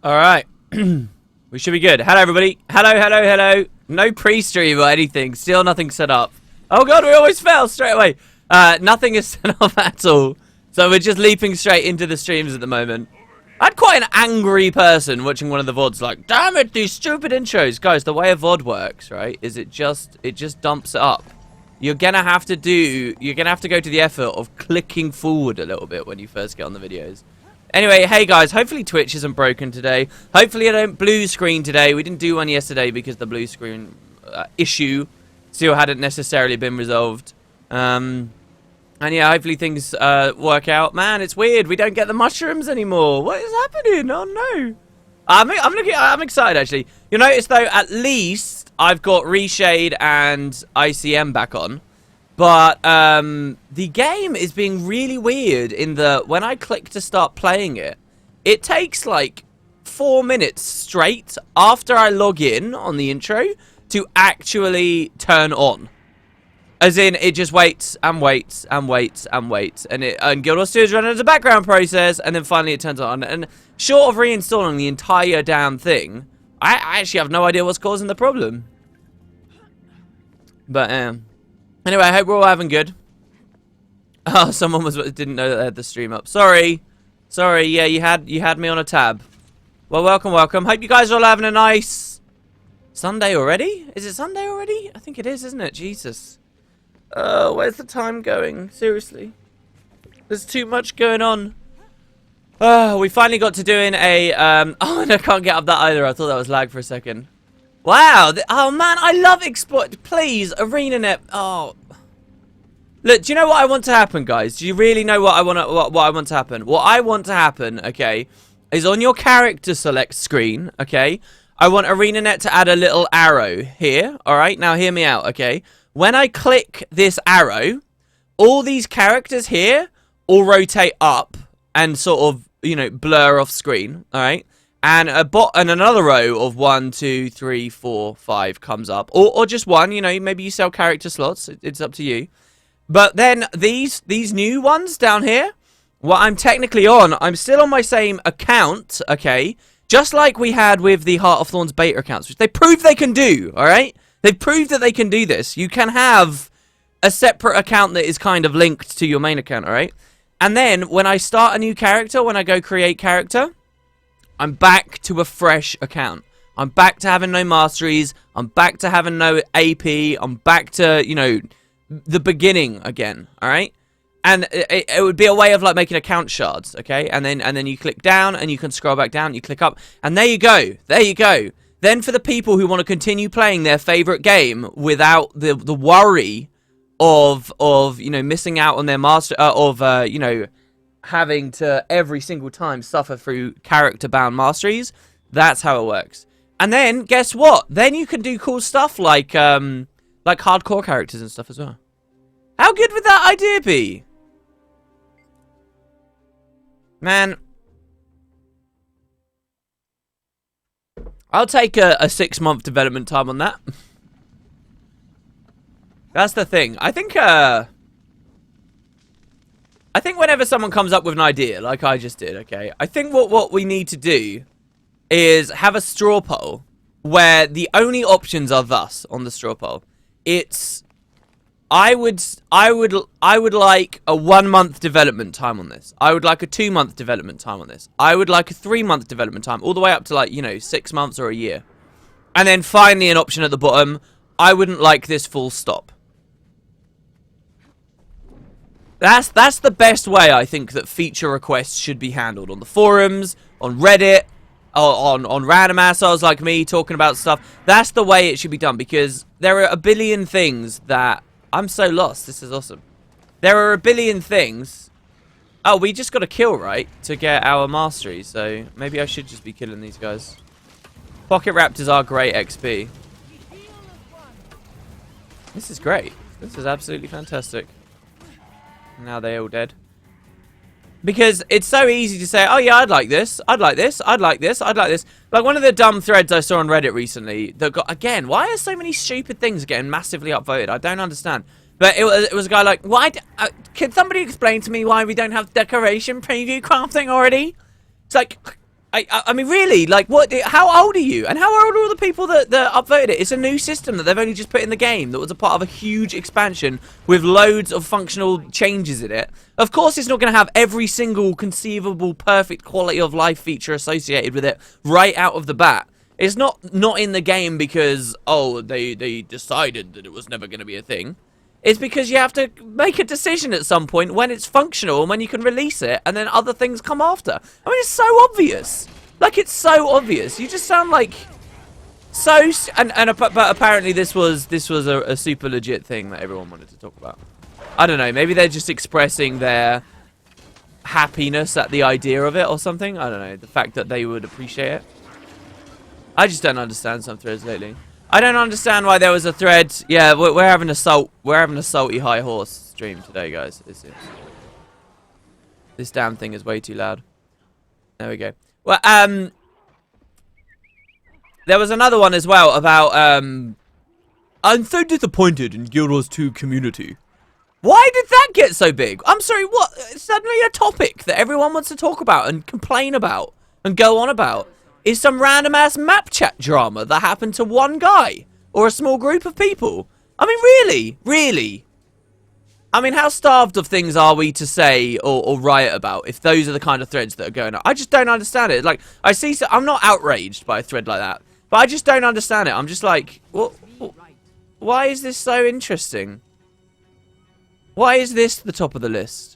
All right. We should be good. Hello, everybody. Hello, hello, hello. No pre-stream or anything. Still nothing set up. Oh, God, we always fell straight away. Nothing is set up at all. So we're just leaping straight into the streams at the moment. I had quite an angry person watching one of the VODs like, damn it, these stupid intros. Guys, the way a VOD works, right, is it just dumps it up. You're going to have to go to the effort of clicking forward a little bit when you first get on the videos. Anyway, hey guys, hopefully Twitch isn't broken today. Hopefully I don't blue screen today. We didn't do one yesterday because the blue screen issue still hadn't necessarily been resolved. And yeah, hopefully things work out. Man, it's weird. We don't get the mushrooms anymore. What is happening? Oh no. I'm excited actually. You'll notice though, at least I've got ReShade and ICM back on. But the game is being really weird in the when I click to start playing it, it takes like 4 minutes straight after I log in on the intro to actually turn on. As in, it just waits and waits and waits and waits, and Guild Wars 2 is running as a background process, and then finally it turns on. And short of reinstalling the entire damn thing, I actually have no idea what's causing the problem. But anyway, I hope we're all having good. Oh, someone didn't know that they had the stream up. Sorry, yeah, you had me on a tab. Well, welcome. Hope you guys are all having a nice Sunday already. Is it Sunday already? I think it is, isn't it? Jesus. Where's the time going? Seriously. There's too much going on. We finally got to doing a, oh, and I can't get up that either. I thought that was lag for a second. Wow. Oh, man, I love exploit. Please, ArenaNet. Oh. Look, do you know what I want to happen, guys? Do you really know what I want to happen? What I want to happen, okay, is on your character select screen, okay, I want ArenaNet to add a little arrow here, all right? Now, hear me out, okay? When I click this arrow, all these characters here all rotate up and sort of, you know, blur off screen, all right? And another row of 1, 2, 3, 4, 5 comes up, or just one, you know, maybe you sell character slots, it's up to you. But then these new ones down here, what I'm technically on, I'm still on my same account, okay? Just like we had with the Heart of Thorns beta accounts, which they proved they can do, all right? They've proved that they can do this. You can have a separate account that is kind of linked to your main account, all right? And then when I start a new character, when I go create character, I'm back to a fresh account. I'm back to having no masteries. I'm back to having no AP. I'm back to, you know, the beginning again, all right? And it would be a way of like making account shards, okay? And then you click down and you can scroll back down, you click up, and there you go. There you go. Then for the people who want to continue playing their favorite game without the worry of you know, missing out on their master you know, having to every single time suffer through character bound masteries, that's how it works. And then guess what? Then you can do cool stuff like hardcore characters and stuff as well. How good would that idea be? Man, I'll take a 6-month development time on that. That's the thing. I think whenever someone comes up with an idea, like I just did, okay, I think what we need to do is have a straw poll where the only options are thus on the straw poll. It's I would like a 1-month development time on this. I would like a 2-month development time on this. I would like a 3-month development time, all the way up to, like, you know, 6 months or a year. And then finally an option at the bottom, I wouldn't like this full stop. That's the best way I think that feature requests should be handled on the forums, on Reddit, on random assholes like me talking about stuff. That's the way it should be done, because there are a billion things that I'm so lost. This is awesome. There are a billion things. Oh, we just got to kill, right, to get our mastery. So maybe I should just be killing these guys. Pocket Raptors are great XP. This is great. This is absolutely fantastic. Now they're all dead. Because it's so easy to say, oh yeah, I'd like this, I'd like this, I'd like this, I'd like this. Like one of the dumb threads I saw on Reddit recently that got, again, why are so many stupid things getting massively upvoted? I don't understand. But it was a guy like, why, can somebody explain to me why we don't have decoration preview crafting already? It's like, I mean, really, like, what? How old are you? And how old are all the people that upvoted it? It's a new system that they've only just put in the game that was a part of a huge expansion with loads of functional changes in it. Of course, it's not going to have every single conceivable perfect quality of life feature associated with it right out of the bat. It's not in the game because, oh, they decided that it was never going to be a thing. It's because you have to make a decision at some point when it's functional and when you can release it, and then other things come after. I mean, it's so obvious. Like, it's so obvious. You just sound like so. But apparently this was a super legit thing that everyone wanted to talk about. I don't know. Maybe they're just expressing their happiness at the idea of it or something. I don't know. The fact that they would appreciate it. I just don't understand some threads lately. I don't understand why there was a thread. Yeah, we're having a salty high horse stream today, guys. This damn thing is way too loud. There we go. Well, there was another one as well about I'm so disappointed in Guild Wars 2 community. Why did that get so big? I'm sorry, what? It's suddenly a topic that everyone wants to talk about and complain about and go on about. Is some random ass map chat drama that happened to one guy or a small group of people. I mean, really. I mean, how starved of things are we to say or riot about if those are the kind of threads that are going on? I just don't understand it. Like, I'm not outraged by a thread like that, but I just don't understand it. I'm just like, why is this so interesting? Why is this the top of the list?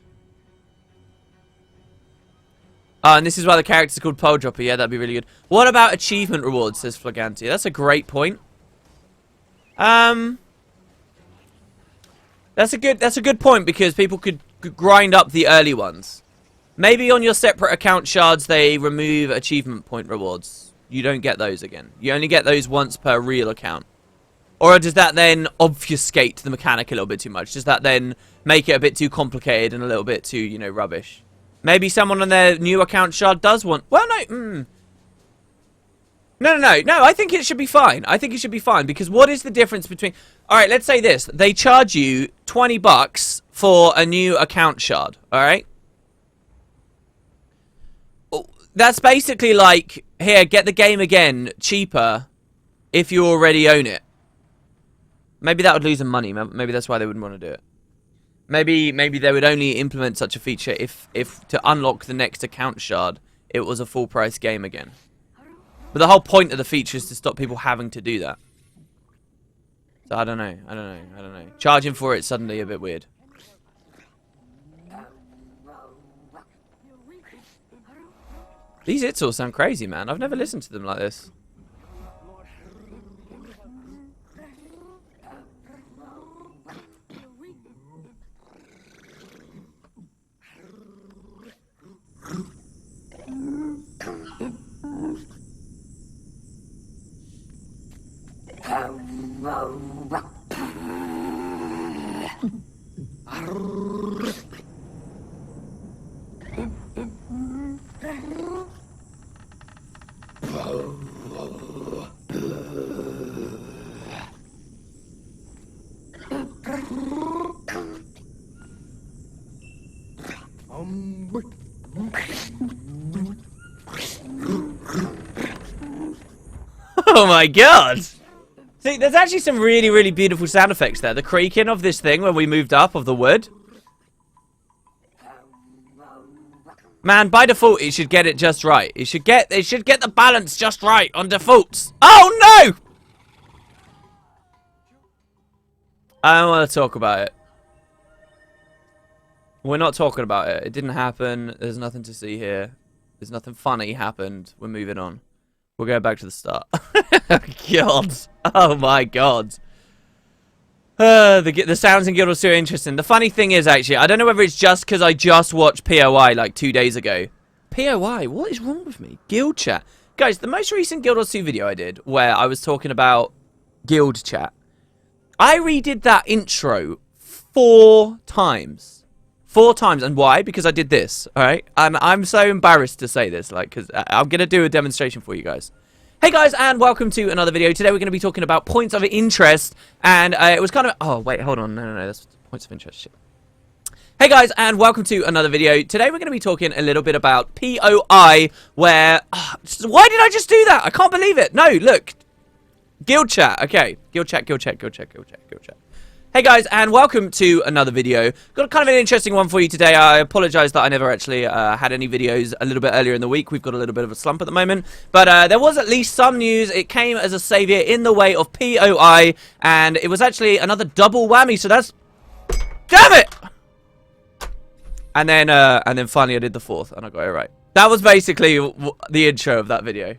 And this is why the character's called Pole Dropper. Yeah, that'd be really good. What about achievement rewards, says Flaganti. That's a great point. That's a good point because people could grind up the early ones. Maybe on your separate account shards they remove achievement point rewards. You don't get those again. You only get those once per real account. Or does that then obfuscate the mechanic a little bit too much? Does that then make it a bit too complicated and a little bit too, you know, rubbish? Maybe someone on their new account shard does want... Well, no. No. I think it should be fine. I think it should be fine. Because what is the difference between... Alright, let's say this. They charge you $20 for a new account shard. Alright? That's basically like... Here, get the game again cheaper if you already own it. Maybe that would lose them money. Maybe that's why they wouldn't want to do it. Maybe they would only implement such a feature if to unlock the next account shard, it was a full price game again. But the whole point of the feature is to stop people having to do that. So I don't know. Charging for it suddenly a bit weird. These hits all sound crazy, man. I've never listened to them like this. Oh my god! See, there's actually some really, really beautiful sound effects there. The creaking of this thing when we moved up of the wood. Man, by default, it should get it just right. It should get the balance just right on defaults. Oh no! I don't want to talk about it. We're not talking about it. It didn't happen. There's nothing to see here. There's nothing funny happened. We're moving on. We'll go back to the start. God. Oh my god. The sounds in Guild Wars 2 are interesting. The funny thing is, actually, I don't know whether it's just because I just watched POI like 2 days ago. POI? What is wrong with me? Guild chat. Guys, the most recent Guild Wars 2 video I did, where I was talking about guild chat, I redid that intro 4 times. 4 times. And why? Because I did this, alright? And I'm so embarrassed to say this, like, because I'm going to do a demonstration for you guys. Hey guys, and welcome to another video. Today we're going to be talking about points of interest, and it was kind of... Oh, wait, hold on. No, that's points of interest. Shit. Hey guys, and welcome to another video. Today we're going to be talking a little bit about POI, where... why did I just do that? I can't believe it. No, look. Guild chat. Okay. Guild chat. Hey guys, and welcome to another video. Got kind of an interesting one for you today. I apologize that I never actually had any videos a little bit earlier in the week. We've got a little bit of a slump at the moment. But there was at least some news. It came as a savior in the way of POI, and it was actually another double whammy, so that's... Damn it! And then finally I did the fourth, and I got it right. That was basically the intro of that video.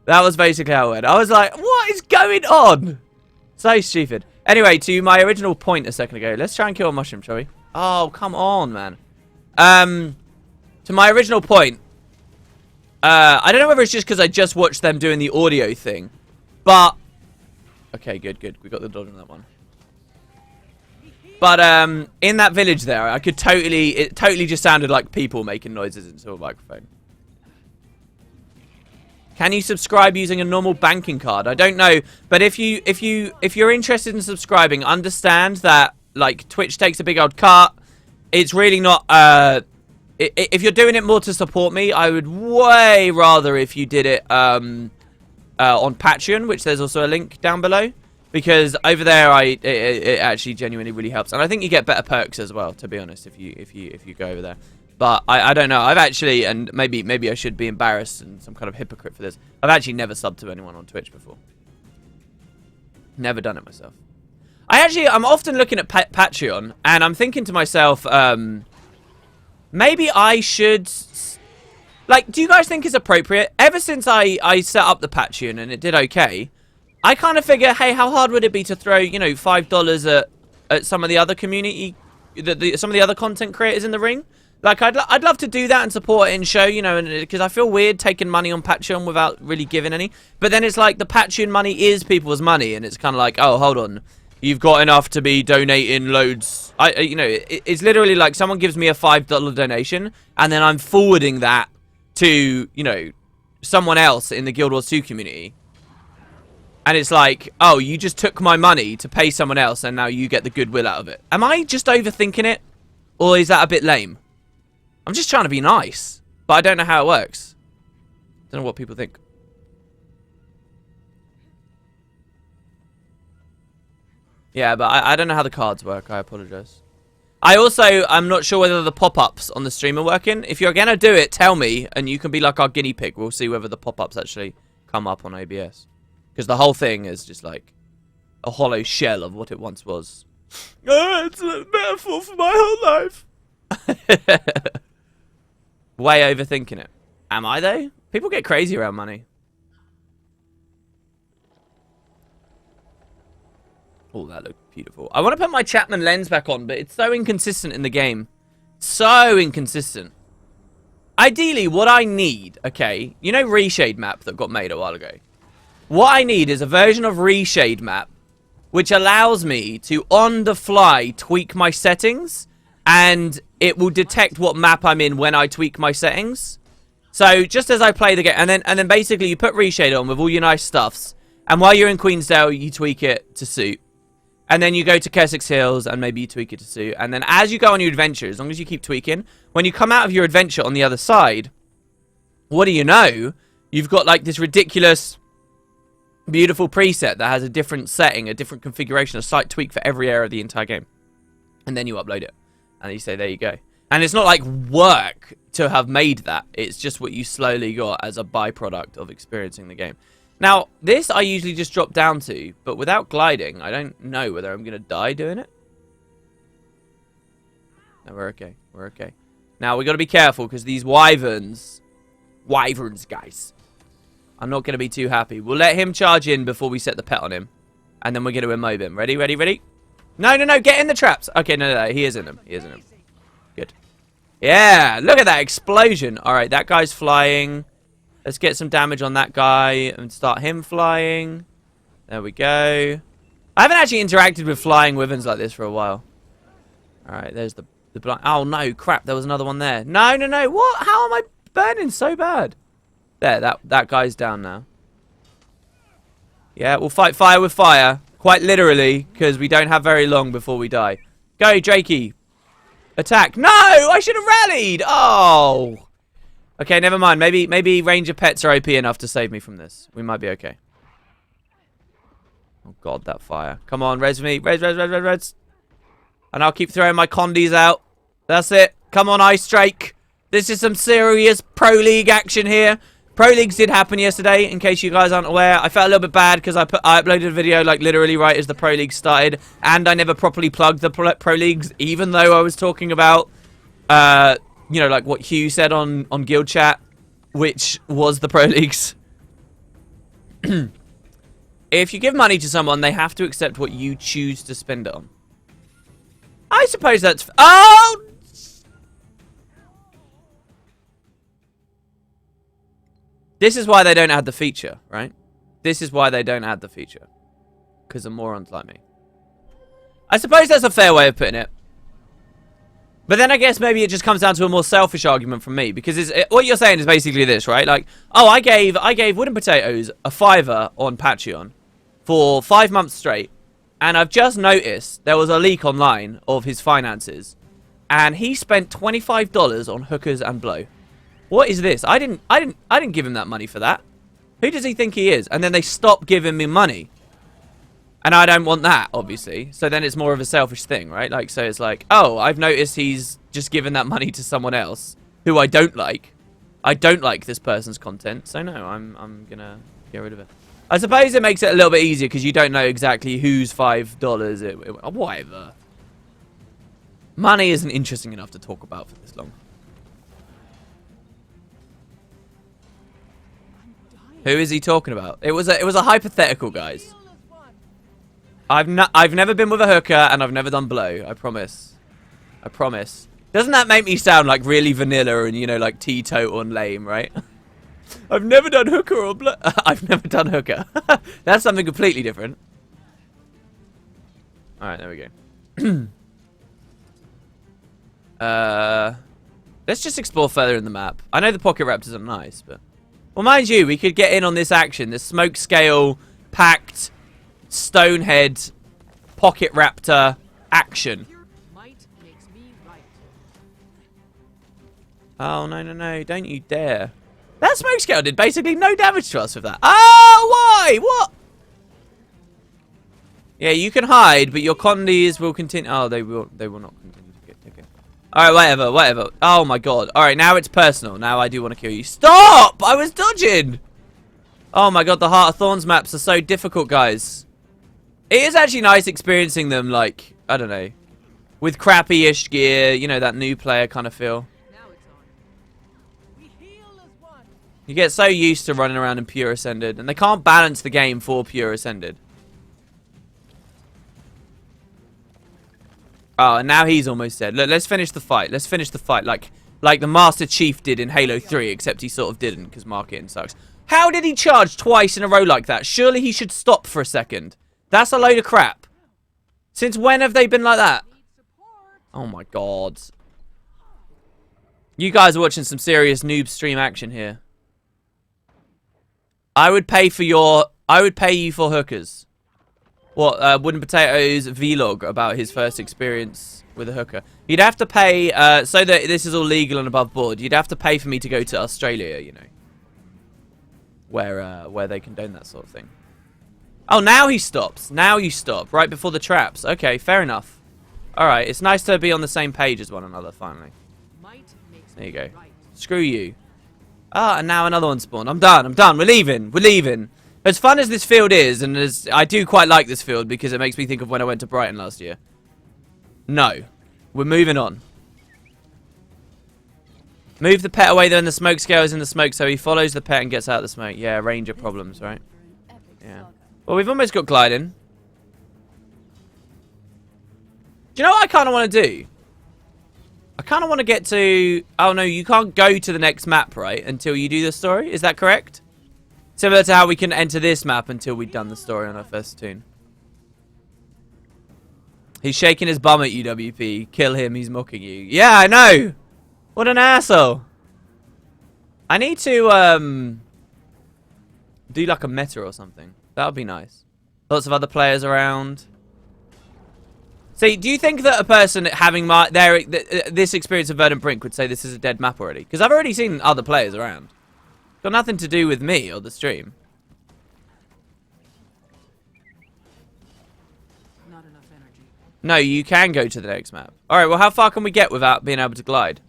That was basically how it went. I was like, what is going on? So stupid. Anyway, to my original point a second ago. Let's try and kill a mushroom, shall we? Oh, come on, man. To my original point. I don't know whether it's just because I just watched them doing the audio thing. But... okay, good. We got the dodge on that one. But, in that village there, I could totally... it totally just sounded like people making noises into a microphone. Can you subscribe using a normal banking card? I don't know, but if you're interested in subscribing, understand that like Twitch takes a big old cut. It's really not. If you're doing it more to support me, I would way rather if you did it on Patreon, which there's also a link down below, because over there it actually genuinely really helps, and I think you get better perks as well. To be honest, if you go over there. But I don't know. I've actually, and maybe I should be embarrassed and some kind of hypocrite for this. I've actually never subbed to anyone on Twitch before. Never done it myself. I'm often looking at Patreon, and I'm thinking to myself, maybe I should... like, do you guys think it's appropriate? Ever since I set up the Patreon and it did okay, I kind of figure, hey, how hard would it be to throw, you know, $5 at some of the other community, some of the other content creators in the ring? Like, I'd love to do that and support it and show, you know, because I feel weird taking money on Patreon without really giving any. But then it's like the Patreon money is people's money, and it's kind of like, oh, hold on, you've got enough to be donating loads. You know, it's literally like someone gives me a $5 donation, and then I'm forwarding that to, you know, someone else in the Guild Wars 2 community. And it's like, oh, you just took my money to pay someone else, and now you get the goodwill out of it. Am I just overthinking it? Or is that a bit lame? I'm just trying to be nice, but I don't know how it works. Don't know what people think. Yeah, but I don't know how the cards work. I apologize. I'm not sure whether the pop-ups on the stream are working. If you're gonna do it, tell me, and you can be like our guinea pig. We'll see whether the pop-ups actually come up on OBS. Because the whole thing is just like a hollow shell of what it once was. Oh, it's a metaphor for my whole life. Way overthinking it. Am I, though? People get crazy around money. Oh, that looked beautiful. I want to put my Chapman lens back on, but it's so inconsistent in the game. So inconsistent. Ideally, what I need, okay, you know ReShade map that got made a while ago? What I need is a version of ReShade map which allows me to, on the fly, tweak my settings, and it will detect what map I'm in when I tweak my settings. So just as I play the game, and then basically you put ReShade on with all your nice stuffs, and while you're in Queensdale, you tweak it to suit. And then you go to Kessex Hills, and maybe you tweak it to suit. And then as you go on your adventure, as long as you keep tweaking, when you come out of your adventure on the other side, what do you know? You've got like this ridiculous, beautiful preset that has a different setting, a different configuration, a slight tweak for every area of the entire game. And then you upload it. And you say, there you go. And it's not like work to have made that. It's just what you slowly got as a byproduct of experiencing the game. Now, this I usually just drop down to, but without gliding, I don't know whether I'm going to die doing it. No, we're okay. We're okay. Now, we got to be careful, because these wyverns, guys, I'm not going to be too happy. We'll let him charge in before we set the pet on him. And then we're going to immob him. Ready, ready, ready? No, get in the traps. Okay, no, he is in them. He is in them. Good. Yeah, look at that explosion. All right, that guy's flying. Let's get some damage on that guy and start him flying. There we go. I haven't actually interacted with flying wyverns like this for a while. All right, there's the blind. Oh, no, crap. There was another one there. No. What? How am I burning so bad? There, that guy's down now. Yeah, we'll fight fire with fire. Quite literally, because we don't have very long before we die. Go, Drakey. Attack. No! I should have rallied! Oh! Okay, never mind. Maybe ranger pets are OP enough to save me from this. We might be okay. Oh god, that fire. Come on, res me. Res. And I'll keep throwing my condies out. That's it. Come on, Ice Drake. This is some serious Pro League action here. Pro Leagues did happen yesterday, in case you guys aren't aware. I felt a little bit bad because I uploaded a video like literally right as the Pro League started, and I never properly plugged the Pro Leagues, even though I was talking about, you know, like what Hugh said on Guild Chat, which was the Pro Leagues. If you give money to someone, they have to accept what you choose to spend it on. I suppose that's... Oh! This is why they don't add the feature, right? This is why they don't add the feature. Because of morons like me. I suppose that's a fair way of putting it. But then I guess maybe it just comes down to a more selfish argument from me. Because what you're saying is basically this, right? Like, oh, I gave Wooden Potatoes a $5 on Patreon for 5 months straight. And I've just noticed there was a leak online of his finances. And he spent $25 on hookers and blow. What is this? I didn't give him that money for that. Who does he think he is? And then they stop giving me money. And I don't want that, obviously. So then it's more of a selfish thing, right? Like, so it's like, oh, I've noticed he's just given that money to someone else who I don't like. I don't like this person's content. So no, I'm gonna get rid of it. I suppose it makes it a little bit easier because you don't know exactly whose $5 whatever. Money isn't interesting enough to talk about for this long. Who is he talking about? It was a hypothetical, guys. I've never been with a hooker and I've never done blow. I promise. I promise. Doesn't that make me sound like really vanilla and, you know, like teetotal and lame, right? I've never done hooker or blow. I've never done hooker. That's something completely different. Alright, there we go. Let's just explore further in the map. I know the pocket raptors are nice, but... Well, mind you, we could get in on this action. This smoke scale, packed, stonehead, pocket raptor action. Oh, no. Don't you dare. That smoke scale did basically no damage to us with that. Oh, why? What? Yeah, you can hide, but your condies will continue. Oh, they will not continue to get ticket. Alright, whatever. Oh my god. Alright, now it's personal. Now I do want to kill you. Stop! I was dodging! Oh my god, the Heart of Thorns maps are so difficult, guys. It is actually nice experiencing them, like, I don't know, with crappy-ish gear, you know, that new player kind of feel. You get so used to running around in Pure Ascended, and they can't balance the game for Pure Ascended. Oh, and now he's almost dead. Look, let's finish the fight. Let's finish the fight like the Master Chief did in Halo 3, except he sort of didn't because marketing sucks. How did he charge twice in a row like that? Surely he should stop for a second. That's a load of crap. Since when have they been like that? Oh my god. You guys are watching some serious noob stream action here. I would pay you for hookers. What, Wooden Potatoes vlog about his first experience with a hooker. You'd have to pay, so that this is all legal and above board, you'd have to pay for me to go to Australia, you know. Where they condone that sort of thing. Oh, now he stops. Now you stop, right before the traps. Okay, fair enough. Alright, it's nice to be on the same page as one another, finally. There you go. Screw you. Ah, and now another one spawned. I'm done. We're leaving. As fun as this field is, and as I do quite like this field because it makes me think of when I went to Brighton last year. No. We're moving on. Move the pet away then the smoke scale is in the smoke so he follows the pet and gets out of the smoke. Yeah, ranger problems, right? Yeah. Well, we've almost got gliding. Do you know what I kind of want to do? I kind of want to get to... Oh, no, you can't go to the next map, right? Until you do the story. Is that correct? Similar to how we can enter this map until we've done the story on our first tune. He's shaking his bum at you, WP. Kill him, he's mocking you. Yeah, I know! What an asshole. I need to, do like a meta or something. That would be nice. Lots of other players around. See, do you think that a person having this experience of Verdant Brink would say this is a dead map already? Because I've already seen other players around. Got nothing to do with me or the stream. Not enough energy. No, you can go to the next map. Alright, well, how far can we get without being able to glide?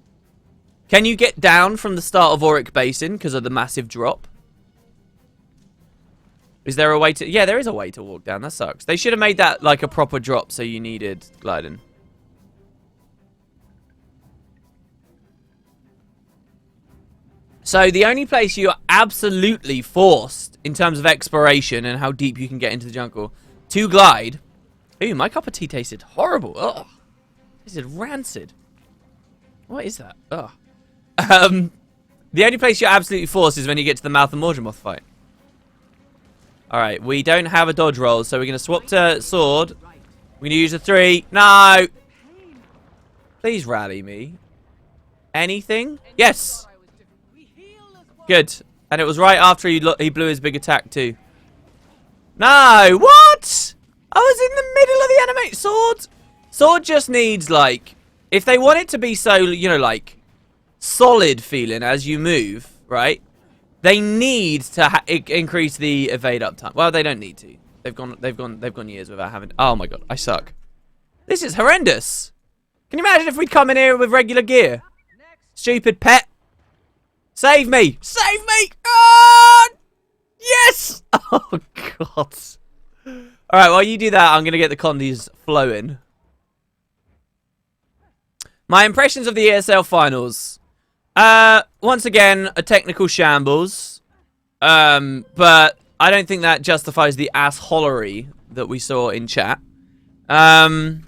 Can you get down from the start of Auric Basin because of the massive drop? Is there a way to... Yeah, there is a way to walk down. That sucks. They should have made that like a proper drop so you needed gliding. So the only place you are absolutely forced in terms of exploration and how deep you can get into the jungle to glide... Ooh, my cup of tea tasted horrible. Ugh. Tasted rancid. What is that? Ugh. The only place you're absolutely forced is when you get to the mouth of Morgemoth fight. Alright, we don't have a dodge roll, so we're going to swap to sword. We're going to use a 3. No! Please rally me. Anything? Yes! Good. And it was right after he blew his big attack too. No! What? I was in the middle of the animate sword. Sword just needs, like... If they want it to be so, you know, like... solid feeling as you move, right? They need to increase the evade uptime. Well, they don't need to. They've gone years without having. Oh my god, I suck. This is horrendous. Can you imagine if we'd come in here with regular gear? Stupid pet. Save me! Save me! Ah! Yes! Oh god. All right, while you do that, I'm gonna get the condies flowing. My impressions of the ESL finals. Once again, a technical shambles. But I don't think that justifies the assholery that we saw in chat. Well,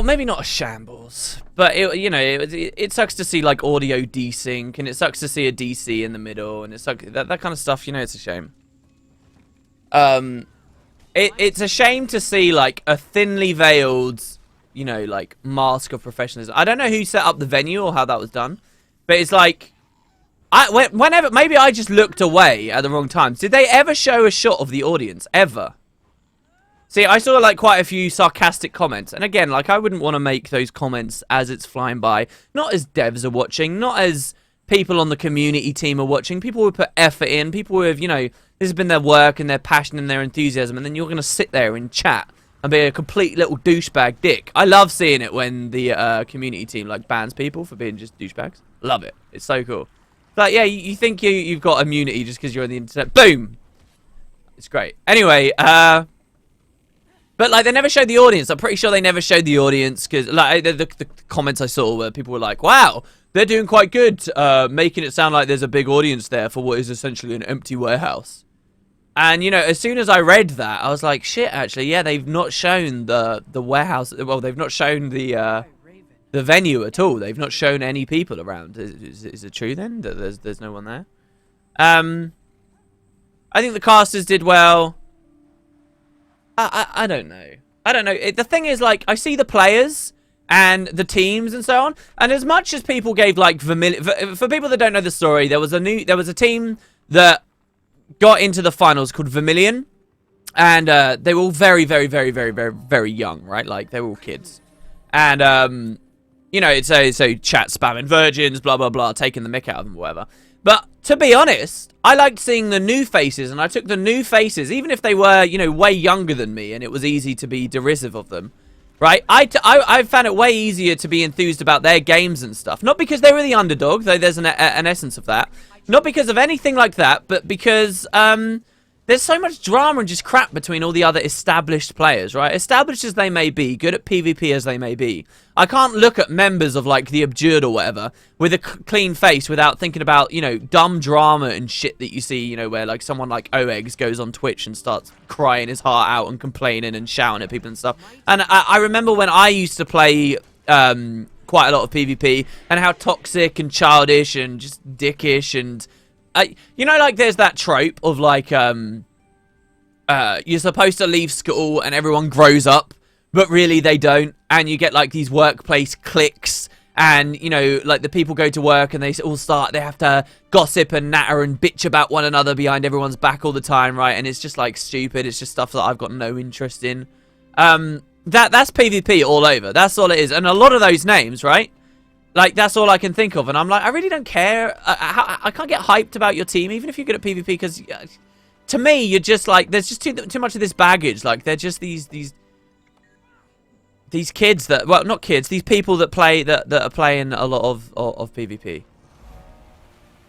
maybe not a shambles, but it sucks to see like audio desync, and it sucks to see a DC in the middle, and it sucks that kind of stuff. You know, it's a shame. It's a shame to see like a thinly veiled, you know, like, mask of professionalism. I don't know who set up the venue or how that was done, but it's like, whenever, maybe I just looked away at the wrong times. Did they ever show a shot of the audience? Ever? See, I saw, like, quite a few sarcastic comments, and again, like, I wouldn't want to make those comments as it's flying by. Not as devs are watching, not as people on the community team are watching. People who put effort in, people who have, you know, this has been their work and their passion and their enthusiasm, and then you're going to sit there and chat and be a complete little douchebag dick. I love seeing it when the community team like bans people for being just douchebags. Love it. It's so cool. But yeah, you think you've got immunity just because you're on the internet. Boom! It's great. Anyway, but like they never showed the audience. I'm pretty sure they never showed the audience because like the comments I saw where people were like, wow, they're doing quite good, making it sound like there's a big audience there for what is essentially an empty warehouse. And, you know, as soon as I read that, I was like, shit, actually, yeah, they've not shown the warehouse. Well, they've not shown the venue at all. They've not shown any people around. Is it true, then, that there's no one there? I think the casters did well. I don't know. I don't know. The thing is, like, I see the players and the teams and so on. And as much as people gave, like, for people that don't know the story, there was a team that got into the finals called Vermilion, and they were all very, very, very, very, very, very young, right? Like they were all kids, and you know, it's so chat spamming virgins, blah blah blah, taking the mick out of them, or whatever. But to be honest, I liked seeing the new faces, and I took the new faces, even if they were, you know, way younger than me, and it was easy to be derisive of them, right? I found it way easier to be enthused about their games and stuff, not because they were the underdog, though there's an essence of that. Not because of anything like that, but because there's so much drama and just crap between all the other established players, right? Established as they may be, good at PvP as they may be. I can't look at members of, like, the Abjured or whatever with a clean face without thinking about, you know, dumb drama and shit that you see, you know, where, like, someone like OEGS goes on Twitch and starts crying his heart out and complaining and shouting at people and stuff. And I remember when I used to play quite a lot of PvP, and how toxic and childish and just dickish, and you know, like there's that trope of like you're supposed to leave school and everyone grows up, but really they don't, and you get like these workplace cliques, and you know, like the people go to work and they have to gossip and natter and bitch about one another behind everyone's back all the time, right? And it's just like stupid. It's just stuff that I've got no interest in. That's PvP all over. That's all it is. And a lot of those names, right? Like, that's all I can think of. And I'm like, I really don't care. I can't get hyped about your team, even if you're good at PvP, because to me, you're just like, there's just too much of this baggage. Like, they're just these kids that, well, not kids, these people that play, that are playing a lot of PvP.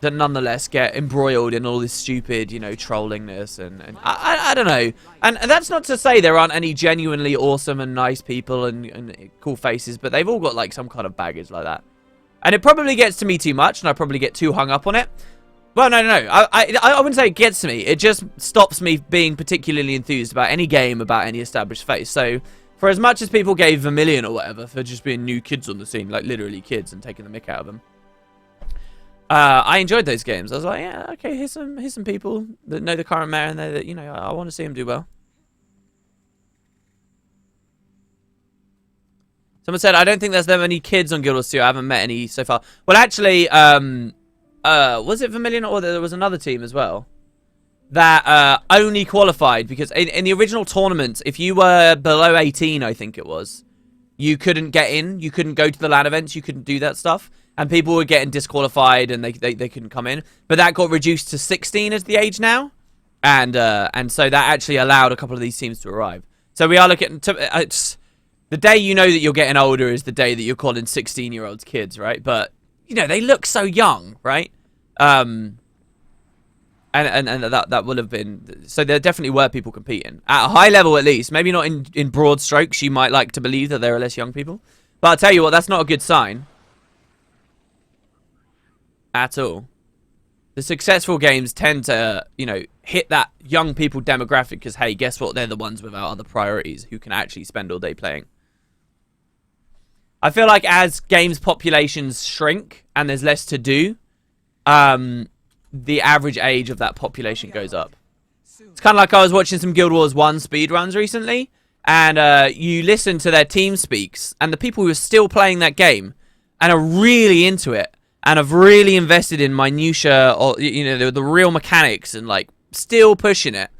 That nonetheless get embroiled in all this stupid, you know, trollingness and I don't know. And that's not to say there aren't any genuinely awesome and nice people and cool faces, but they've all got like some kind of baggage like that. And it probably gets to me too much, and I probably get too hung up on it. Well, no. I wouldn't say it gets to me. It just stops me being particularly enthused about any game, about any established face. So, for as much as people gave Vermilion or whatever for just being new kids on the scene, like literally kids, and taking the mick out of them, I enjoyed those games. I was like, yeah, okay, here's some people that know the current meta, and that, you know, I want to see them do well. Someone said, I don't think there's that many kids on Guild Wars 2. I haven't met any so far. Well, actually, was it Vermilion, or there was another team as well that only qualified because in the original tournament, if you were below 18, I think it was, you couldn't get in. You couldn't go to the LAN events. You couldn't do that stuff. And people were getting disqualified, and they couldn't come in. But that got reduced to 16 as the age now, and so that actually allowed a couple of these teams to arrive. So we are looking to it's the day you know that you're getting older is the day that you're calling 16-year-olds kids, right? But you know they look so young, right? And that would have been, so there definitely were people competing at a high level, at least. Maybe not in broad strokes. You might like to believe that there are less young people, but I'll tell you what, that's not a good sign. At all. The successful games tend to, you know, hit that young people demographic because, hey, guess what? They're the ones without other priorities who can actually spend all day playing. I feel like as games populations shrink and there's less to do, the average age of that population goes up. It's kind of like I was watching some Guild Wars 1 speedruns recently, and you listen to their team speaks, and the people who are still playing that game and are really into it, and have really invested in minutia, or you know, the real mechanics, and like still pushing it,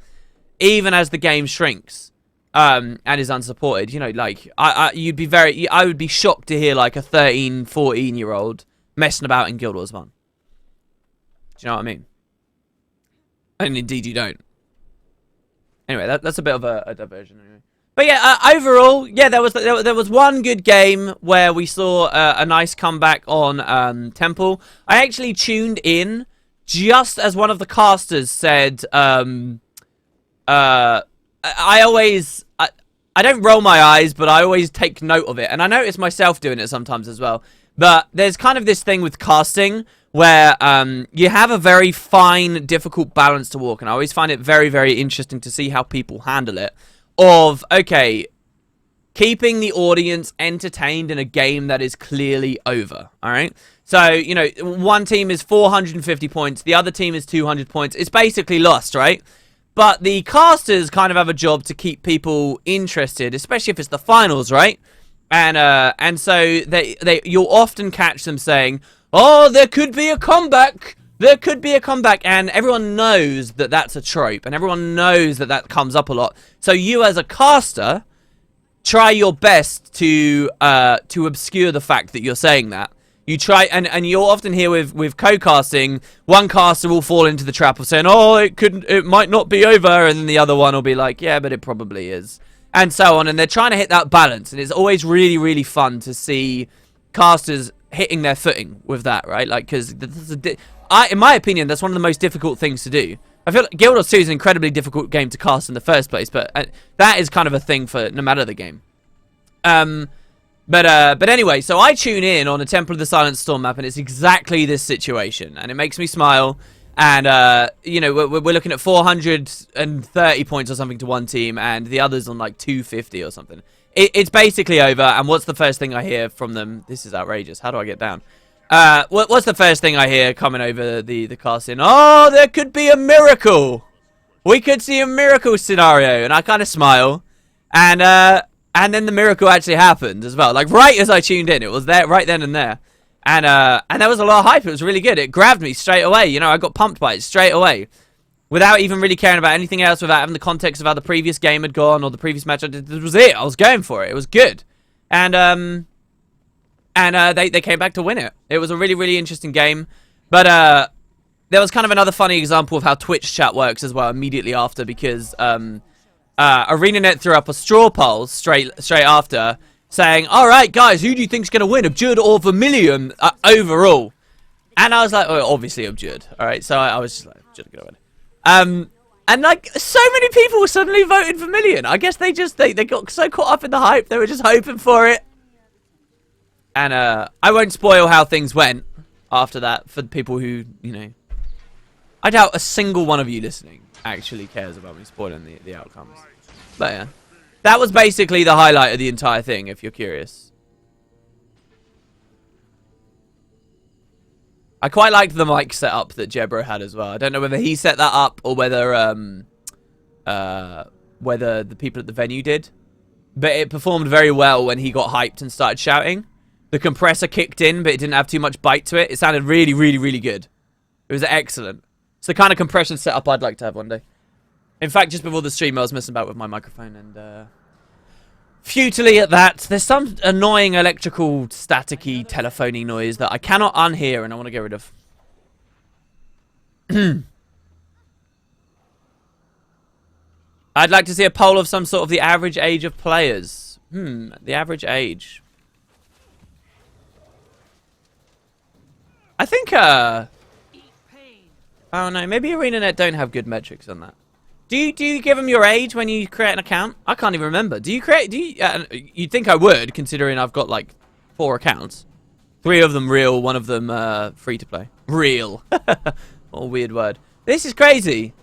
even as the game shrinks, and is unsupported. You know, like I would be shocked to hear like a 13, 14-year-old messing about in Guild Wars 1. Do you know what I mean? And indeed, you don't. Anyway, that's a bit of a diversion. Anyway. But yeah, overall, yeah, there was one good game where we saw a nice comeback on Temple. I actually tuned in just as one of the casters said, I don't roll my eyes, but I always take note of it. And I notice myself doing it sometimes as well. But there's kind of this thing with casting where you have a very fine, difficult balance to walk. And I always find it very, very interesting to see how people handle it. Of, okay, keeping the audience entertained in a game that is clearly over, alright? So, you know, one team is 450 points, the other team is 200 points. It's basically lost, right? But the casters kind of have a job to keep people interested, especially if it's the finals, right? And so you'll often catch them saying, oh, there could be a comeback. There could be a comeback, and everyone knows that that's a trope, and everyone knows that that comes up a lot. So you, as a caster, try your best to obscure the fact that you're saying that. You try, and you'll often hear with co-casting, one caster will fall into the trap of saying, oh, it might not be over, and then the other one will be like, yeah, but it probably is, and so on. And they're trying to hit that balance, and it's always really, really fun to see casters hitting their footing with that, right? Like, because in my opinion, that's one of the most difficult things to do. I feel like Guild Wars 2 is an incredibly difficult game to cast in the first place, but that is kind of a thing for no matter the game. But anyway, so I tune in on a Temple of the Silent Storm map, and it's exactly this situation, and it makes me smile. And you know, we're looking at 430 points or something to one team, and the others on like 250 or something. It's basically over. And what's the first thing I hear from them? This is outrageous. How do I get down? What's the first thing I hear coming over the casting? Oh, there could be a miracle. We could see a miracle scenario, and I kind of smile, and then the miracle actually happened as well. Like right as I tuned in, it was there right then and there, and there was a lot of hype. It was really good. It grabbed me straight away. You know, I got pumped by it straight away, without even really caring about anything else, without having the context of how the previous game had gone or the previous match I did. This was it. I was going for it. It was good. And they came back to win it. It was a really, really interesting game. But there was kind of another funny example of how Twitch chat works as well immediately after, because ArenaNet threw up a straw poll straight after saying, all right, guys, who do you think's going to win, Abjurd or Vermilion overall? And I was like, oh, obviously Abjurd. All right, so I was just like, Abjurd going to win. And like, so many people suddenly voted Vermilion. I guess they got so caught up in the hype, they were just hoping for it. And I won't spoil how things went after that for the people who, you know, I doubt a single one of you listening actually cares about me spoiling the outcomes. But yeah, that was basically the highlight of the entire thing, if you're curious. I quite liked the mic setup that Jebro had as well. I don't know whether he set that up or whether the people at the venue did. But it performed very well when he got hyped and started shouting. The compressor kicked in, but it didn't have too much bite to it. It sounded really, really, really good. It was excellent. It's the kind of compression setup I'd like to have one day. In fact, just before the stream, I was messing about with my microphone and futilely at that. There's some annoying electrical, staticky, telephony noise that I cannot unhear and I want to get rid of. I'd like to see a poll of some sort of the average age of players. The average age. I think, oh no, maybe ArenaNet don't have good metrics on that. Do you give them your age when you create an account? I can't even remember. You'd think I would, considering I've got like 4 accounts. 3 of them real, 1 of them free to play. Real. What a weird word. This is crazy.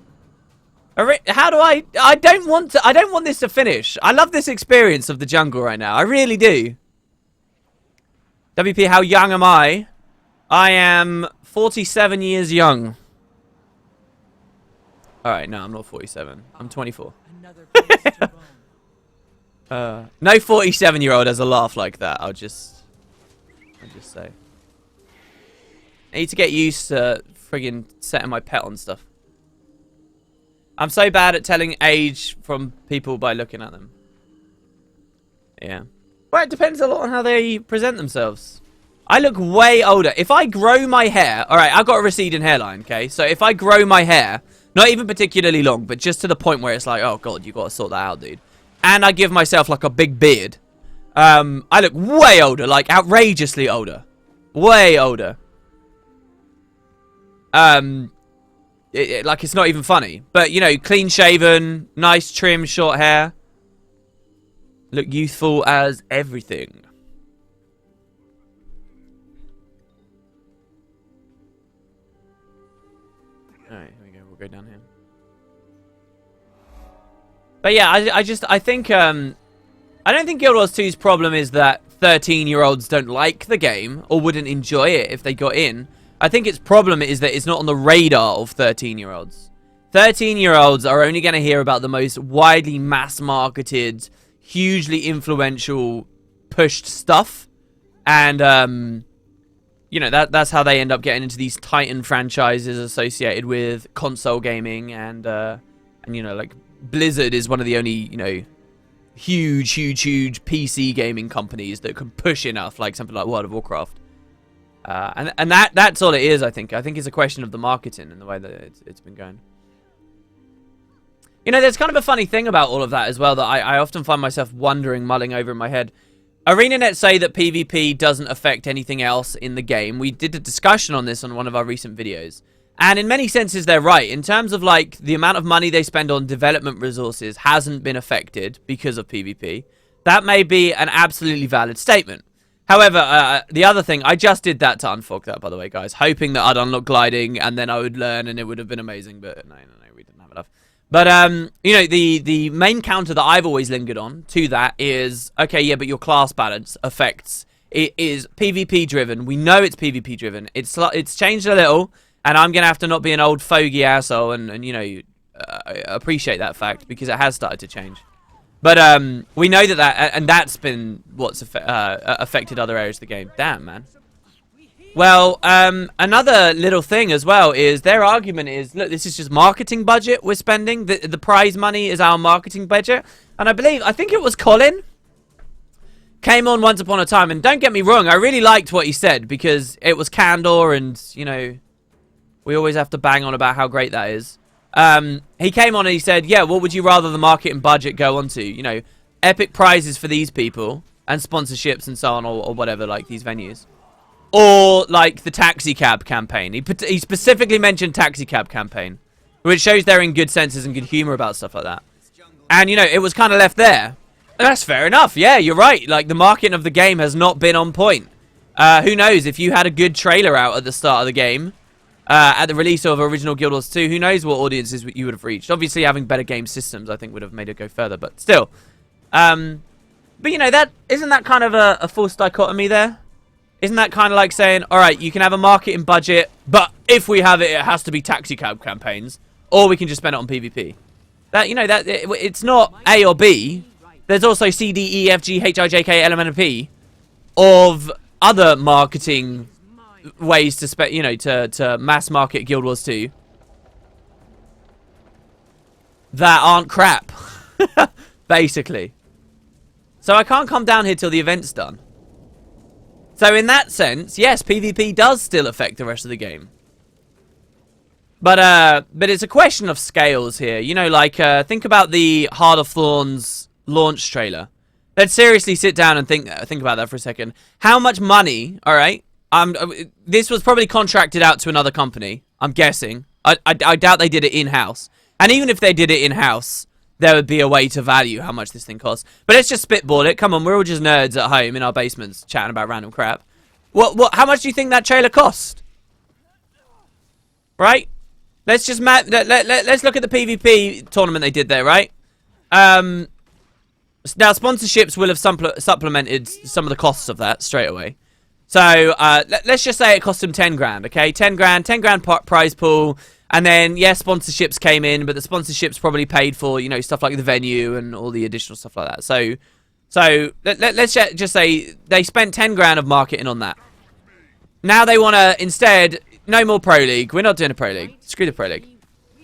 How do I don't want this to finish. I love this experience of the jungle right now. I really do. WP, how young am I? I am 47 years young. Alright, no, I'm not 47. I'm 24. No 47-year-old has a laugh like that. I'll just say. I need to get used to friggin' setting my pet on stuff. I'm so bad at telling age from people by looking at them. Yeah. Well, it depends a lot on how they present themselves. I look way older. If I grow my hair... Alright, I've got a receding hairline, okay? So if I grow my hair, not even particularly long, but just to the point where it's like, oh god, you got to sort that out, dude. And I give myself like a big beard. I look way older, like outrageously older. Way older. Like it's not even funny. But, you know, clean shaven, nice trim, short hair. Look youthful as everything. Alright, here we go. We'll go down here. But yeah, I think, I don't think Guild Wars 2's problem is that 13-year-olds don't like the game or wouldn't enjoy it if they got in. I think its problem is that it's not on the radar of 13-year-olds. 13-year-olds are only going to hear about the most widely mass-marketed, hugely influential, pushed stuff. And, you know, that's how they end up getting into these Titan franchises associated with console gaming. And you know, like, Blizzard is one of the only, you know, huge PC gaming companies that can push enough, like something like World of Warcraft. And that's all it is, I think. I think it's a question of the marketing and the way that it's been going. You know, there's kind of a funny thing about all of that as well that I often find myself wondering, mulling over in my head. ArenaNet say that PvP doesn't affect anything else in the game. We did a discussion on this on one of our recent videos. And in many senses, they're right. In terms of, like, the amount of money they spend on development resources hasn't been affected because of PvP. That may be an absolutely valid statement. However, the other thing, I just did that to unfog that, by the way, guys. Hoping that I'd unlock gliding and then I would learn and it would have been amazing. But no, we didn't have enough. But, you know, the main counter that I've always lingered on to that is, okay, yeah, but your class balance affects... It is PvP driven. We know it's PvP driven. It's changed a little... And I'm going to have to not be an old fogey asshole and you know, appreciate that fact because it has started to change. But we know and that's been what's affected other areas of the game. Damn, man. Well, another little thing as well is their argument is, look, this is just marketing budget we're spending. The prize money is our marketing budget. And I think it was Colin came on once upon a time. And don't get me wrong, I really liked what he said because it was candor and, you know, we always have to bang on about how great that is. He came on and he said, yeah, what would you rather the marketing budget go on to? You know, epic prizes for these people and sponsorships and so on or whatever, like these venues. Or, like, the taxi cab campaign. He specifically mentioned taxi cab campaign. Which shows they're in good senses and good humor about stuff like that. And, you know, it was kind of left there. That's fair enough. Yeah, you're right. Like, the marketing of the game has not been on point. Who knows? If you had a good trailer out at the start of the game, at the release of original Guild Wars 2, who knows what audiences you would have reached. Obviously, having better game systems, I think, would have made it go further. But still. But, you know, isn't that kind of a false dichotomy there? Isn't that kind of like saying, all right, you can have a marketing budget, but if we have it, it has to be taxi cab campaigns, or we can just spend it on PvP. That, you know, it's not A or B. There's also C, D, E, F, G, H, I, J, K, L, M, N, and P of other marketing ways to you know, to mass market Guild Wars 2 that aren't crap, basically. So I can't come down here till the event's done. So in that sense, yes, PvP does still affect the rest of the game. But it's a question of scales here. You know, like, think about the Heart of Thorns launch trailer. Let's seriously sit down and think about that for a second. How much money, alright, this was probably contracted out to another company, I'm guessing. I doubt they did it in-house. And even if they did it in-house, there would be a way to value how much this thing costs. But let's just spitball it. Come on, we're all just nerds at home in our basements chatting about random crap. How much do you think that trailer cost? Right? Let's just let's look at the PvP tournament they did there, right? Now sponsorships will have supplemented some of the costs of that straight away. So let's just say it cost them 10 grand, okay? 10 grand prize pool. And then, yeah, sponsorships came in, but the sponsorships probably paid for, you know, stuff like the venue and all the additional stuff like that. So let's just say they spent 10 grand of marketing on that. Now they want to, instead, no more Pro League. We're not doing a Pro League. Screw the Pro League.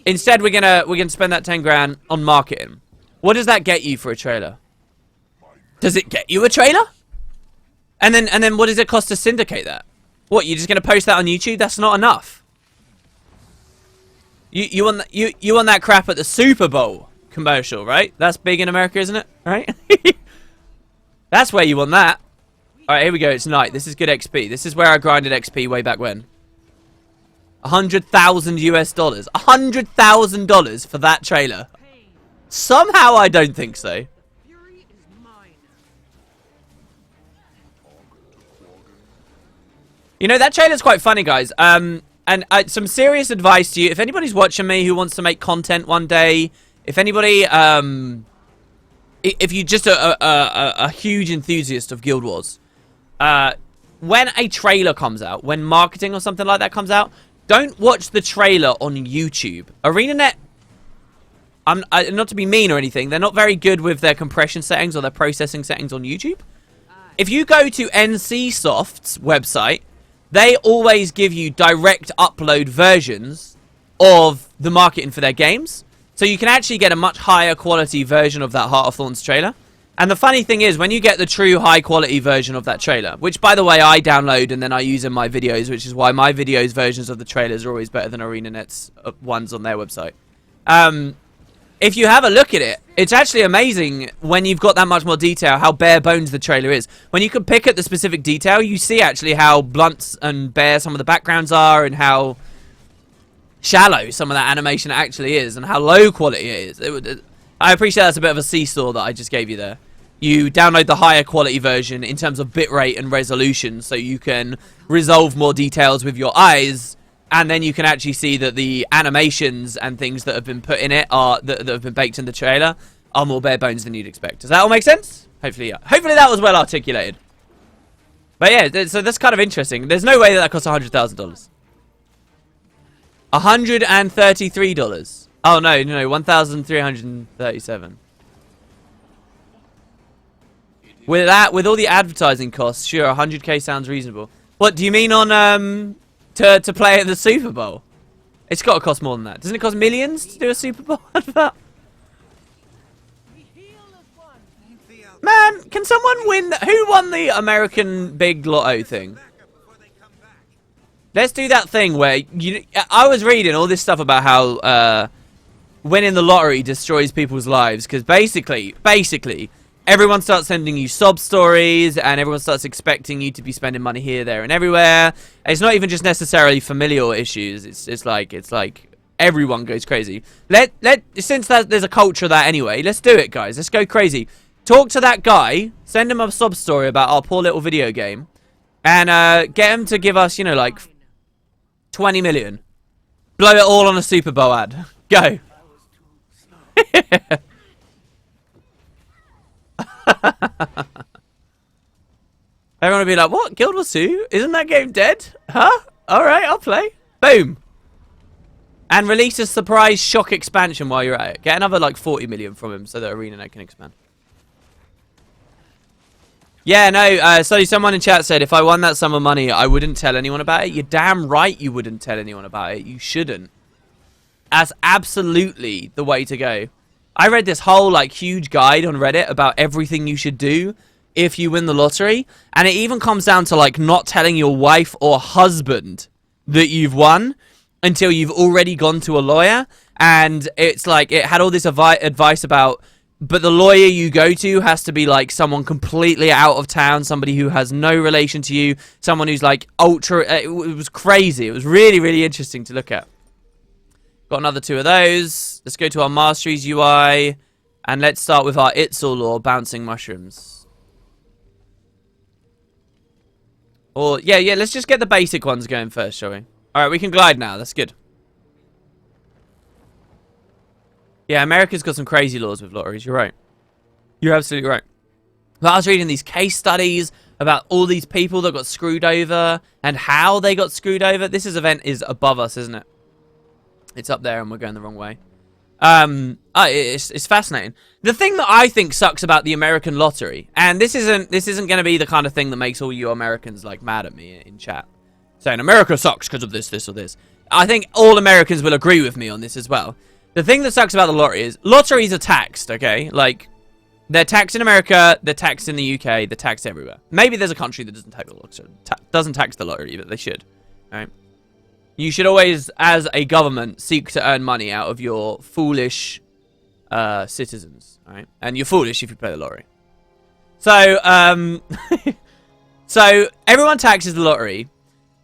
Instead, we're gonna spend that 10 grand on marketing. What does that get you for a trailer? Does it get you a trailer? And then what does it cost to syndicate that? What, you're just gonna post that on YouTube? That's not enough. You want that crap at the Super Bowl commercial, right? That's big in America, isn't it? Right? That's where you want that. Alright, here we go. It's night. This is good XP. This is where I grinded XP way back when. $100,000 US. $100,000 for that trailer. Somehow I don't think so. You know, that trailer's quite funny, guys. And some serious advice to you. If anybody's watching me who wants to make content one day, if anybody, if you're just a huge enthusiast of Guild Wars, when a trailer comes out, when marketing or something like that comes out, don't watch the trailer on YouTube. ArenaNet, not to be mean or anything, they're not very good with their compression settings or their processing settings on YouTube. If you go to NCSoft's website, they always give you direct upload versions of the marketing for their games. So you can actually get a much higher quality version of that Heart of Thorns trailer. And the funny thing is, when you get the true high quality version of that trailer, which by the way I download and then I use in my videos, which is why my videos versions of the trailers are always better than ArenaNet's ones on their website. If you have a look at it, it's actually amazing when you've got that much more detail how bare bones the trailer is. When you can pick at the specific detail, you see actually how blunt and bare some of the backgrounds are and how shallow some of that animation actually is and how low quality it is. I appreciate that's a bit of a seesaw that I just gave you there. You download the higher quality version in terms of bitrate and resolution so you can resolve more details with your eyes. And then you can actually see that the animations and things that have been put in it that have been baked in the trailer are more bare bones than you'd expect. Does that all make sense? Hopefully, yeah. Hopefully that was well articulated. But yeah, so that's kind of interesting. There's no way that costs $100,000. $133. Oh no, $1,337. With all the advertising costs, sure, 100k sounds reasonable. What do you mean on to play at the Super Bowl? It's got to cost more than that. Doesn't it cost millions to do a Super Bowl advert? Man, can someone win? Who won the American Big Lotto thing? Let's do that thing where I was reading all this stuff about how winning the lottery destroys people's lives because basically everyone starts sending you sob stories and everyone starts expecting you to be spending money here, there, and everywhere. It's not even just necessarily familial issues. It's like everyone goes crazy. Since there's a culture of that anyway, let's do it, guys. Let's go crazy. Talk to that guy. Send him a sob story about our poor little video game, and get him to give us, like 20 million. Blow it all on a Super Bowl ad. Go. Everyone will be like, what? Guild Wars 2? Isn't that game dead? Huh? Alright, I'll play. Boom. And release a surprise shock expansion while you're at it. Get another like 40 million from him so that ArenaNet can expand. Yeah, no, so someone in chat said if I won that sum of money, I wouldn't tell anyone about it. You're damn right you wouldn't tell anyone about it. You shouldn't. That's absolutely the way to go. I read this whole like huge guide on Reddit about everything you should do if you win the lottery, and it even comes down to like not telling your wife or husband that you've won until you've already gone to a lawyer. And it's like it had all this advice about, but the lawyer you go to has to be like someone completely out of town, somebody who has no relation to you, someone who's like ultra. It was crazy. It was really, really interesting to look at. Got another 2 of those. Let's go to our masteries UI, and let's start with our It's All Law bouncing mushrooms. Or yeah, let's just get the basic ones going first, shall we? All right, we can glide now. That's good. Yeah, America's got some crazy laws with lotteries. You're right. You're absolutely right. But I was reading these case studies about all these people that got screwed over and how they got screwed over. This event is above us, isn't it? It's up there and we're going the wrong way. It's fascinating. The thing that I think sucks about the American lottery, and this isn't going to be the kind of thing that makes all you Americans like mad at me in chat, saying America sucks because of this, or this. I think all Americans will agree with me on this as well. The thing that sucks about the lottery is lotteries are taxed, okay? Like, they're taxed in America, they're taxed in the UK, they're taxed everywhere. Maybe there's a country that doesn't tax the lottery, but they should, all right? You should always, as a government, seek to earn money out of your foolish citizens, all right? And you're foolish if you play the lottery. So, so everyone taxes the lottery.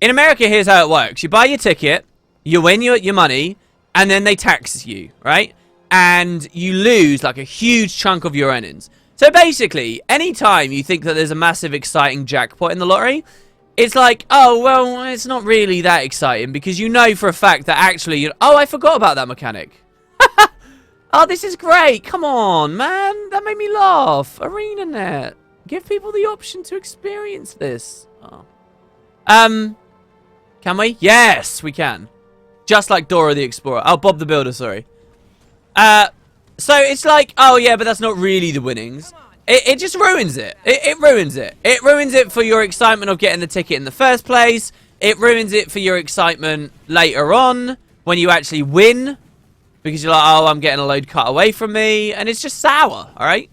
In America, here's how it works. You buy your ticket, you win your money, and then they tax you, right? And you lose like a huge chunk of your earnings. So basically, anytime you think that there's a massive, exciting jackpot in the lottery, it's like, oh, well, it's not really that exciting because you know for a fact that actually, oh, I forgot about that mechanic. Oh, this is great. Come on, man. That made me laugh. ArenaNet. Give people the option to experience this. Oh. Can we? Yes, we can. Just like Dora the Explorer. Oh, Bob the Builder, sorry. So it's like, oh, yeah, but that's not really the winnings. It just ruins it. It ruins it. It ruins it for your excitement of getting the ticket in the first place. It ruins it for your excitement later on when you actually win. Because you're like, oh, I'm getting a load cut away from me. And it's just sour, alright?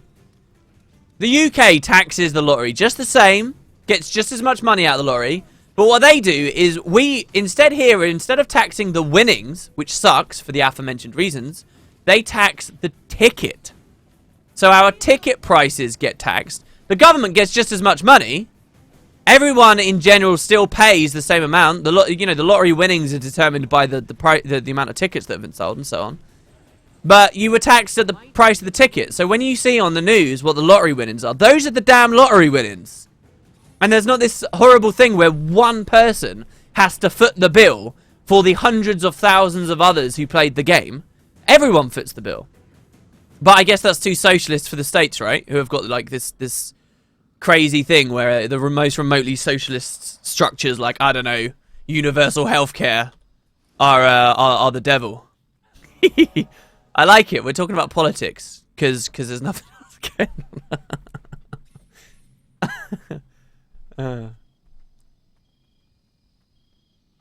The UK taxes the lottery just the same. Gets just as much money out of the lottery. But what they do is instead of taxing the winnings, which sucks for the aforementioned reasons, they tax the ticket. So our ticket prices get taxed. The government gets just as much money. Everyone in general still pays the same amount. The lottery winnings are determined by the amount of tickets that have been sold and so on. But you were taxed at the price of the ticket. So when you see on the news what the lottery winnings are, those are the damn lottery winnings. And there's not this horrible thing where one person has to foot the bill for the hundreds of thousands of others who played the game. Everyone foots the bill. But I guess that's too socialist for the States, right? Who have got like this crazy thing where the most remotely socialist structures, like, I don't know, universal healthcare, are the devil. I like it. We're talking about politics because there's nothing else going on.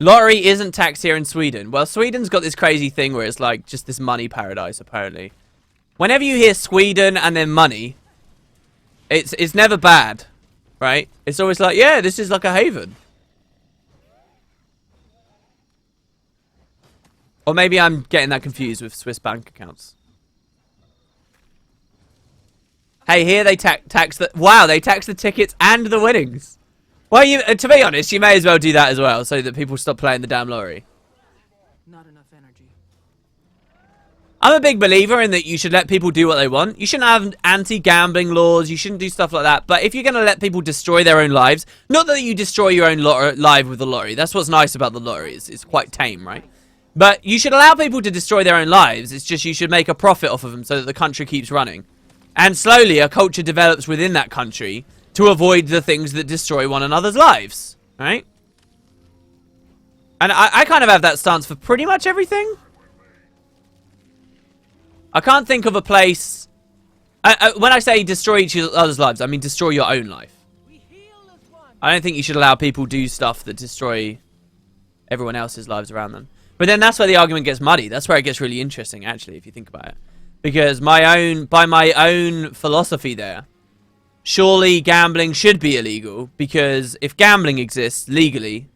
Lottery isn't taxed here in Sweden. Well, Sweden's got this crazy thing where it's like just this money paradise, apparently. Whenever you hear Sweden and then money, it's never bad, right? It's always like, yeah, this is like a haven. Or maybe I'm getting that confused with Swiss bank accounts. Hey, here they tax the... Wow, they tax the tickets and the winnings. Well, to be honest, you may as well do that as well, so that people stop playing the damn lottery. Not enough energy. I'm a big believer in that you should let people do what they want. You shouldn't have anti-gambling laws. You shouldn't do stuff like that. But if you're going to let people destroy their own lives, not that you destroy your own life with the lottery. That's what's nice about the lottery. It's quite tame, right? But you should allow people to destroy their own lives. It's just you should make a profit off of them so that the country keeps running. And slowly a culture develops within that country to avoid the things that destroy one another's lives, right? And I kind of have that stance for pretty much everything. I can't think of a place... when I say destroy each other's lives, I mean destroy your own life. I don't think you should allow people do stuff that destroy everyone else's lives around them. But then that's where the argument gets muddy. That's where it gets really interesting, actually, if you think about it. Because by my own philosophy there, surely gambling should be illegal, because if gambling exists legally,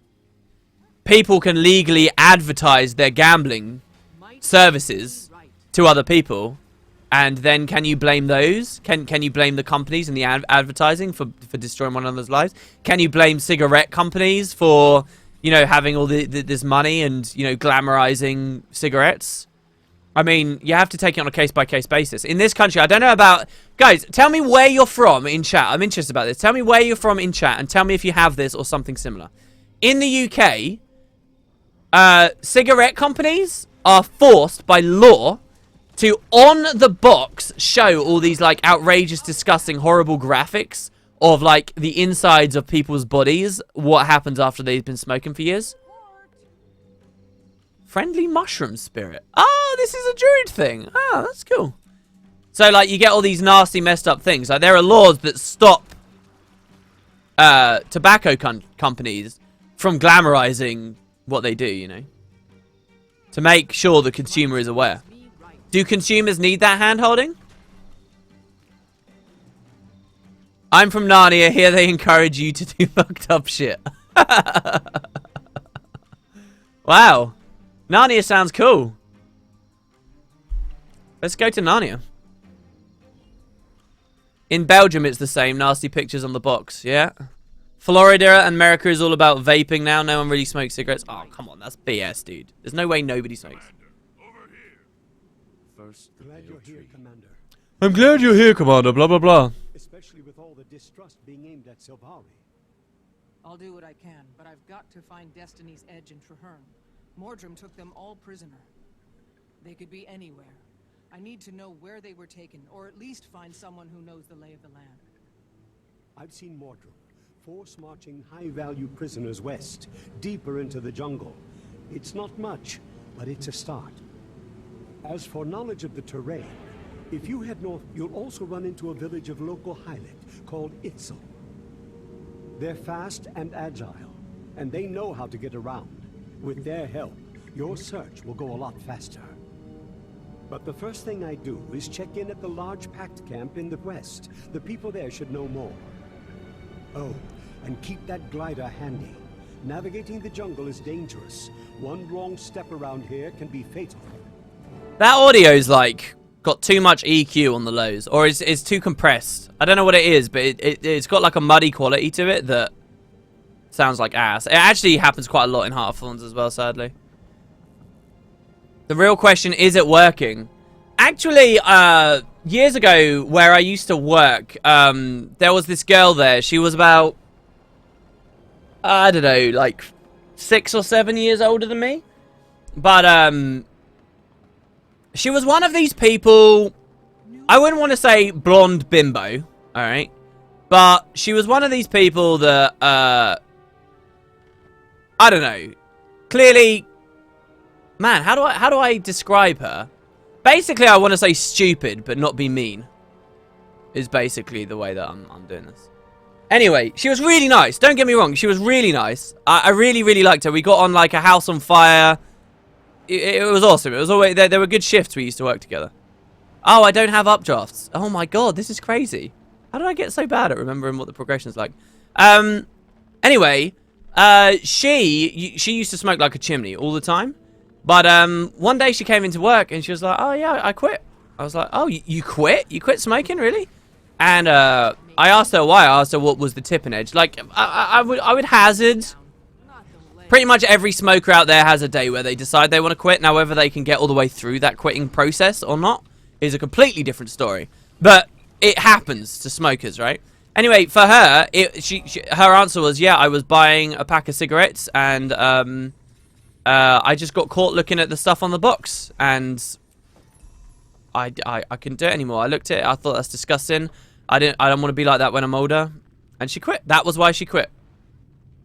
people can legally advertise their gambling services to other people, and then can you blame those? Can you blame the companies and the advertising for destroying one another's lives? Can you blame cigarette companies for, you know, having all this money and, you know, glamorizing cigarettes? I mean, you have to take it on a case-by-case basis. In this country, I don't know about... Guys, tell me where you're from in chat. I'm interested about this. Tell me where you're from in chat and tell me if you have this or something similar. In the UK, cigarette companies are forced by law to, on the box, show all these, like, outrageous, disgusting, horrible graphics of, like, the insides of people's bodies, what happens after they've been smoking for years. Friendly mushroom spirit. Oh, this is a druid thing. Oh, that's cool. So, like, you get all these nasty, messed up things. Like, there are laws that stop tobacco companies from glamorizing what they do, you know, to make sure the consumer is aware. Do consumers need that hand-holding? I'm from Narnia. Here they encourage you to do fucked up shit. Wow. Narnia sounds cool. Let's go to Narnia. In Belgium, it's the same. Nasty pictures on the box. Yeah. Florida and America is all about vaping now. No one really smokes cigarettes. Oh, come on. That's BS, dude. There's no way nobody smokes. Glad you're here, Commander. I'm glad you're here, Commander. Blah, blah, blah. Especially with all the distrust being aimed at Silvari. I'll do what I can, but I've got to find Destiny's Edge in Traherne. Mordrum took them all prisoner. They could be anywhere. I need to know where they were taken, or at least find someone who knows the lay of the land. I've seen Mordrum, force marching high-value prisoners west, deeper into the jungle. It's not much, but it's a start. As for knowledge of the terrain, if you head north, you'll also run into a village of local Hylit called Itzel. They're fast and agile, and they know how to get around. With their help, your search will go a lot faster. But the first thing I do is check in at the large pact camp in the west. The people there should know more. Oh, and keep that glider handy. Navigating the jungle is dangerous. One wrong step around here can be fatal. That audio's like got too much EQ on the lows, or it's too compressed. I don't know what it is, but it's got like a muddy quality to it that sounds like ass. It actually happens quite a lot in Hearthstones as well, sadly. The real question, is it working? Actually, years ago, where I used to work, there was this girl there. She was about, I don't know, like 6 or 7 years older than me. But, she was one of these people, I wouldn't want to say blonde bimbo, alright? But she was one of these people that, I don't know, clearly, man, how do I describe her? Basically, I want to say stupid, but not be mean, is basically the way that I'm doing this. Anyway, she was really nice. Don't get me wrong. She was really nice. I really, really liked her. We got on like a house on fire. It was awesome. It was always there were good shifts we used to work together. Oh, I don't have updrafts. Oh my god, this is crazy. How did I get so bad at remembering what the progression's like? Anyway, she used to smoke like a chimney all the time. But one day she came into work and she was like, "Oh yeah, I quit." I was like, "Oh, you quit? You quit smoking, really?" And I asked her why. I asked her what was the tipping edge. Like I would hazard. Pretty much every smoker out there has a day where they decide they want to quit. Now, whether they can get all the way through that quitting process or not is a completely different story. But it happens to smokers, right? Anyway, for her, her answer was, yeah, I was buying a pack of cigarettes and I just got caught looking at the stuff on the box and I couldn't do it anymore. I looked at it, I thought that's disgusting. I don't want to be like that when I'm older. And she quit. That was why she quit.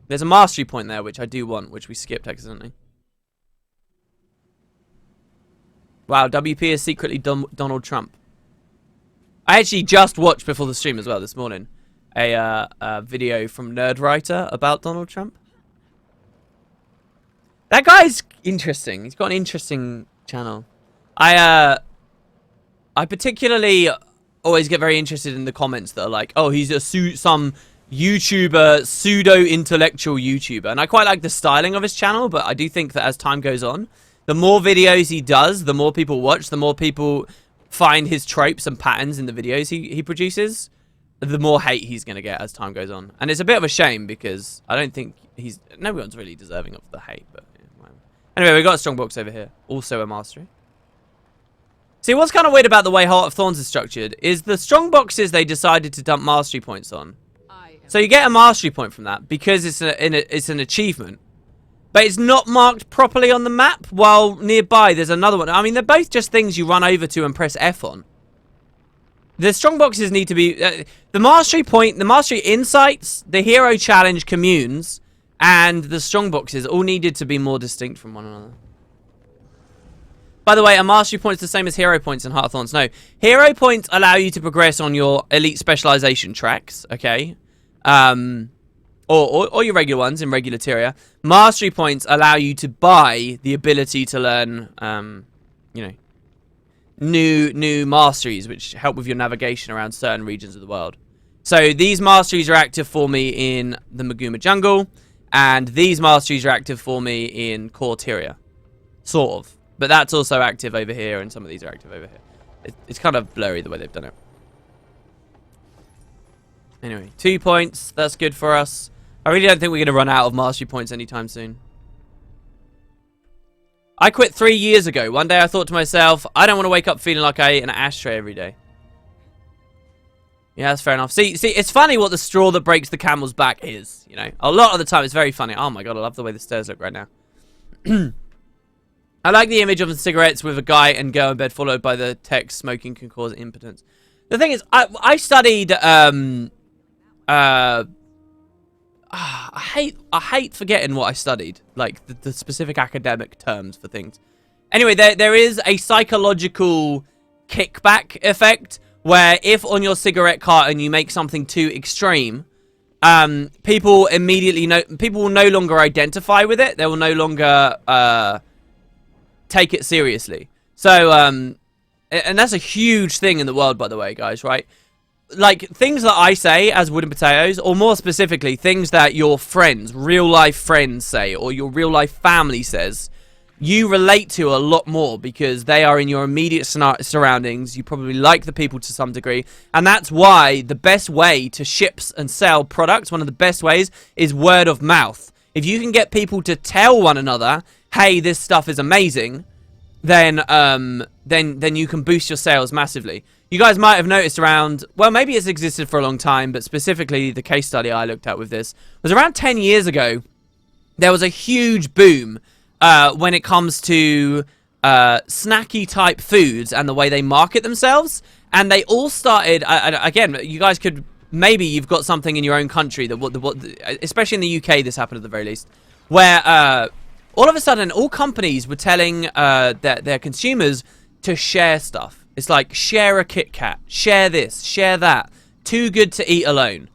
There's a mastery point there, which I do want, which we skipped accidentally. Wow, WP is secretly Donald Trump. I actually just watched before the stream as well this morning a video from Nerdwriter about Donald Trump. That guy's interesting. He's got an interesting channel. I particularly always get very interested in the comments that are like, oh, he's some YouTuber, pseudo-intellectual YouTuber. And I quite like the styling of his channel, but I do think that as time goes on, the more videos he does, the more people watch, the more people find his tropes and patterns in the videos he produces, the more hate he's going to get as time goes on. And it's a bit of a shame because I don't think no one's really deserving of the hate. But yeah, whatever. Anyway, we've got a strongbox over here. Also a mastery. See, what's kind of weird about the way Heart of Thorns is structured is the strongboxes they decided to dump mastery points on. So you get a mastery point from that because it's an achievement. But it's not marked properly on the map, while nearby there's another one. I mean, they're both just things you run over to and press F on. The strongboxes need to be... the mastery point, the mastery insights, the hero challenge communes, and the strongboxes all needed to be more distinct from one another. By the way, a mastery point is the same as hero points in Heart of Thorns. No, hero points allow you to progress on your elite specialization tracks, okay? Or your regular ones in regular Tyria. Mastery points allow you to buy the ability to learn, you know, new masteries, which help with your navigation around certain regions of the world. So these masteries are active for me in the Maguma jungle, and these masteries are active for me in core Tyria. Sort of. But that's also active over here, and some of these are active over here. It's kind of blurry the way they've done it. Anyway, 2 points. That's good for us. I really don't think we're going to run out of mastery points anytime soon. I quit 3 years ago. One day I thought to myself, I don't want to wake up feeling like I ate an ashtray every day. Yeah, that's fair enough. See, it's funny what the straw that breaks the camel's back is, you know. A lot of the time it's very funny. Oh my god, I love the way the stairs look right now. I like the image of the cigarettes with a guy and girl in bed followed by the text, smoking can cause impotence. The thing is, I studied, I hate forgetting what I studied, like the specific academic terms for things. Anyway, there is a psychological kickback effect where if on your cigarette carton you make something too extreme, people will no longer identify with it. They will no longer take it seriously. So and that's a huge thing in the world, by the way, guys, right? Like, things that I say as wooden potatoes, or more specifically, things that your friends, real-life friends say, or your real-life family says, you relate to a lot more because they are in your immediate surroundings. You probably like the people to some degree, and that's why the best way to ship and sell products, one of the best ways, is word of mouth. If you can get people to tell one another, hey, this stuff is amazing, then you can boost your sales massively. You guys might have noticed around, well, maybe it's existed for a long time, but specifically the case study I looked at with this was around 10 years ago. There was a huge boom when it comes to snacky type foods and the way they market themselves. And they all started, again, you guys could, maybe you've got something in your own country, that especially in the UK, this happened at the very least, where all of a sudden all companies were telling their consumers to share stuff. It's like, share a Kit Kat, share this, share that. Too good to eat alone.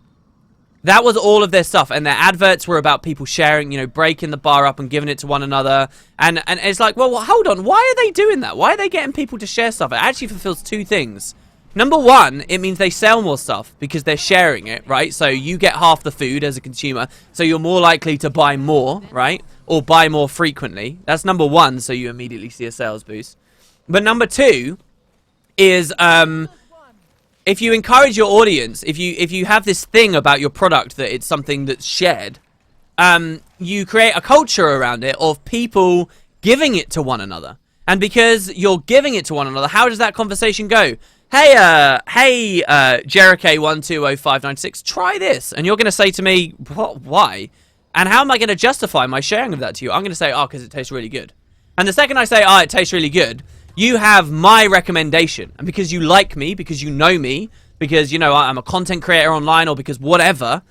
That was all of their stuff, and their adverts were about people sharing, you know, breaking the bar up and giving it to one another. And it's like, well, hold on, why are they doing that? Why are they getting people to share stuff? It actually fulfills two things. Number one, it means they sell more stuff because they're sharing it, right? So you get half the food as a consumer, so you're more likely to buy more, right? Or buy more frequently. That's number one, so you immediately see a sales boost. But number two is, if you encourage your audience, if you have this thing about your product that it's something that's shared, you create a culture around it of people giving it to one another. And because you're giving it to one another, how does that conversation go? Hey, GW1 try this. And you're going to say to me, what, why? And how am I going to justify my sharing of that to you? I'm going to say, oh, because it tastes really good. And the second I say, oh, it tastes really good, you have my recommendation. And because you like me, because you know me, because, you know, I'm a content creator online, or because whatever,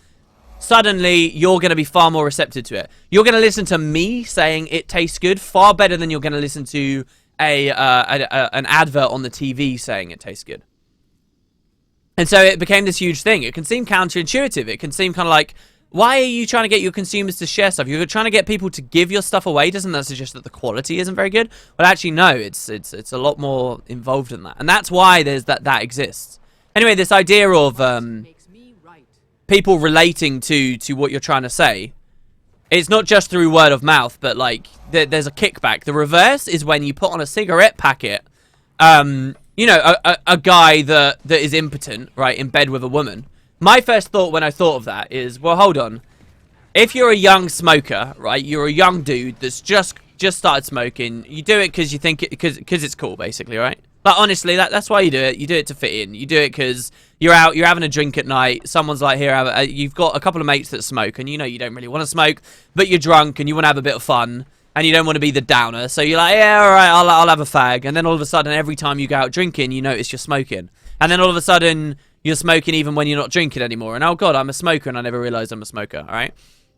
suddenly you're going to be far more receptive to it. You're going to listen to me saying it tastes good far better than you're going to listen to an advert on the TV saying it tastes good. And so it became this huge thing. It can seem counterintuitive. It can seem kind of like, why are you trying to get your consumers to share stuff? You're trying to get people to give your stuff away. Doesn't that suggest that the quality isn't very good? Well, actually, no. It's a lot more involved than that. And that's why there's that exists. Anyway, this idea of people relating to what you're trying to say, it's not just through word of mouth, but like there's a kickback. The reverse is when you put on a cigarette packet, you know, a guy that is impotent, right, in bed with a woman. My first thought when I thought of that is, well, hold on. If you're a young smoker, right, you're a young dude that's just started smoking, you do it because you think it, because it's cool, basically, right? Like, honestly, that's why you do it. You do it to fit in. You do it because you're out, you're having a drink at night. Someone's like, here, you've got a couple of mates that smoke, and you know you don't really want to smoke, but you're drunk and you want to have a bit of fun, and you don't want to be the downer. So you're like, yeah, all right, I'll have a fag. And then all of a sudden, every time you go out drinking, you notice you're smoking. And then all of a sudden, you're smoking even when you're not drinking anymore. And oh god, I'm a smoker, and I never realized I'm a smoker. All right,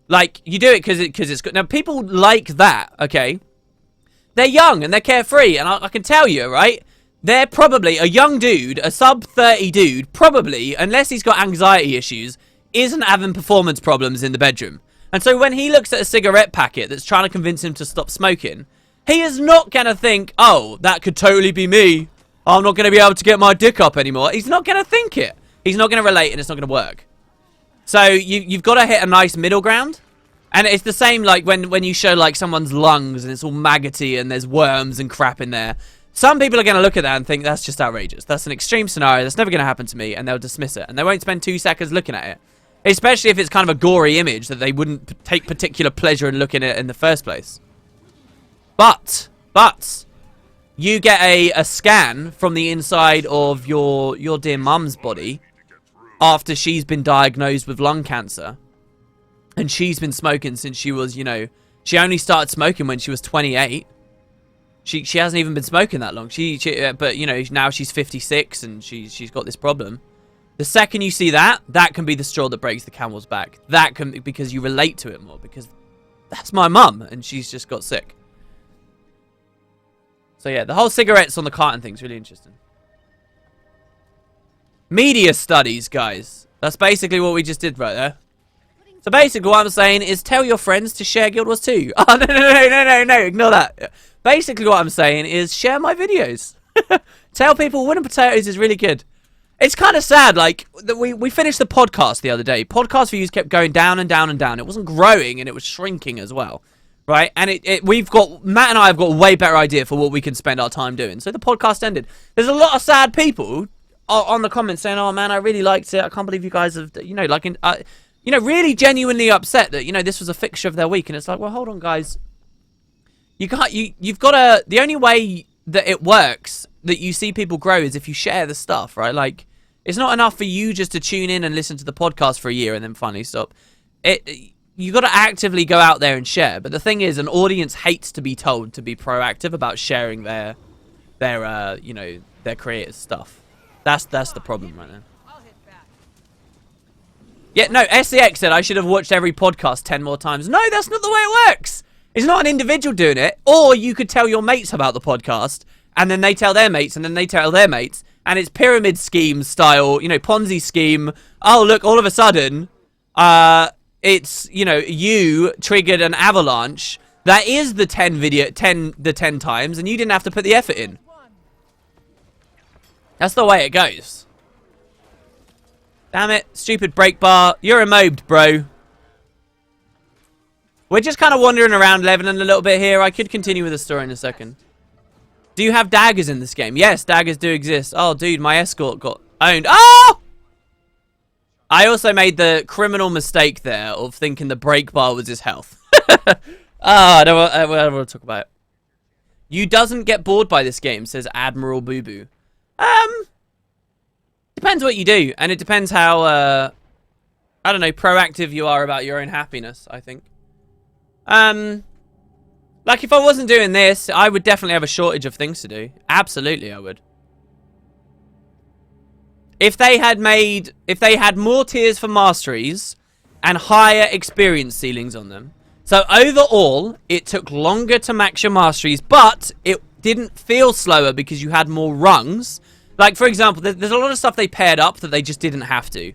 like you do it because it's good. Now people like that. Okay, they're young and they're carefree, and I can tell you, right. They're probably a young dude, a sub-30 dude, probably, unless he's got anxiety issues, isn't having performance problems in the bedroom. And so when he looks at a cigarette packet that's trying to convince him to stop smoking, he is not going to think, oh, that could totally be me. I'm not going to be able to get my dick up anymore. He's not going to think it. He's not going to relate, and it's not going to work. So you've got to hit a nice middle ground. And it's the same like when you show like someone's lungs and it's all maggoty and there's worms and crap in there. Some people are going to look at that and think, that's just outrageous. That's an extreme scenario. That's never going to happen to me. And they'll dismiss it. And they won't spend 2 seconds looking at it. Especially if it's kind of a gory image that they wouldn't take particular pleasure in looking at in the first place. But, you get a scan from the inside of your dear mum's body after she's been diagnosed with lung cancer. And she's been smoking since she was, you know, she only started smoking when she was 28. She hasn't even been smoking that long. But, you know, now she's 56 and she's got this problem. The second you see that can be the straw that breaks the camel's back. That can be because you relate to it more. Because that's my mum and she's just got sick. So, yeah, the whole cigarettes on the carton thing's really interesting. Media studies, guys. That's basically what we just did right there. So basically what I'm saying is tell your friends to share Guild Wars 2. Oh, no, ignore that. Basically what I'm saying is share my videos. Tell people Wooden Potatoes is really good. It's kind of sad, like, that we finished the podcast the other day. Podcast views kept going down and down and down. It wasn't growing and it was shrinking as well. Right? And Matt and I have got a way better idea for what we can spend our time doing. So the podcast ended. There's a lot of sad people on the comments saying, oh man, I really liked it. I can't believe you guys have, you know, like, you know, really genuinely upset that, you know, this was a fixture of their week. And it's like, well, hold on, guys. You've got to, the only way that it works, that you see people grow, is if you share the stuff, right? Like, it's not enough for you just to tune in and listen to the podcast for a year and then finally stop. You got to actively go out there and share. But the thing is, an audience hates to be told to be proactive about sharing their you know, their creative stuff. That's the problem right now. Yeah, no, SCX said I should have watched every podcast 10 more times. No, that's not the way it works. It's not an individual doing it. Or you could tell your mates about the podcast, and then they tell their mates, and then they tell their mates. And it's pyramid scheme style, you know, Ponzi scheme. Oh, look, all of a sudden, it's, you know, you triggered an avalanche that is the 10 times, and you didn't have to put the effort in. That's the way it goes. Damn it, stupid break bar. You're immobed, bro. We're just kind of wandering around leveling a little bit here. I could continue with the story in a second. Do you have daggers in this game? Yes, daggers do exist. Oh, dude, my escort got owned. Oh! I also made the criminal mistake there of thinking the break bar was his health. I don't want to talk about it. You doesn't get bored by this game, says Admiral Boo Boo. Depends what you do, and it depends how, I don't know, proactive you are about your own happiness, I think. Like, if I wasn't doing this, I would definitely have a shortage of things to do. Absolutely, I would. If they had more tiers for masteries and higher experience ceilings on them. So overall, it took longer to max your masteries, but it didn't feel slower because you had more rungs. Like, for example, there's a lot of stuff they paired up that they just didn't have to.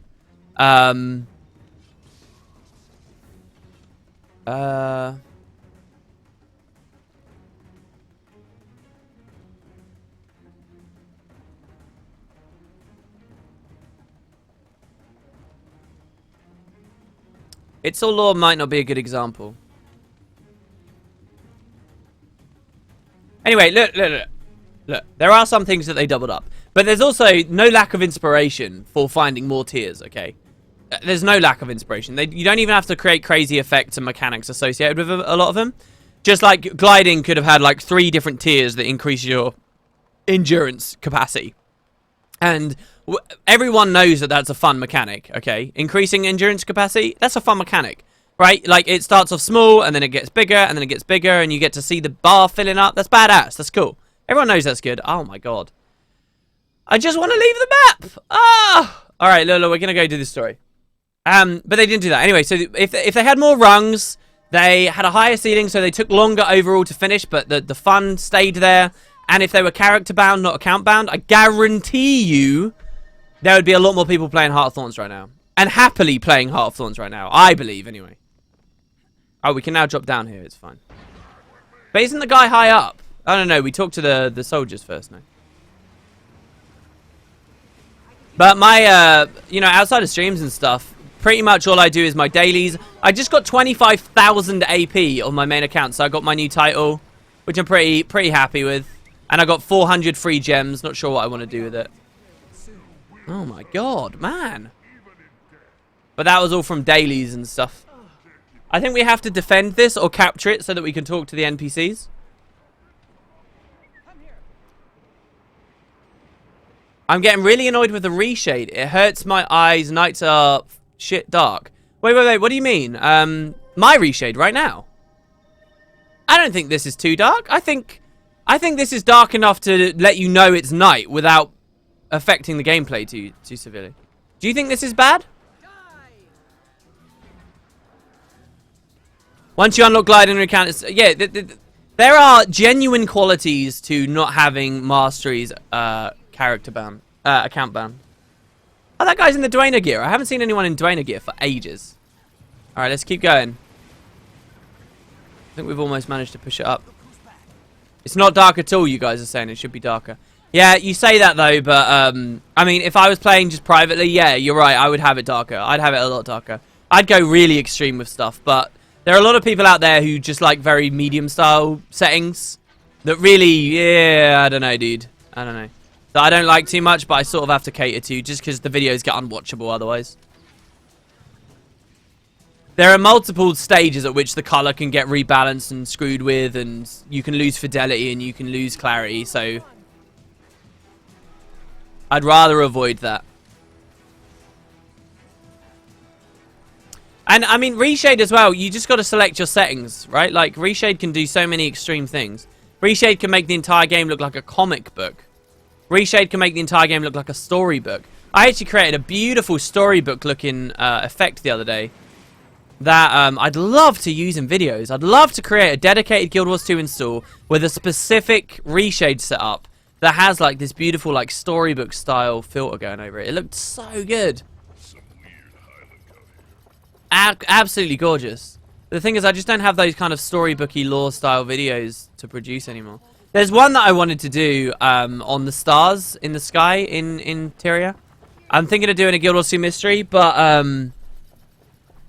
It's All Law might not be a good example. Anyway, look. There are some things that they doubled up. But there's also no lack of inspiration for finding more tiers, okay? There's no lack of inspiration. You don't even have to create crazy effects and mechanics associated with a lot of them. Just like gliding could have had like 3 different tiers that increase your endurance capacity. And everyone knows that that's a fun mechanic, okay? Increasing endurance capacity, that's a fun mechanic, right? Like, it starts off small, and then it gets bigger, and then it gets bigger, and you get to see the bar filling up. That's badass. That's cool. Everyone knows that's good. Oh, my God. I just want to leave the map. Ah! All right, look, we're going to go do this story. But they didn't do that. Anyway, so if they had more rungs, they had a higher ceiling, so they took longer overall to finish, but the fun stayed there. And if they were character bound, not account bound, I guarantee you there would be a lot more people playing Heart of Thorns right now. And happily playing Heart of Thorns right now. I believe, anyway. Oh, we can now drop down here. It's fine. But isn't the guy high up? I don't know. We talked to the soldiers first, no? But my, you know, outside of streams and stuff, pretty much all I do is my dailies. I just got 25,000 AP on my main account, so I got my new title, which I'm pretty happy with. And I got 400 free gems. Not sure what I want to do with it. Oh my God, man. But that was all from dailies and stuff. I think we have to defend this or capture it so that we can talk to the NPCs. I'm getting really annoyed with the reshade. It hurts my eyes. Nights are shit dark. Wait. What do you mean? My reshade right now? I don't think this is too dark. I think this is dark enough to let you know it's night without affecting the gameplay too severely. Do you think this is bad? Once you unlock gliding and recount, yeah, there are genuine qualities to not having masteries character ban, account ban. Oh, that guy's in the Dwayne gear. I haven't seen anyone in Dwayne gear for ages. All right, let's keep going. I think we've almost managed to push it up. It's not dark at all, you guys are saying. It should be darker. Yeah, you say that, though, but, I mean, if I was playing just privately, yeah, you're right. I would have it darker. I'd have it a lot darker. I'd go really extreme with stuff, but there are a lot of people out there who just like very medium-style settings that really, yeah, I don't know, dude. I don't know. That I don't like too much, but I sort of have to cater to just because the videos get unwatchable otherwise. There are multiple stages at which the color can get rebalanced and screwed with, and you can lose fidelity and you can lose clarity, so I'd rather avoid that. And, I mean, ReShade as well, you just got to select your settings, right? Like, ReShade can do so many extreme things. ReShade can make the entire game look like a comic book. ReShade can make the entire game look like a storybook. I actually created a beautiful storybook-looking effect the other day that I'd love to use in videos. I'd love to create a dedicated Guild Wars 2 install with a specific ReShade setup that has, like, this beautiful, like, storybook-style filter going over it. It looked so good. absolutely gorgeous. The thing is, I just don't have those kind of storybooky lore style videos to produce anymore. There's one that I wanted to do on the stars in the sky in Tyria. I'm thinking of doing a Guild Wars 2 mystery, but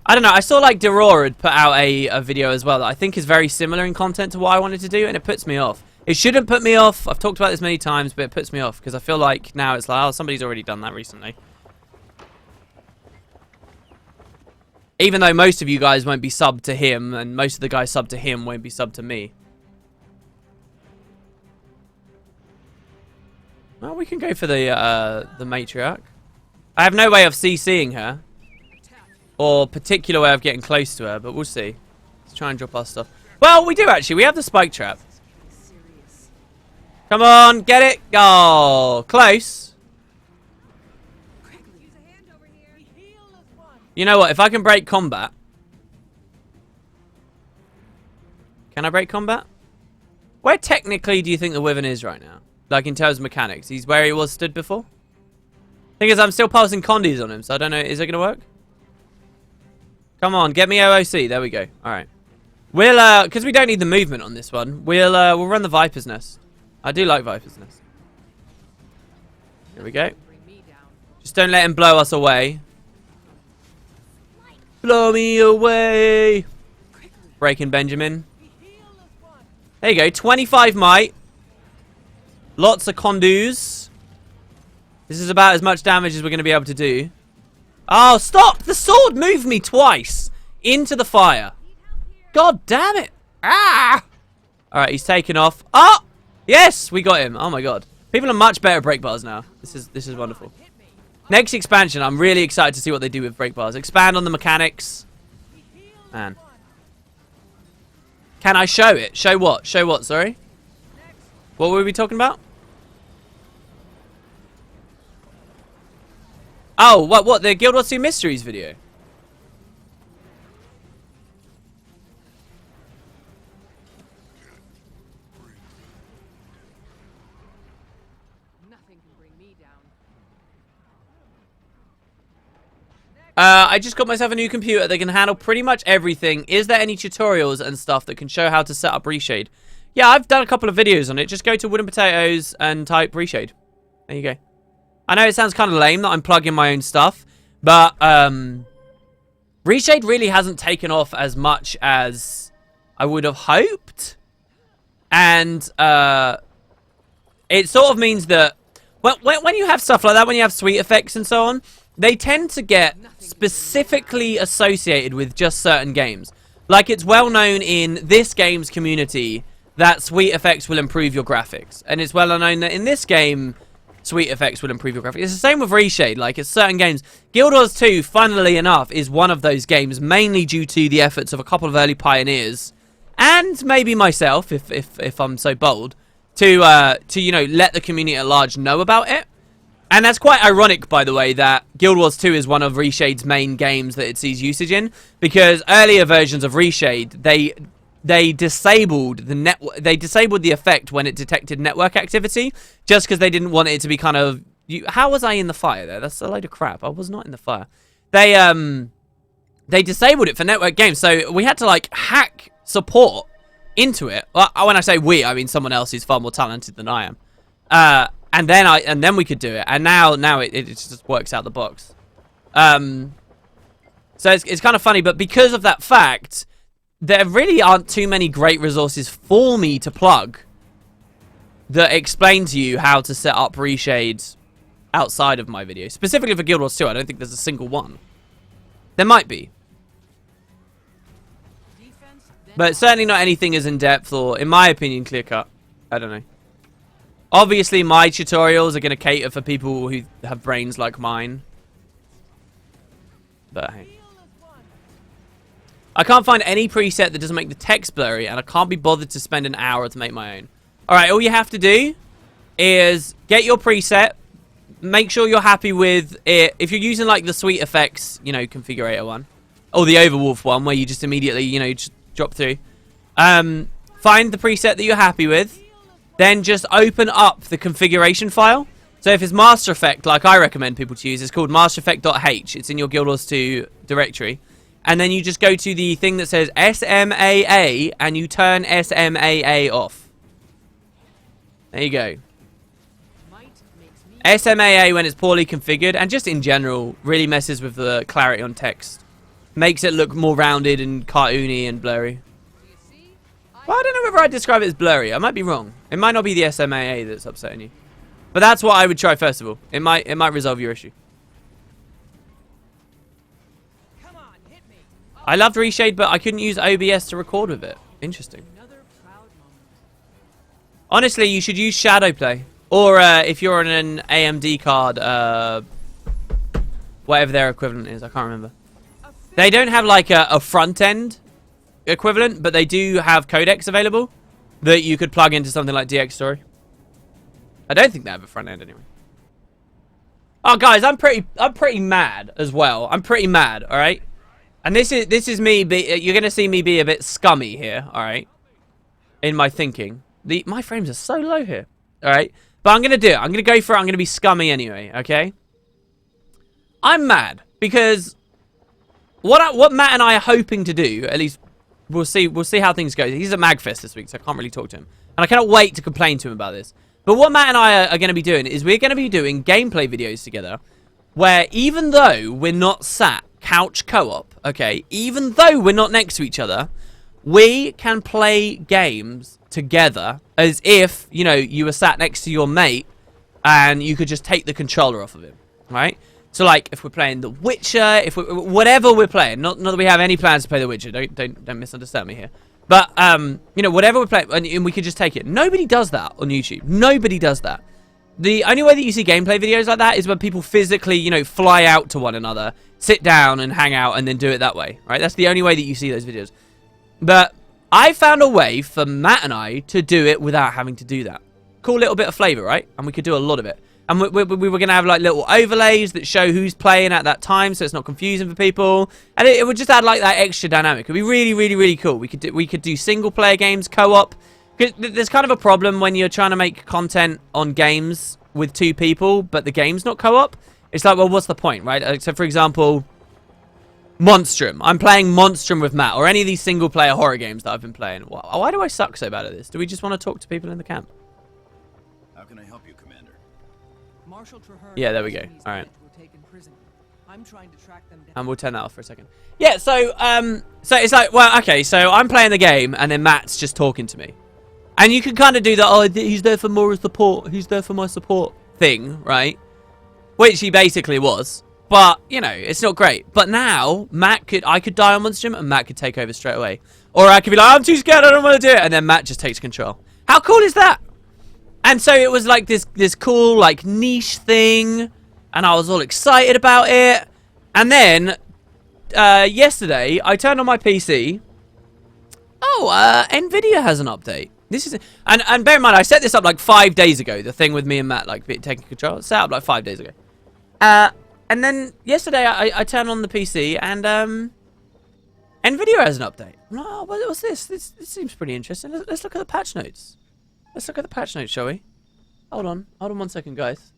I don't know. I saw like Derora had put out a video as well that I think is very similar in content to what I wanted to do, and it puts me off. It shouldn't put me off. I've talked about this many times, but it puts me off because I feel like now it's like, oh, somebody's already done that recently. Even though most of you guys won't be subbed to him, and most of the guys subbed to him won't be subbed to me. Well, we can go for the matriarch. I have no way of CCing her. Or particular way of getting close to her, but we'll see. Let's try and drop our stuff. Well, we do actually. We have the spike trap. Come on, get it. Oh, close. You know what? If I can break combat. Can I break combat? Where technically do you think the Wyvern is right now? Like in terms of mechanics. He's where he was stood before? Thing is, I'm still passing condies on him, so I don't know. Is it going to work? Come on, get me OOC. There we go. Alright. We'll, because we don't need the movement on this one, we'll run the Viper's Nest. I do like Viper's Nest. Here we go. Just don't let him blow us away. Blow me away. Breaking Benjamin. There you go. 25 might. Lots of condos. This is about as much damage as we're going to be able to do. Oh, stop! The sword moved me twice into the fire. God damn it. Ah! Alright, he's taken off. Oh! Yes! We got him. Oh my god. People are much better at break bars now. This is wonderful. Next expansion, I'm really excited to see what they do with break bars. Expand on the mechanics. Man. Can I show it? Show what? Show what, sorry? What were we talking about? Oh, what? The Guild Wars 2 Mysteries video? Nothing can bring me down. I just got myself a new computer that can handle pretty much everything. Is there any tutorials and stuff that can show how to set up ReShade? Yeah, I've done a couple of videos on it. Just go to Wooden Potatoes and type ReShade. There you go. I know it sounds kind of lame that I'm plugging my own stuff, but ReShade really hasn't taken off as much as I would have hoped. And it sort of means that when you have stuff like that, when you have sweet effects and so on, they tend to get specifically associated with just certain games. Like, it's well known in this game's community that sweet effects will improve your graphics. And it's well known that in this game, sweet effects will improve your graphics. It's the same with ReShade. Like, it's certain games. Guild Wars 2, funnily enough, is one of those games, mainly due to the efforts of a couple of early pioneers, and maybe myself, if I'm so bold, to you know, let the community at large know about it. And that's quite ironic, by the way, that Guild Wars 2 is one of ReShade's main games that it sees usage in, because earlier versions of ReShade, they disabled the effect when it detected network activity, just because they didn't want it to be kind of... How was I in the fire there? That's a load of crap. I was not in the fire. They disabled it for network games, so we had to like hack support into it. Well, when I say we, I mean someone else who's far more talented than I am. And then we could do it, and now it just works out the box. So it's kind of funny, but because of that fact, there really aren't too many great resources for me to plug that explain to you how to set up ReShade outside of my video. Specifically for Guild Wars 2, I don't think there's a single one. There might be. But certainly not anything as in-depth or, in my opinion, clear-cut. I don't know. Obviously, my tutorials are going to cater for people who have brains like mine. But hey. I can't find any preset that doesn't make the text blurry, and I can't be bothered to spend an hour to make my own. Alright, all you have to do is get your preset. Make sure you're happy with it. If you're using, like, the Sweet Effects, you know, configurator one. Or the Overwolf one, where you just immediately, you know, just drop through. Find the preset that you're happy with. Then just open up the configuration file. So if it's Master Effect, like I recommend people to use, it's called mastereffect.h. It's in your Guild Wars 2 directory. and then you just go to the thing that says SMAA, and you turn SMAA off. There you go. SMAA, when it's poorly configured, and just in general, really messes with the clarity on text. Makes it look more rounded and cartoony and blurry. Well, I don't know whether I'd describe it as blurry. I might be wrong. It might not be the SMAA that's upsetting you. But that's what I would try first of all. It might resolve your issue. Come on, hit me. I loved ReShade, but I couldn't use OBS to record with it. Interesting. Another proud moment. Honestly, you should use Shadowplay. Or if you're on an AMD card, whatever their equivalent is, I can't remember. They don't have like a front end equivalent, but they do have codecs available that you could plug into something like DX Story. I don't think they have a front end anyway. Oh, guys, I'm pretty mad as well. I'm pretty mad, all right? And this is me. You're gonna see me be a bit scummy here, all right? In my thinking, my frames are so low here, all right? But I'm gonna do it. I'm gonna go for it. I'm gonna be scummy anyway, okay? I'm mad because what Matt and I are hoping to do, at least we'll see how things go. He's at Magfest this week, so I can't really talk to him, and I cannot wait to complain to him about this. But what Matt and I are going to be doing is we're going to be doing gameplay videos together where even though we're not sat couch co-op, okay, even though we're not next to each other, we can play games together as if, you know, you were sat next to your mate and you could just take the controller off of him, right? So, like, if we're playing The Witcher, whatever we're playing, not that we have any plans to play The Witcher, don't misunderstand me here. But, you know, whatever we're playing, and we could just take it. Nobody does that on YouTube. Nobody does that. The only way that you see gameplay videos like that is when people physically, you know, fly out to one another, sit down and hang out, and then do it that way, right? That's the only way that you see those videos. But I found a way for Matt and I to do it without having to do that. Cool little bit of flavor, right? And we could do a lot of it. And we were going to have like little overlays that show who's playing at that time, so it's not confusing for people. And it would just add like that extra dynamic. It'd be really, really, really cool. We could do single player games, co-op. There's kind of a problem when you're trying to make content on games with two people, but the game's not co-op. It's like, well, what's the point, right? So for example, Monstrum. I'm playing Monstrum with Matt, or any of these single player horror games that I've been playing. Why do I suck so bad at this? Do we just want to talk to people in the camp? How can I help you, Commander? Yeah, there we go. All right. I'm trying to track them down. And we'll turn that off for a second. Yeah, so it's like, well, okay, so I'm playing the game, and then Matt's just talking to me. And you can kind of do that, oh, he's there for more support, he's there for my support thing, right? Which he basically was. But, you know, it's not great. But now, I could die on Monstrum, and Matt could take over straight away. Or I could be like, I'm too scared, I don't want to do it. And then Matt just takes control. How cool is that? And so it was like this cool, like, niche thing. And I was all excited about it. And then, yesterday, I turned on my PC. Oh, Nvidia has an update. This is... And bear in mind, I set this up like 5 days ago. The thing with me and Matt, like, taking control. Set up like 5 days ago. And then, yesterday, I turned on the PC, and, Nvidia has an update. Oh, what's this? This seems pretty interesting. Let's look at the patch notes. Let's look at the patch notes, shall we? Hold on 1 second, guys.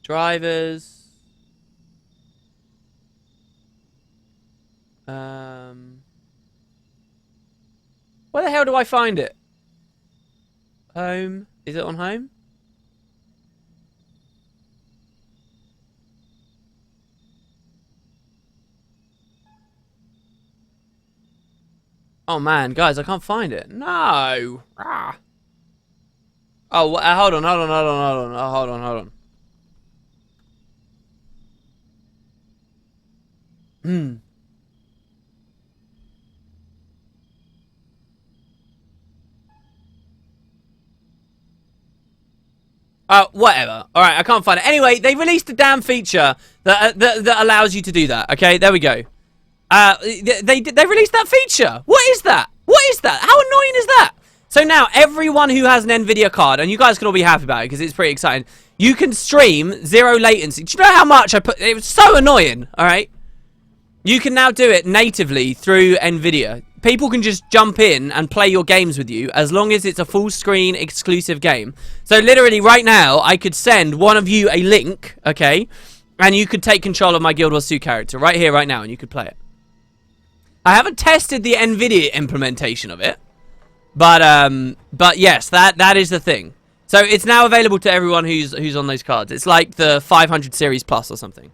Drivers. Where the hell do I find it? Home. Is it on home? Oh man, guys, I can't find it. No. Ah. Oh, hold on. Oh, hold on. Whatever. All right, I can't find it. Anyway, they released a damn feature that allows you to do that. Okay, there we go. They released that feature. What is that? What is that? How annoying is that? So now everyone who has an Nvidia card, and you guys can all be happy about it because it's pretty exciting, you can stream 0 latency. Do you know how much I put? It was so annoying. All right. You can now do it natively through Nvidia. People can just jump in and play your games with you as long as it's a full screen exclusive game. So literally right now, I could send one of you a link, okay? And you could take control of my Guild Wars 2 character right here, right now, and you could play it. I haven't tested the Nvidia implementation of it. But yes, that is the thing. So it's now available to everyone who's on those cards. It's like the 500 Series Plus or something.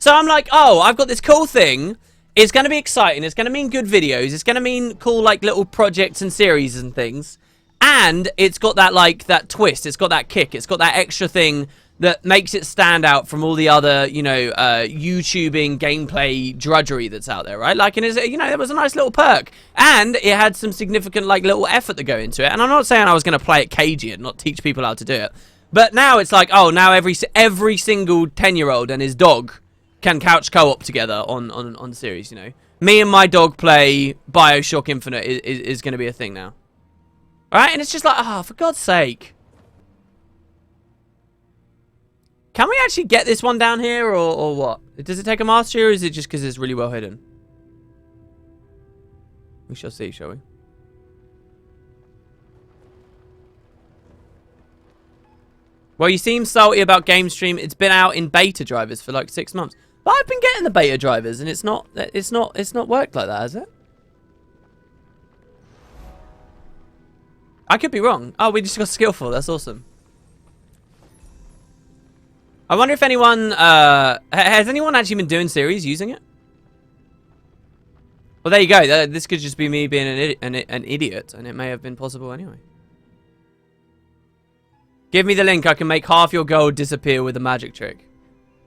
So I'm like, oh, I've got this cool thing. It's going to be exciting. It's going to mean good videos. It's going to mean cool, like, little projects and series and things. And it's got that, like, that twist. It's got that kick. It's got that extra thing that makes it stand out from all the other, you know, YouTubing gameplay drudgery that's out there, right? Like, and it's, you know, there was a nice little perk. And it had some significant, like, little effort to go into it. And I'm not saying I was going to play it cagey and not teach people how to do it. But now it's like, oh, now every single 10-year-old and his dog can couch co-op together on the series, you know. Me and my dog play BioShock Infinite is going to be a thing now. Alright, and it's just like, oh, for God's sake. Can we actually get this one down here, or what? Does it take a mastery, or is it just because it's really well hidden? We shall see, shall we? Well, you seem salty about Game Stream. It's been out in beta drivers for like 6 months. But I've been getting the beta drivers, and it's not worked like that, has it? I could be wrong. Oh, we just got skillful. That's awesome. I wonder if anyone has anyone actually been doing series using it? Well, there you go. This could just be me being an idiot, and it may have been possible anyway. Give me the link. I can make half your gold disappear with a magic trick.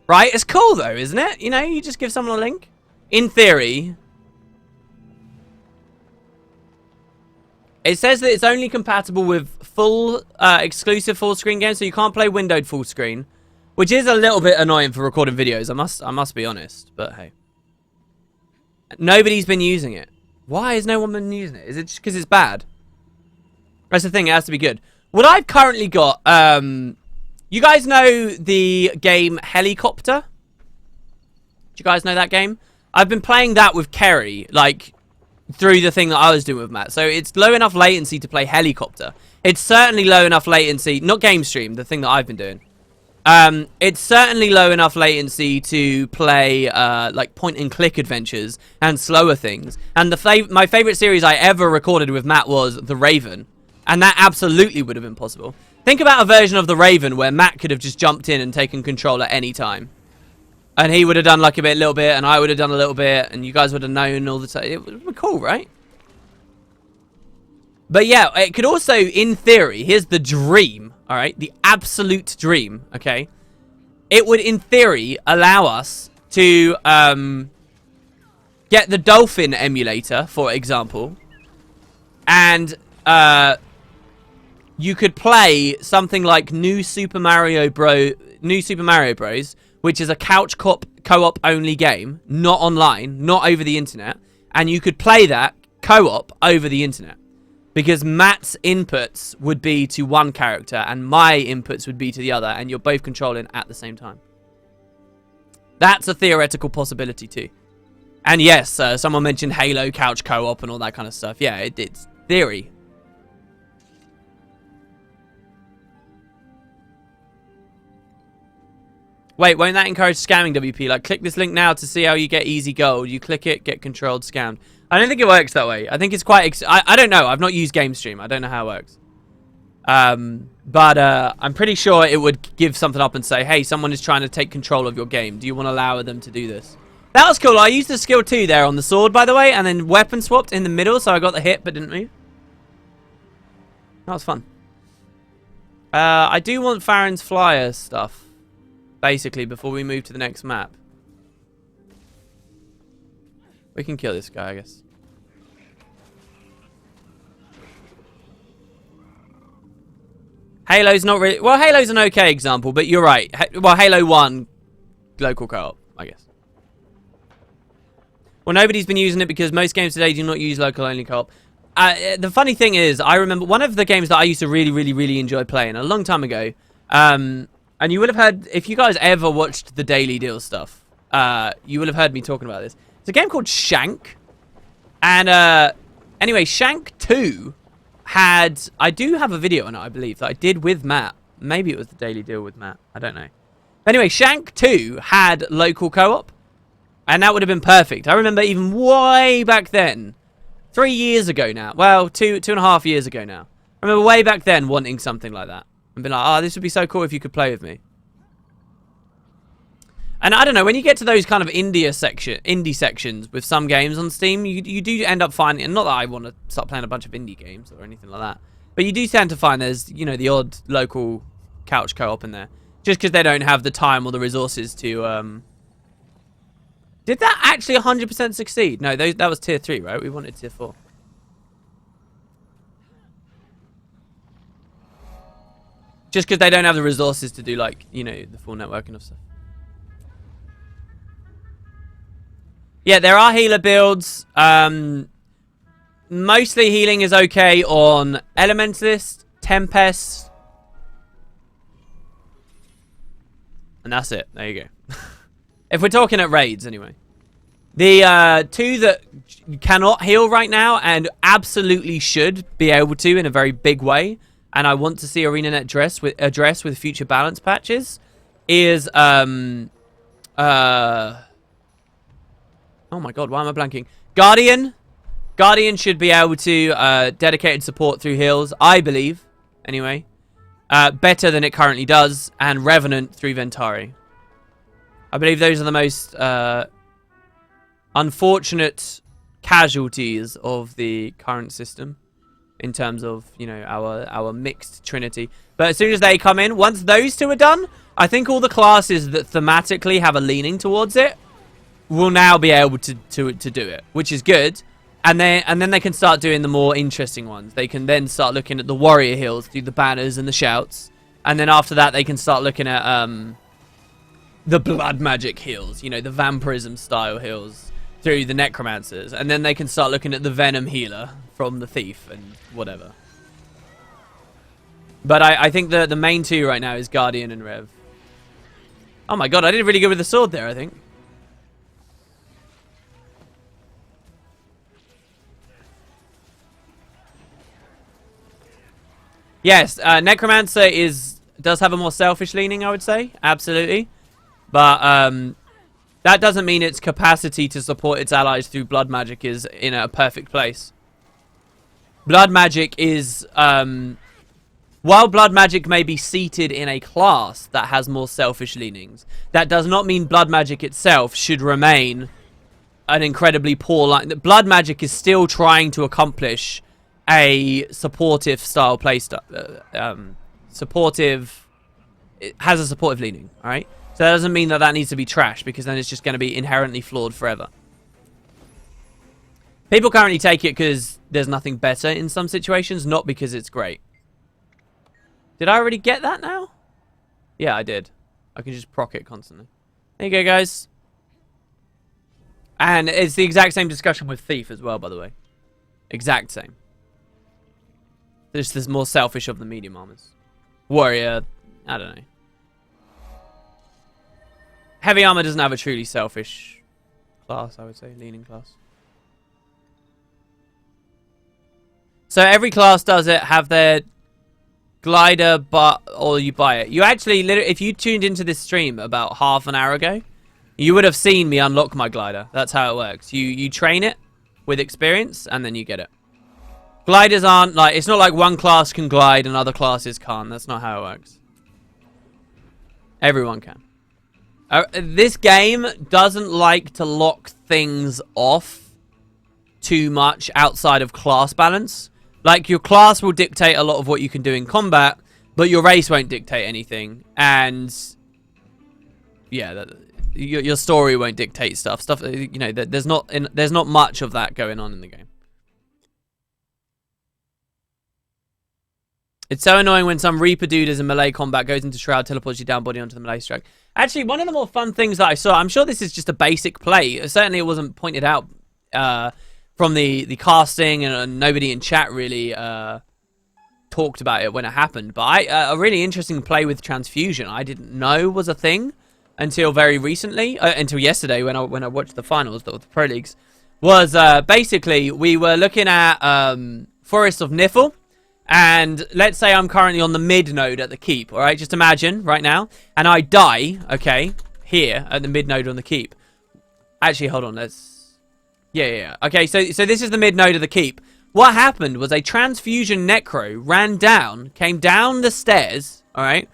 Right? It's cool, though, isn't it? You know, you just give someone a link. In theory, it says that it's only compatible with full, exclusive full screen games, so you can't play windowed full screen, which is a little bit annoying for recording videos. I must be honest, but hey. Nobody's been using it. Why has no one been using it? Is it just because it's bad? That's the thing. It has to be good. What I've currently got, you guys know the game Helicopter? Do you guys know that game? I've been playing that with Kerry, like, through the thing that I was doing with Matt. So it's low enough latency to play Helicopter. It's certainly low enough latency, not Game Stream, the thing that I've been doing. It's certainly low enough latency to play, like, point-and-click adventures and slower things. And my favorite series I ever recorded with Matt was The Raven. And that absolutely would have been possible. Think about a version of The Raven where Matt could have just jumped in and taken control at any time. And he would have done like a little bit, and I would have done a little bit, and you guys would have known all the time. It would be cool, right? But yeah, it could also, in theory, here's the dream, all right? The absolute dream, okay? It would, in theory, allow us to get the Dolphin emulator, for example, and you could play something like New Super Mario Bros, which is a couch co-op only game, not online, not over the internet, and you could play that co-op over the internet, because Matt's inputs would be to one character and my inputs would be to the other, and you're both controlling at the same time. That's a theoretical possibility too. And yes, someone mentioned Halo couch co-op and all that kind of stuff. Yeah, it's theory. Wait, won't that encourage scamming, WP? Like, click this link now to see how you get easy gold. You click it, get controlled, scammed. I don't think it works that way. I think it's quite... I don't know. I've not used Game Stream. I don't know how it works. But I'm pretty sure it would give something up and say, hey, someone is trying to take control of your game. Do you want to allow them to do this? That was cool. I used the skill 2 there on the sword, by the way, and then weapon swapped in the middle, so I got the hit but didn't move. That was fun. I do want Farron's flyer stuff, basically, before we move to the next map. We can kill this guy, I guess. Halo's not really... Well, Halo's an okay example, but you're right. Well, Halo 1, local co-op, I guess. Well, nobody's been using it because most games today do not use local-only co-op. The funny thing is, I remember one of the games that I used to really enjoy playing a long time ago, and you would have heard... If you guys ever watched the Daily Deal stuff, you will have heard me talking about this. It's a game called Shank. And anyway, Shank 2 had... I do have a video on it, I believe, that I did with Matt. Maybe it was the Daily Deal with Matt. I don't know. Anyway, Shank 2 had local co-op. And that would have been perfect. I remember even way back then, 3 years ago now. Well, two and a half years ago now. I remember way back then wanting something like that. And being like, oh, this would be so cool if you could play with me. And I don't know, when you get to those kind of indie sections with some games on Steam, you do end up finding, and not that I want to start playing a bunch of indie games or anything like that, but you do tend to find there's, you know, the odd local couch co-op in there. Just because they don't have the time or the resources to, Did that actually 100% succeed? No, that was tier 3, right? We wanted tier 4. Just because they don't have the resources to do, like, you know, the full networking of stuff. Yeah, there are healer builds. Mostly healing is okay on Elementalist, Tempest. And that's it. There you go. If we're talking at raids, anyway. The two that cannot heal right now and absolutely should be able to in a very big way, and I want to see ArenaNet address with future balance patches, is oh my god, why am I blanking? Guardian. Guardian should be able to dedicated support through heals, I believe, anyway. Better than it currently does, and Revenant through Ventari. I believe those are the most unfortunate casualties of the current system in terms of, you know, our mixed trinity. But as soon as they come in, once those two are done, I think all the classes that thematically have a leaning towards it will now be able to do it, which is good. And then they can start doing the more interesting ones. They can then start looking at the warrior heals, do the banners and the shouts, and then after that they can start looking at the blood magic heals, you know, the vampirism style heals through the necromancers, and then they can start looking at the venom healer from the thief and whatever. But I think the main two right now is Guardian and Rev. Oh my god, I did really good with the sword there, I think. Yes, Necromancer does have a more selfish leaning, I would say. Absolutely. But that doesn't mean its capacity to support its allies through blood magic is in a perfect place. Blood magic is... while blood magic may be seated in a class that has more selfish leanings, that does not mean blood magic itself should remain an incredibly poor line. Blood magic is still trying to accomplish a supportive style playstyle. It has a supportive leaning, alright? So that doesn't mean that needs to be trash, because then it's just going to be inherently flawed forever. People currently take it because there's nothing better in some situations, not because it's great. Did I already get that now? Yeah, I did. I can just proc it constantly. There you go, guys. And it's the exact same discussion with Thief as well, by the way. Exact same. Just this more selfish of the medium armors. Warrior, I don't know. Heavy armor doesn't have a truly selfish class, I would say. Leaning class. So every class does it, have their glider, or you buy it. You actually, if you tuned into this stream about half an hour ago, you would have seen me unlock my glider. That's how it works. You train it with experience, and then you get it. Gliders aren't like, it's not like one class can glide and other classes can't. That's not how it works. Everyone can. This game doesn't like to lock things off too much outside of class balance. Like, your class will dictate a lot of what you can do in combat, but your race won't dictate anything. And yeah, your story won't dictate stuff. You know, there's not much of that going on in the game. It's so annoying when some Reaper dude is in melee combat, goes into Shroud, teleports you down body onto the melee strike. Actually, one of the more fun things that I saw, I'm sure this is just a basic play. Certainly it wasn't pointed out from the casting, and nobody in chat really talked about it when it happened. But a really interesting play with Transfusion I didn't know was a thing until very recently, until yesterday when I watched the finals, the Pro Leagues, was basically we were looking at Forest of Niffle, and let's say I'm currently on the mid node at the keep, all right? Just imagine right now, and I die, okay, here at the mid node on the keep. Actually, hold on, let's... Yeah. Okay, so this is the mid node of the keep. What happened was a Transfusion necro ran down, came down the stairs, all right,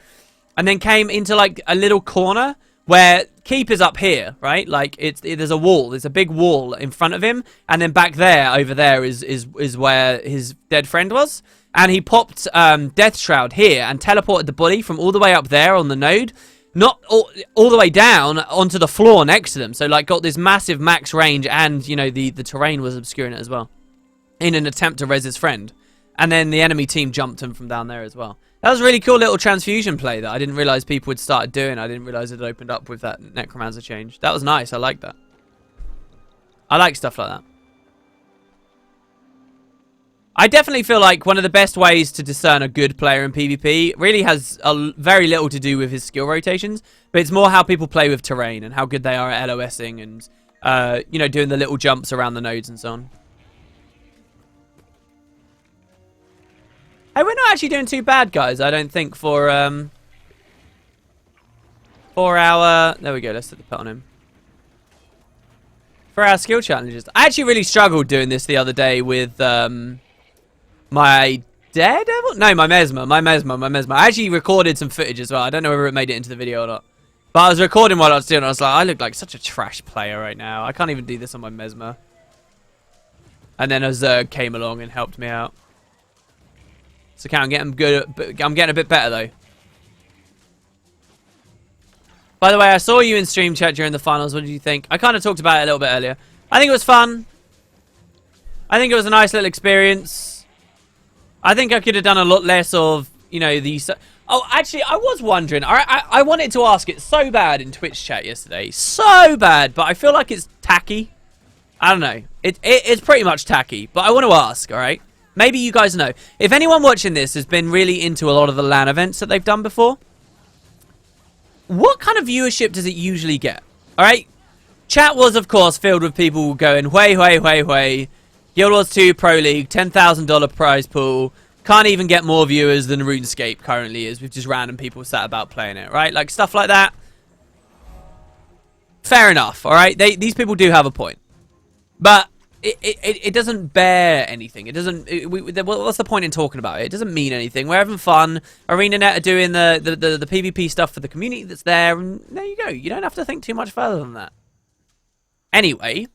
and then came into like a little corner where keep is up here, right? Like there's a wall, there's a big wall in front of him, and then back there, over there is where his dead friend was, and he popped Death Shroud here and teleported the body from all the way up there on the node, not all the way down onto the floor next to them. So like got this massive max range, and you know the terrain was obscuring it as well, in an attempt to res his friend. And then the enemy team jumped him from down there as well. That was a really cool little Transfusion play that I didn't realize people had started doing. I didn't realize it opened up with that Necromancer change. That was nice. I like that. I like stuff like that. I definitely feel like one of the best ways to discern a good player in PvP really has very little to do with his skill rotations, but it's more how people play with terrain and how good they are at LOSing and, you know, doing the little jumps around the nodes and so on. Hey, we're not actually doing too bad, guys, I don't think, for our... There we go, let's set the pet on him. For our skill challenges. I actually really struggled doing this the other day with my Daredevil? No, my Mesmer. I actually recorded some footage as well. I don't know whether it made it into the video or not. But I was recording while I was doing it. I was like, I look like such a trash player right now. I can't even do this on my Mesmer. And then a Zerg came along and helped me out. So I'm getting good. I'm getting a bit better though. By the way, I saw you in stream chat during the finals. What did you think? I kind of talked about it a little bit earlier. I think it was fun. I think it was a nice little experience. I think I could have done a lot less of, you know, these... Oh, actually, I was wondering. I wanted to ask it so bad in Twitch chat yesterday. So bad, but I feel like it's tacky. I don't know. It's pretty much tacky, but I want to ask, all right? Maybe you guys know. If anyone watching this has been really into a lot of the LAN events that they've done before, what kind of viewership does it usually get? All right? Chat was, of course, filled with people going, way. Guild Wars 2 Pro League, $10,000 prize pool. Can't even get more viewers than RuneScape currently is with just random people sat about playing it, right? Like, stuff like that. Fair enough, all right? These people do have a point. But it doesn't bear anything. It doesn't... what's the point in talking about it? It doesn't mean anything. We're having fun. ArenaNet are doing the PvP stuff for the community that's there. And there you go. You don't have to think too much further than that. Anyway...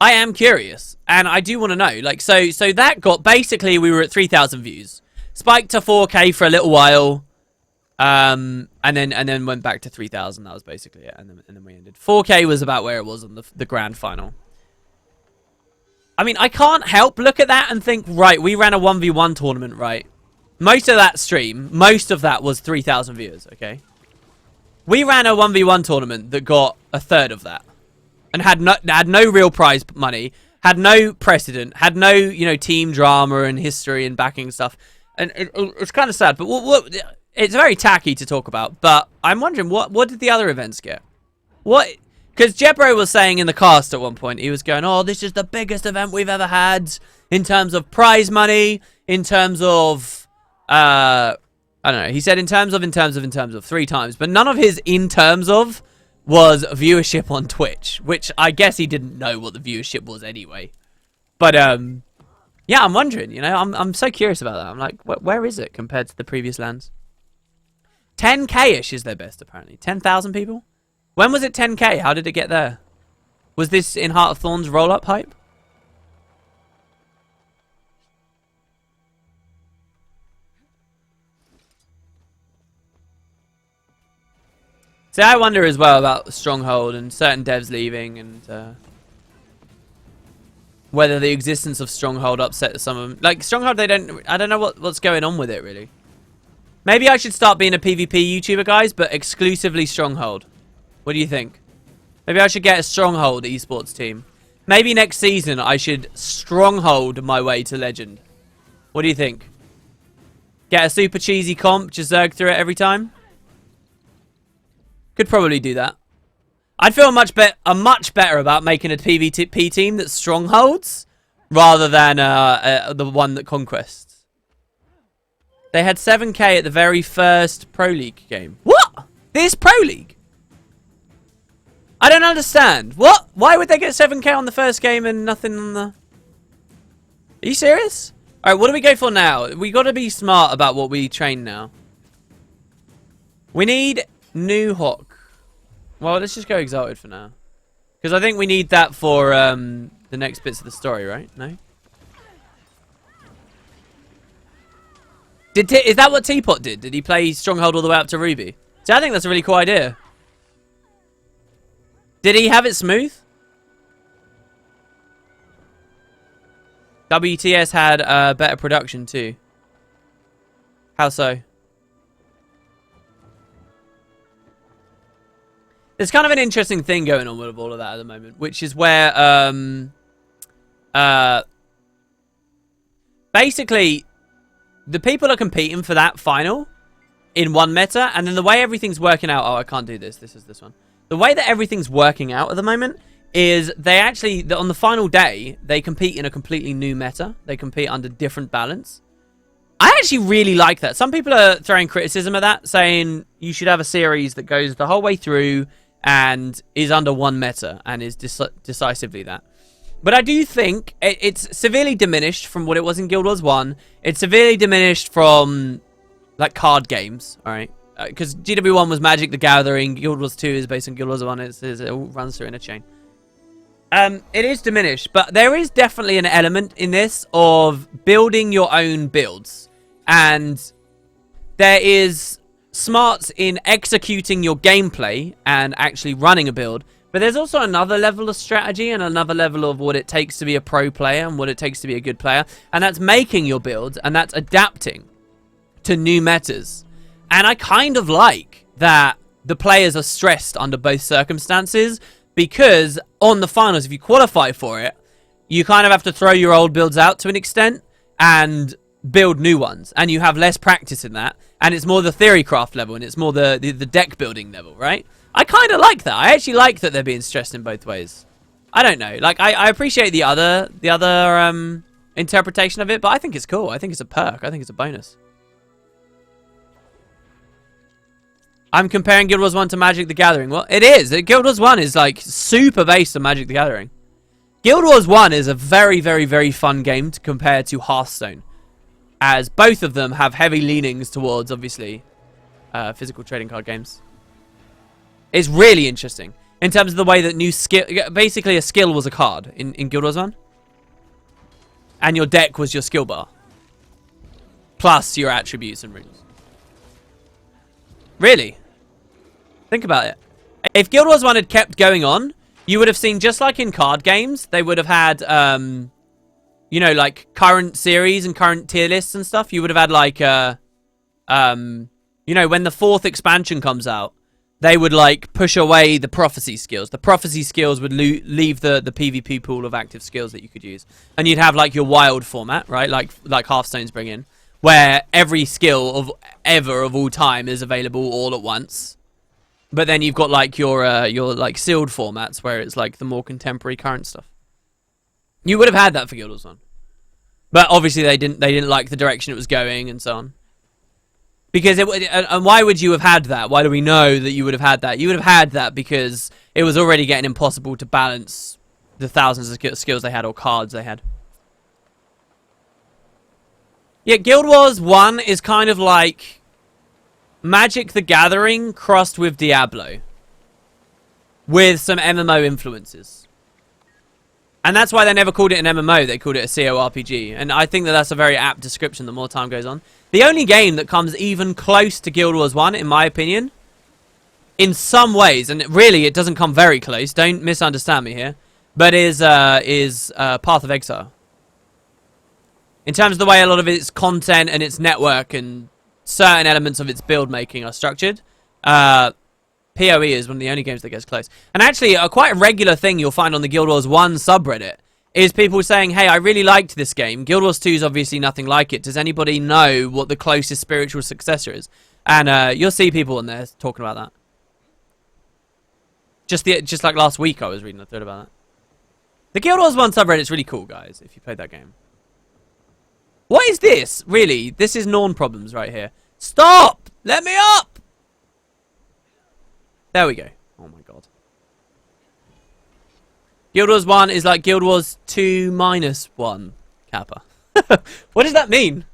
I am curious, and I do want to know. Like, so that got basically we were at 3,000 views, spiked to 4K for a little while, and then went back to 3,000. That was basically it, and then we ended. 4K was about where it was on the grand final. I mean, I can't help look at that and think, right, we ran a 1v1 tournament, right? Most of that stream, most of that was 3,000 viewers. Okay, we ran a 1v1 tournament that got a third of that. And had no real prize money, had no precedent, had no, you know, team drama and history and backing stuff. And it's kind of sad, but it's very tacky to talk about. But I'm wondering, what did the other events get? What? Because Jebro was saying in the cast at one point, he was going, oh, this is the biggest event we've ever had in terms of prize money, in terms of, I don't know. He said in terms of 3 times, but none of his in terms of was viewership on Twitch, which I guess he didn't know what the viewership was anyway. But yeah, I'm wondering, you know, I'm so curious about that. I'm like, where is it compared to the previous lands? 10K-ish is their best, apparently. 10,000 people? When was it 10K? How did it get there? Was this in Heart of Thorns roll-up hype? See, I wonder as well about Stronghold and certain devs leaving and whether the existence of Stronghold upset some of them. Like, Stronghold, I don't know what's going on with it, really. Maybe I should start being a PvP YouTuber, guys, but exclusively Stronghold. What do you think? Maybe I should get a Stronghold esports team. Maybe next season I should Stronghold my way to Legend. What do you think? Get a super cheesy comp, just Zerg through it every time? Could probably do that. I'd feel much better about making a PvP team that strongholds rather than the one that conquests. They had 7k at the very first Pro League game. What? This Pro League? I don't understand. What? Why would they get 7k on the first game and nothing on the... Are you serious? Alright, what do we go for now? We got to be smart about what we train now. We need New Hawk. Well, let's just go Exalted for now. Because I think we need that for the next bits of the story, right? No? Is that what Teapot did? Did he play Stronghold all the way up to Ruby? See, I think that's a really cool idea. Did he have it smooth? WTS had better production too. How so? There's kind of an interesting thing going on with all of that at the moment, which is where basically the people are competing for that final in one meta, and then the way everything's working out... Oh, I can't do this. This is this one. The way that everything's working out at the moment is they actually, on the final day, they compete in a completely new meta. They compete under different balance. I actually really like that. Some people are throwing criticism of that, saying you should have a series that goes the whole way through and is under one meta and is decisively that. But I do think it's severely diminished from what it was in Guild Wars 1. It's severely diminished from, like, card games, alright? Because GW1 was Magic the Gathering, Guild Wars 2 is based on Guild Wars 1, it all runs through in a chain. It is diminished, but there is definitely an element in this of building your own builds. And there is smarts in executing your gameplay and actually running a build. But there's also another level of strategy and another level of what it takes to be a pro player and what it takes to be a good player. And that's making your builds and that's adapting to new metas. And I kind of like that the players are stressed under both circumstances, because on the finals, if you qualify for it, you kind of have to throw your old builds out to an extent and build new ones. And you have less practice in that. And it's more the theory craft level and it's more the deck building level, right? I kind of like that. I actually like that they're being stressed in both ways. I don't know. Like, I appreciate the other interpretation of it, but I think it's cool. I think it's a perk. I think it's a bonus. I'm comparing Guild Wars 1 to Magic the Gathering. Well, it is. Guild Wars 1 is, like, super based on Magic the Gathering. Guild Wars 1 is a very, very, very fun game to compare to Hearthstone, as both of them have heavy leanings towards, obviously, physical trading card games. It's really interesting in terms of the way that new skill... Basically, a skill was a card in Guild Wars 1. And your deck was your skill bar. Plus your attributes and runes. Really? Think about it. If Guild Wars 1 had kept going on, you would have seen, just like in card games, they would have had, you know, like current series and current tier lists and stuff. You would have had like, you know, when the 4th expansion comes out, they would like push away the prophecy skills. The prophecy skills would leave the PvP pool of active skills that you could use. And you'd have like your wild format, right? Like Hearthstone's bring in, where every skill of all time is available all at once. But then you've got like your like sealed formats where it's like the more contemporary current stuff. You would have had that for Guild Wars 1. But obviously they didn't like the direction it was going and so on. Because and why would you have had that? Why do we know that you would have had that? You would have had that because it was already getting impossible to balance the thousands of skills they had or cards they had. Yeah, Guild Wars 1 is kind of like Magic the Gathering crossed with Diablo. With some MMO influences. And that's why they never called it an MMO, they called it a CORPG. And I think that that's a very apt description the more time goes on. The only game that comes even close to Guild Wars 1, in my opinion, in some ways, and really it doesn't come very close, don't misunderstand me here, but is Path of Exile. In terms of the way a lot of its content and its network and certain elements of its build making are structured, PoE is one of the only games that gets close. And actually, quite a regular thing you'll find on the Guild Wars 1 subreddit is people saying, hey, I really liked this game. Guild Wars 2 is obviously nothing like it. Does anybody know what the closest spiritual successor is? And you'll see people in there talking about that. Just like last week I was reading a thread about that. The Guild Wars 1 subreddit's really cool, guys, if you played that game. What is this? Really? This is Norn problems right here. Stop! Let me up! There we go. Oh my god. Guild Wars 1 is like Guild Wars 2 minus 1 Kappa. What does that mean?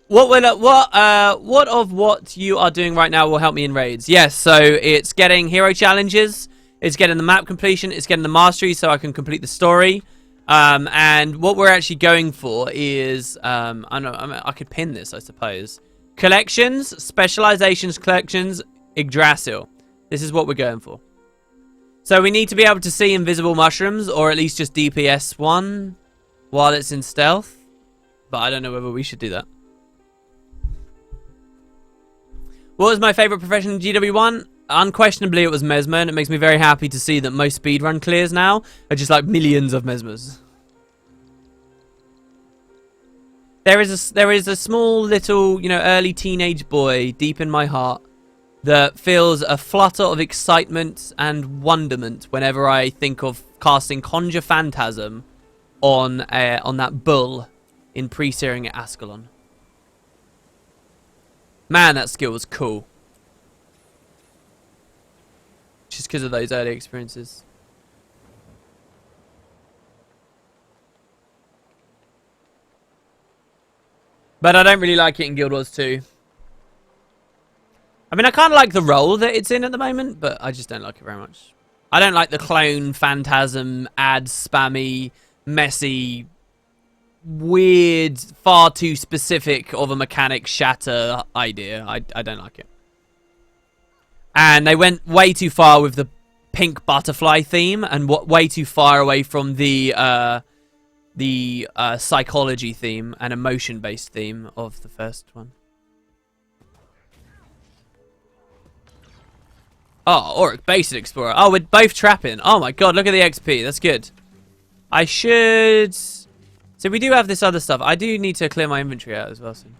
What of what you are doing right now will help me in raids? Yes, so it's getting hero challenges, it's getting the map completion, it's getting the masteries so I can complete the story. And what we're actually going for is I could pin this, I suppose. Collections, specializations, collections, Yggdrasil. This is what we're going for. So we need to be able to see invisible mushrooms, or at least just DPS 1 while it's in stealth. But I don't know whether we should do that. What was my favourite profession in GW1? Unquestionably, it was Mesmer, and it makes me very happy to see that most speedrun clears now are just like millions of Mesmers. There is a small little, you know, early teenage boy deep in my heart that feels a flutter of excitement and wonderment whenever I think of casting Conjure Phantasm on that bull in pre-searing at Ascalon. Man, that skill was cool. Just because of those early experiences. But I don't really like it in Guild Wars 2. I mean, I kind of like the role that it's in at the moment, but I just don't like it very much. I don't like the clone, phantasm, ad, spammy, messy, weird, far too specific of a mechanic shatter idea. I don't like it. And they went way too far with the pink butterfly theme and way too far away from the psychology theme and emotion-based theme of the first one. Oh, Auric, Basic Explorer. Oh, we're both trapping. Oh my god, look at the XP. That's good. I should... So we do have this other stuff. I do need to clear my inventory out as well soon.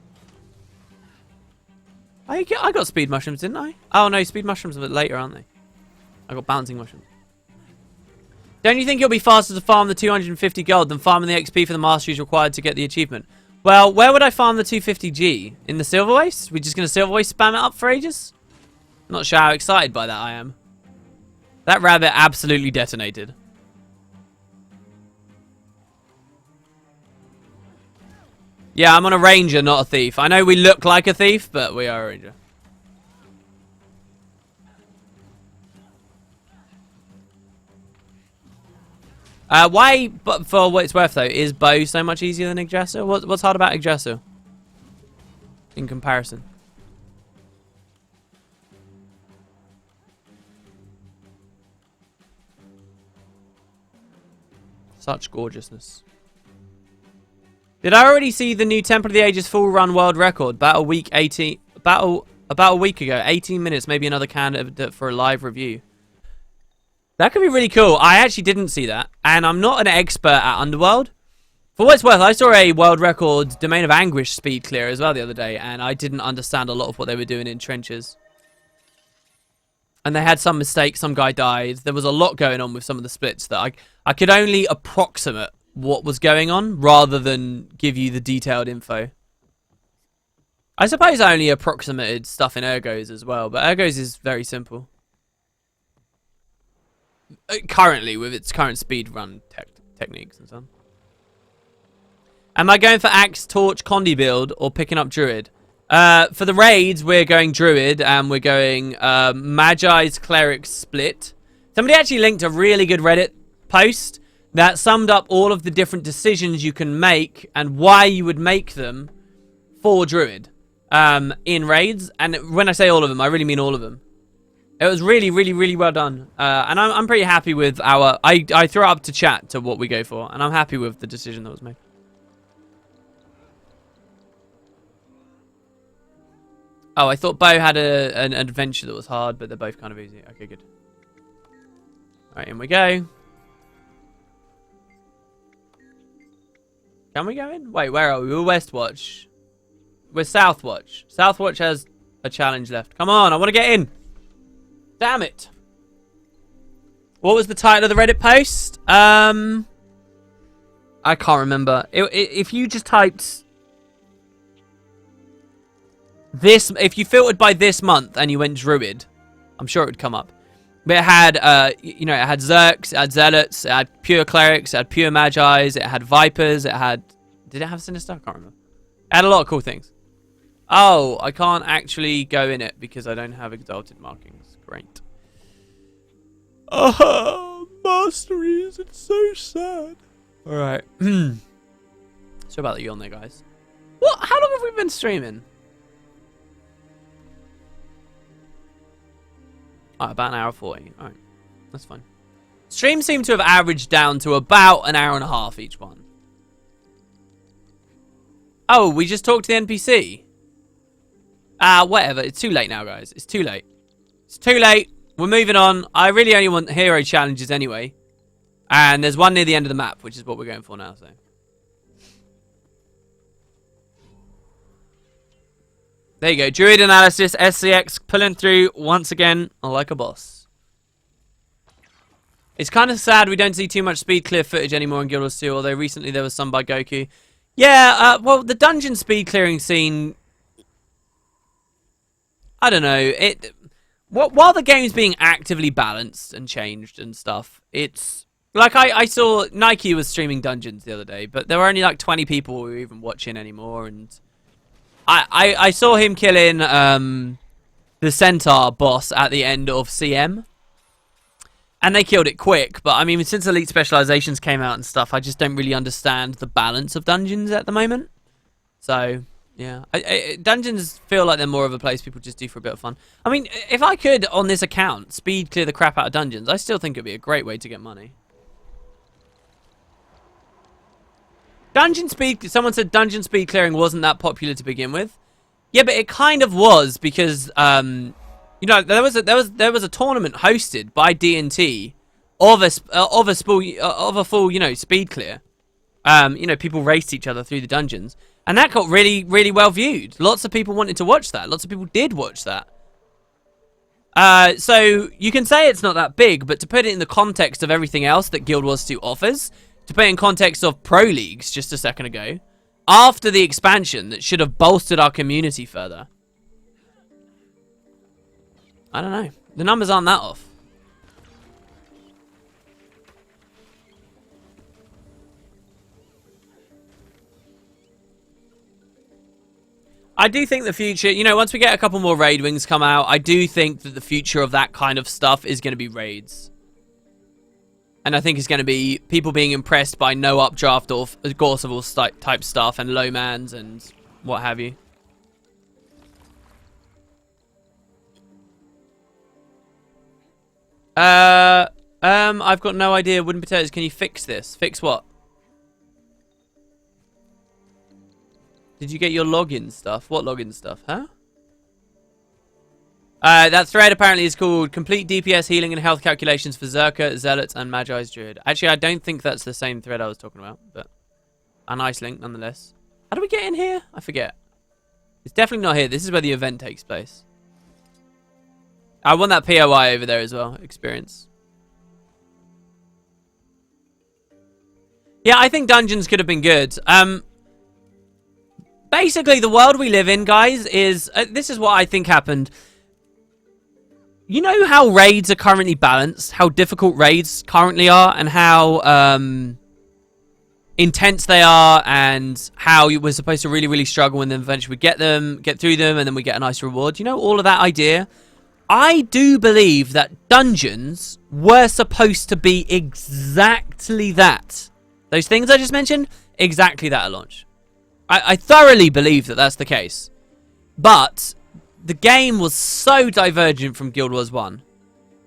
I got speed mushrooms, didn't I? Oh no, speed mushrooms are a bit later, aren't they? I got bouncing mushrooms. Don't you think it'll be faster to farm the 250 gold than farming the XP for the masteries required to get the achievement? Well, where would I farm the 250G? In the Silver Waste? We're just going to Silver Waste spam it up for ages? Not sure how excited by that I am. That rabbit absolutely detonated. Yeah, I'm on a ranger, not a thief. I know we look like a thief, but we are a ranger. Why, but for what it's worth though, is bow so much easier than Yggdrasil? What's hard about Yggdrasil? In comparison. Such gorgeousness. Did I already see the new Temple of the Ages full run world record? About a week ago. 18 minutes, maybe another candidate for a live review. That could be really cool. I actually didn't see that. And I'm not an expert at Underworld. For what it's worth, I saw a world record Domain of Anguish speed clear as well the other day. And I didn't understand a lot of what they were doing in trenches. And they had some mistakes. Some guy died. There was a lot going on with some of the splits that I could only approximate what was going on rather than give you the detailed info. I suppose I only approximated stuff in Ergos as well, but Ergos is very simple. Currently, with its current speed run techniques and so on. Am I going for Axe, Torch, Condi build or picking up Druid? For the raids, we're going Druid and we're going Magi's Cleric split. Somebody actually linked a really good Reddit post that summed up all of the different decisions you can make and why you would make them for Druid in raids. And when I say all of them, I really mean all of them. It was really, really, really well done. And I'm pretty happy with our... I threw it up to chat to what we go for. And I'm happy with the decision that was made. Oh, I thought Bo had an adventure that was hard, but they're both kind of easy. Okay, good. Alright, in we go. Can we go in? Wait, where are we? We're Westwatch. We're Southwatch. Southwatch has a challenge left. Come on, I want to get in. Damn it. What was the title of the Reddit post? I can't remember. If you just typed this, if you filtered by this month and you went Druid, I'm sure it would come up. But it had, you know, it had Zerks, it had Zealots, it had Pure Clerics, it had Pure Magis, it had Vipers, it had... Did it have Sinister? I can't remember. It had a lot of cool things. Oh, I can't actually go in it because I don't have Exalted markings. Great. Oh, masteries, it's so sad. Alright. So about the yawn there, guys. What? How long have we been streaming? Oh, about an hour 40. Alright. That's fine. Streams seem to have averaged down to about an hour and a half each one. Oh, we just talked to the NPC? Whatever. It's too late now, guys. It's too late. It's too late. We're moving on. I really only want hero challenges anyway. And there's one near the end of the map, which is what we're going for now, so. There you go. Druid analysis, SCX, pulling through once again like a boss. It's kind of sad we don't see too much speed clear footage anymore in Guild Wars 2, although recently there was some by Goku. Yeah, well, the dungeon speed clearing scene... I don't know. While the game's being actively balanced and changed and stuff, it's... Like, I saw Nike was streaming dungeons the other day, but there were only like 20 people who were even watching anymore, and... I saw him killing the Centaur boss at the end of CM. And they killed it quick, but I mean, since Elite Specializations came out and stuff, I just don't really understand the balance of dungeons at the moment. So, yeah. Dungeons feel like they're more of a place people just do for a bit of fun. I mean, if I could, on this account, speed clear the crap out of dungeons, I still think it'd be a great way to get money. Dungeon speed, someone said dungeon speed clearing wasn't that popular to begin with. Yeah, but it kind of was because, you know, there was a tournament hosted by D&T of a full, you know, speed clear. You know, people raced each other through the dungeons, and that got really, really well viewed. Lots of people wanted to watch that. Lots of people did watch that. So you can say it's not that big, but to put it in the context of everything else that Guild Wars 2 offers, to put it in context of Pro Leagues just a second ago, after the expansion that should have bolstered our community further. I don't know. The numbers aren't that off. I do think the future, you know, once we get a couple more raid wings come out, I do think that the future of that kind of stuff is going to be raids. And I think it's going to be people being impressed by no updraft or Gorseval type stuff and low mans and what have you. I've got no idea. Wooden potatoes, can you fix this? Fix what? Did you get your login stuff? What login stuff, huh? That thread apparently is called Complete DPS Healing and Health Calculations for Zerka, Zealots, and Magi's Druid. Actually, I don't think that's the same thread I was talking about, but a nice link nonetheless. How do we get in here? I forget. It's definitely not here. This is where the event takes place. I want that POI over there as well. Experience. Yeah, I think dungeons could have been good. Basically, the world we live in, guys, is... this is what I think happened. You know how raids are currently balanced? How difficult raids currently are? And how intense they are? And how we're supposed to really, really struggle and then eventually we get through them, and then we get a nice reward. You know, all of that idea? I do believe that dungeons were supposed to be exactly that. Those things I just mentioned, exactly that at launch. I thoroughly believe that that's the case. But the game was so divergent from Guild Wars 1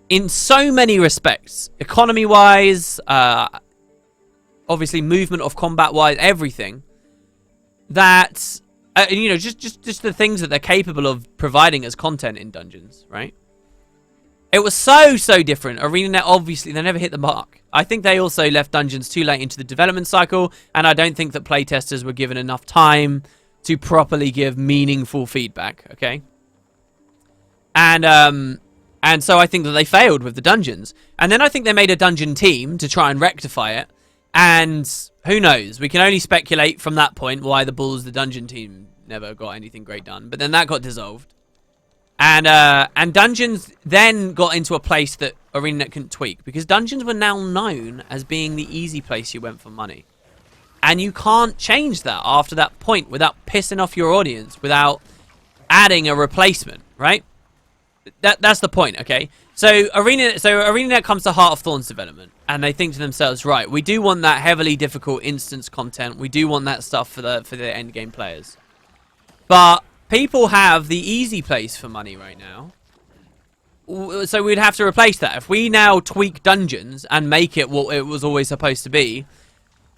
in so many respects. Economy-wise, obviously movement of combat-wise, everything. That, you know, just the things that they're capable of providing as content in dungeons, right? It was so different. ArenaNet, obviously, they never hit the mark. I think they also left dungeons too late into the development cycle, and I don't think that playtesters were given enough time to properly give meaningful feedback, okay? And And so I think that they failed with the dungeons. And then I think they made a dungeon team to try and rectify it. And who knows? We can only speculate from that point why the dungeon team never got anything great done. But then that got dissolved. And dungeons then got into a place that ArenaNet couldn't tweak. Because dungeons were now known as being the easy place you went for money. And you can't change that after that point without pissing off your audience, without adding a replacement, right? That's the point, okay? So ArenaNet comes to Heart of Thorns development, and they think to themselves, right, we do want that heavily difficult instance content. We do want that stuff for the end game players. But people have the easy place for money right now. So we'd have to replace that. If we now tweak dungeons and make it what it was always supposed to be,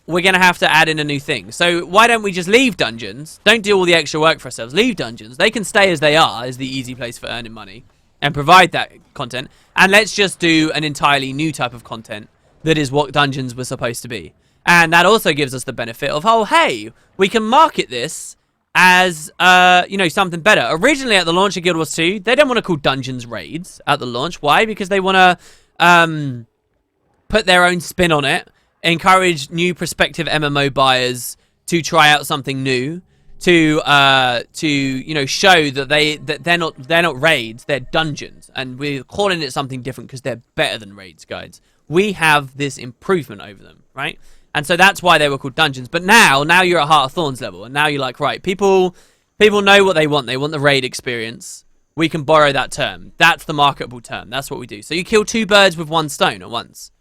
we're going to have to add in a new thing. So why don't we just leave dungeons? Don't do all the extra work for ourselves. Leave dungeons. They can stay as they are, as the easy place for earning money, and provide that content. And let's just do an entirely new type of content that is what dungeons were supposed to be. And that also gives us the benefit of, oh, hey, we can market this as, you know, something better. Originally, at the launch of Guild Wars 2, they don't want to call dungeons raids at the launch. Why? Because they want to put their own spin on it, encourage new prospective MMO buyers to try out something new, to you know, show that they're not raids, they're dungeons, and we're calling it something different because they're better than raids, guys. We have this improvement over them, right? And so that's why they were called dungeons. But now you're at Heart of Thorns level, and now you're like, right, people know what they want. They want the raid experience. We can borrow that term. That's the marketable term. That's what we do. So you kill two birds with one stone at once.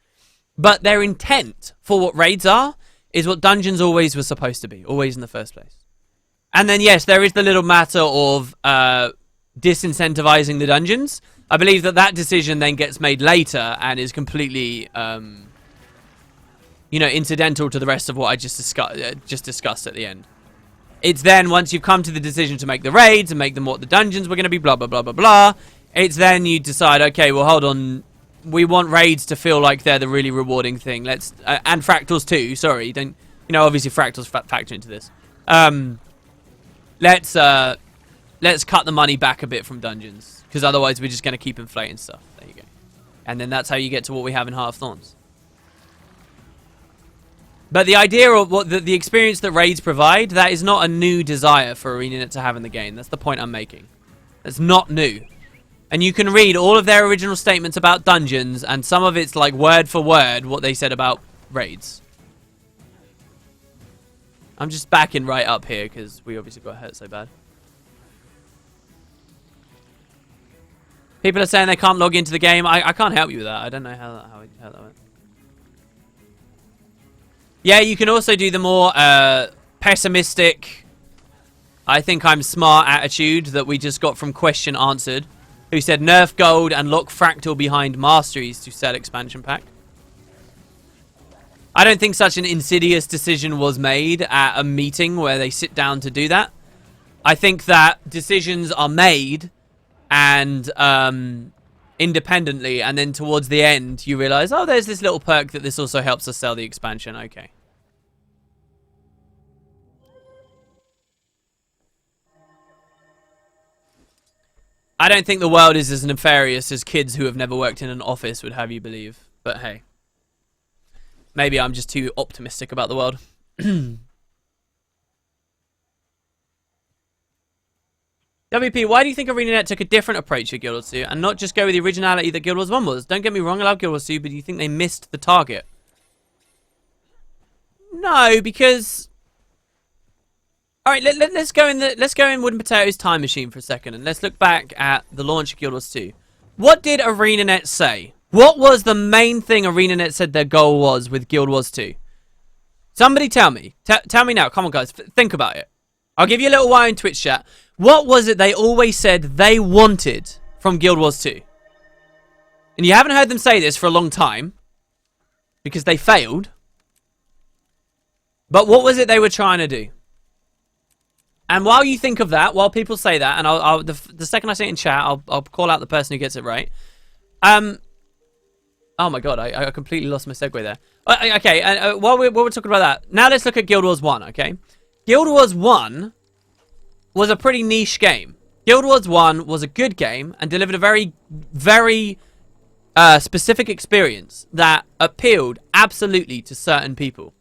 But their intent for what raids are is what dungeons always were supposed to be, always in the first place. And then, yes, there is the little matter of disincentivizing the dungeons. I believe that decision then gets made later and is completely, you know, incidental to the rest of what I just discussed at the end. It's then, once you've come to the decision to make the raids and make them what the dungeons were going to be, blah, blah, blah, blah, blah, it's then you decide, okay, well, hold on. We want raids to feel like they're the really rewarding thing. Let's and fractals too. Sorry, don't, you know, obviously fractals factor into this. Let's cut the money back a bit from dungeons, because otherwise we're just going to keep inflating stuff. There you go. And then that's how you get to what we have in Heart of Thorns. But the idea of what the experience that raids provide, that is not a new desire for ArenaNet to have in the game. That's the point I'm making. It's not new. And you can read all of their original statements about dungeons, and some of it's like word for word what they said about raids. I'm just backing right up here because we obviously got hurt so bad. People are saying they can't log into the game. I can't help you with that. I don't know how that went. Yeah, you can also do the more pessimistic, I think I'm smart attitude that we just got from Question Answered, who said nerf gold and lock fractal behind masteries to sell expansion pack. I don't think such an insidious decision was made at a meeting where they sit down to do that. I think that decisions are made and independently, and then towards the end you realize, oh, there's this little perk that this also helps us sell the expansion. Okay. I don't think the world is as nefarious as kids who have never worked in an office would have you believe. But hey, maybe I'm just too optimistic about the world. WP, why do you think ArenaNet took a different approach to Guild Wars 2 and not just go with the originality that Guild Wars 1 was? Don't get me wrong, I love Guild Wars 2, but do you think they missed the target? No, because... Alright, let's go in Wood and Potatoes time machine for a second, and let's look back at the launch of Guild Wars 2. What did ArenaNet say? What was the main thing ArenaNet said their goal was with Guild Wars 2? Somebody tell me. Tell me now. Come on, guys. Think about it. I'll give you a little while in Twitch chat. What was it they always said they wanted from Guild Wars 2? And you haven't heard them say this for a long time, because they failed. But what was it they were trying to do? And while you think of that, while people say that, and the second I say it in chat, I'll call out the person who gets it right. Oh my god, I completely lost my segue there. Okay, and while we're talking about that, now let's look at Guild Wars 1, okay? Guild Wars 1 was a pretty niche game. Guild Wars 1 was a good game and delivered a very, very specific experience that appealed absolutely to certain people.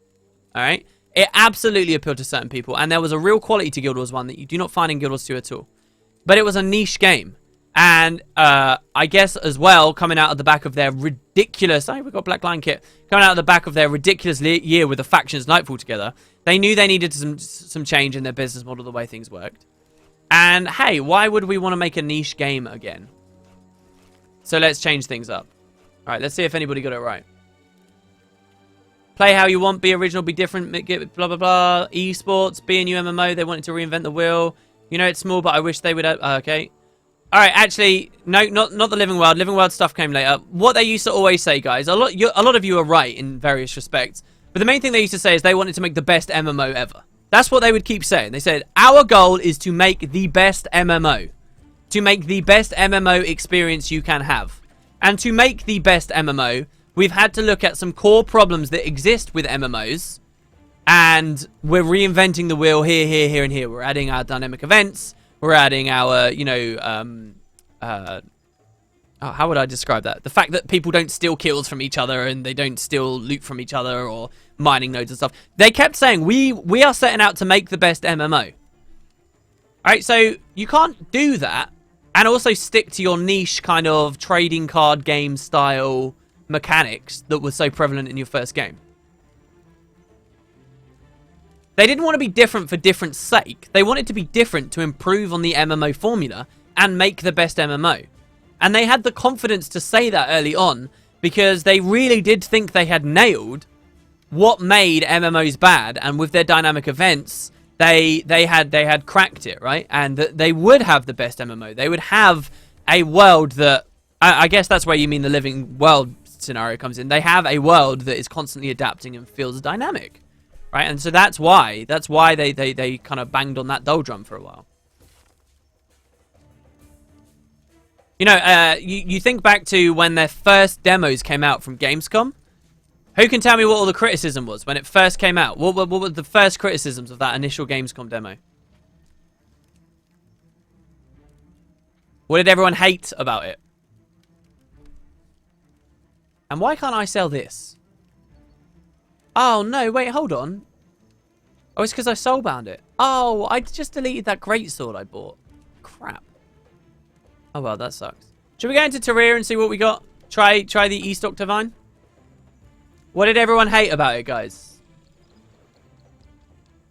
Alright? It absolutely appealed to certain people, and there was a real quality to Guild Wars 1 that you do not find in Guild Wars 2 at all. But it was a niche game. And I guess as well, coming out of the back of their ridiculous... Oh, we've got Black Lion Kit. Coming out of the back of their ridiculous year with the Factions Nightfall together, they knew they needed some change in their business model, the way things worked. And hey, why would we want to make a niche game again? So let's change things up. Alright, let's see if anybody got it right. Play how you want, be original, be different, blah blah blah. Esports, be a new MMO, they wanted to reinvent the wheel. You know it's small, but I wish they would have... okay. Alright, actually, no, not the Living World. Living World stuff came later. What they used to always say, guys, a lot of you are right in various respects. But the main thing they used to say is they wanted to make the best MMO ever. That's what they would keep saying. They said, our goal is to make the best MMO. To make the best MMO experience you can have. And to make the best MMO, we've had to look at some core problems that exist with MMOs. And we're reinventing the wheel here, here, here, and here. We're adding our dynamic events. We're adding our, you know, how would I describe that? The fact that people don't steal kills from each other and they don't steal loot from each other or mining nodes and stuff. They kept saying, we are setting out to make the best MMO. Alright, so you can't do that and also stick to your niche kind of trading card game style mechanics that were so prevalent in your first game. They didn't want to be different for different's sake. They wanted to be different to improve on the MMO formula and make the best MMO. And they had the confidence to say that early on because they really did think they had nailed what made MMOs bad. And with their dynamic events, they had cracked it, right? And they would have the best MMO. They would have a world that... I guess that's where you mean the living world scenario comes in. They have a world that is constantly adapting and feels dynamic. Right, and so that's why they kind of banged on that doldrum for a while. You know, you think back to when their first demos came out from Gamescom. Who can tell me what all the criticism was when it first came out? What were the first criticisms of that initial Gamescom demo? What did everyone hate about it? And why can't I sell this? Oh, no, wait, hold on. Oh, it's because I soulbound it. Oh, I just deleted that greatsword I bought. Crap. Oh, well, that sucks. Should we go into Terraria and see what we got? Try the E-Stock Divine? What did everyone hate about it, guys?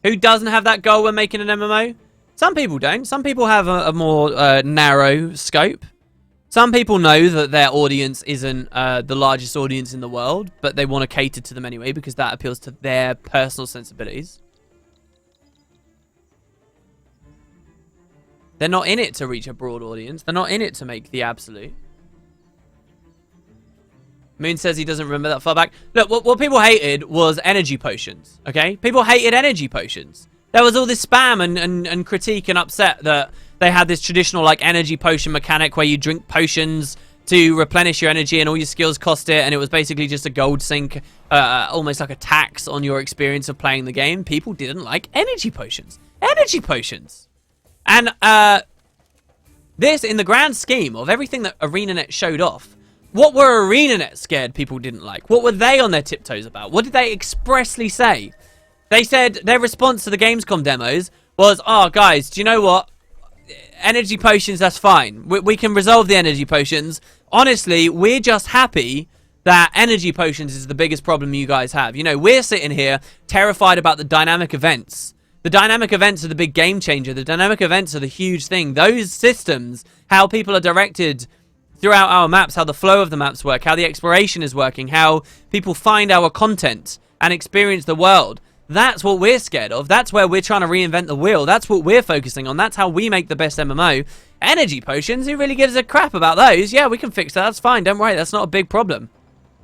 Who doesn't have that goal when making an MMO? Some people don't. Some people have a more narrow scope. Some people know that their audience isn't the largest audience in the world, but they want to cater to them anyway because that appeals to their personal sensibilities. They're not in it to reach a broad audience. They're not in it to make the absolute. Moon says he doesn't remember that far back. Look, what people hated was energy potions, okay? People hated energy potions. There was all this spam and critique and upset that they had this traditional like energy potion mechanic where you drink potions to replenish your energy and all your skills cost it, and it was basically just a gold sink, almost like a tax on your experience of playing the game. People didn't like energy potions. Energy potions! And this, in the grand scheme of everything that ArenaNet showed off, what were ArenaNet scared people didn't like? What were they on their tiptoes about? What did they expressly say? They said their response to the Gamescom demos was, oh, guys, do you know what? Energy potions, that's fine. We can resolve the energy potions. Honestly, we're just happy that energy potions is the biggest problem you guys have. You know, we're sitting here terrified about the dynamic events. The dynamic events are the big game changer. The dynamic events are the huge thing. Those systems, how people are directed throughout our maps, how the flow of the maps work, how the exploration is working, how people find our content and experience the world. That's what we're scared of. That's where we're trying to reinvent the wheel. That's what we're focusing on. That's how we make the best MMO. Energy potions, who really gives a crap about those? Yeah, we can fix that. That's fine. Don't worry. That's not a big problem.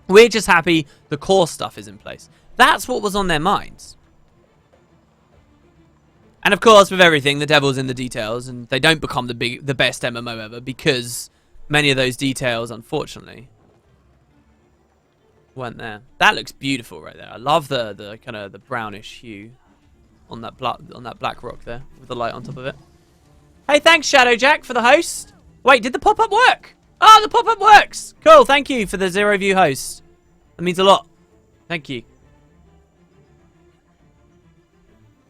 We're just happy the core stuff is in place. That's what was on their minds. And of course, with everything, the devil's in the details, and they don't become the best MMO ever because many of those details, unfortunately, weren't there. That looks beautiful right there. I love the kind of the brownish hue on that black rock there with the light on top of it. Hey, thanks, Shadowjack, for the host. Wait, did the pop-up work? Oh, the pop-up works. Cool, thank you for the 0 view host. That means a lot. Thank you.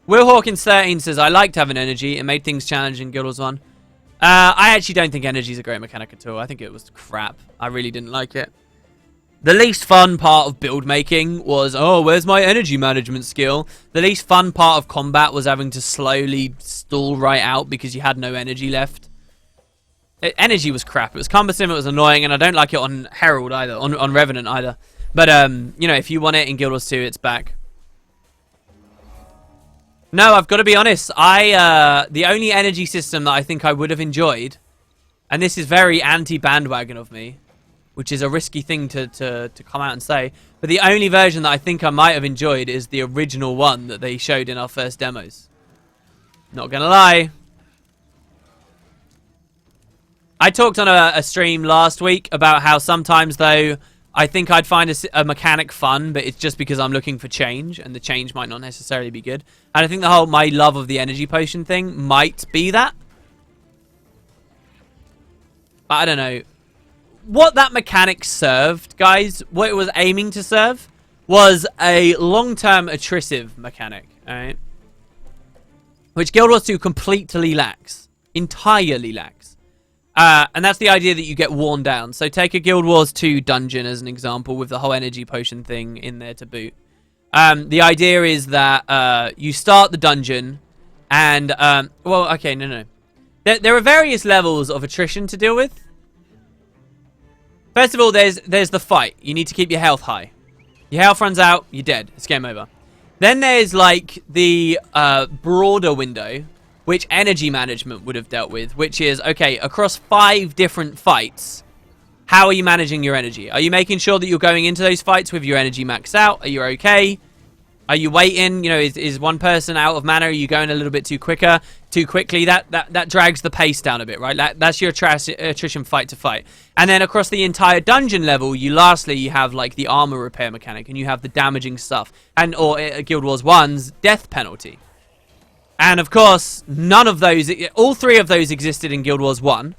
Will Hawkins 13 says, I liked having energy. It made things challenging in Guild Wars 1. I actually don't think energy is a great mechanic at all. I think it was crap. I really didn't like it. The least fun part of build making was, oh, where's my energy management skill? The least fun part of combat was having to slowly stall right out because you had no energy left. Energy was crap. It was cumbersome, it was annoying, and I don't like it on Herald either, on Revenant either. But, you know, if you want it in Guild Wars 2, it's back. No, I've got to be honest. The only energy system that I think I would have enjoyed, and this is very anti-bandwagon of me, which is a risky thing to come out and say, but the only version that I think I might have enjoyed is the original one that they showed in our first demos. Not gonna lie. I talked on a stream last week about how sometimes, though, I think I'd find a mechanic fun, but it's just because I'm looking for change, and the change might not necessarily be good. And I think my love of the energy potion thing might be that. I don't know. What that mechanic served, guys, what it was aiming to serve, was a long-term attritive mechanic, alright? Which Guild Wars 2 completely lacks. Entirely lacks. And that's the idea that you get worn down. So take a Guild Wars 2 dungeon as an example with the whole energy potion thing in there to boot. The idea is that you start the dungeon and... well, okay, no. There are various levels of attrition to deal with. First of all, there's the fight. You need to keep your health high. Your health runs out, you're dead. It's game over. Then there's, like, the broader window, which energy management would have dealt with, which is, okay, across 5 different fights, how are you managing your energy? Are you making sure that you're going into those fights with your energy maxed out? Are you okay? Are you waiting? You know, is one person out of mana? Are you going a little bit too quickly? That drags the pace down a bit, right? That's your attrition fight to fight. And then across the entire dungeon level, you have like the armor repair mechanic, and you have the damaging stuff, and or Guild Wars 1's death penalty. And of course, none of those, all 3 of those existed in Guild Wars 1,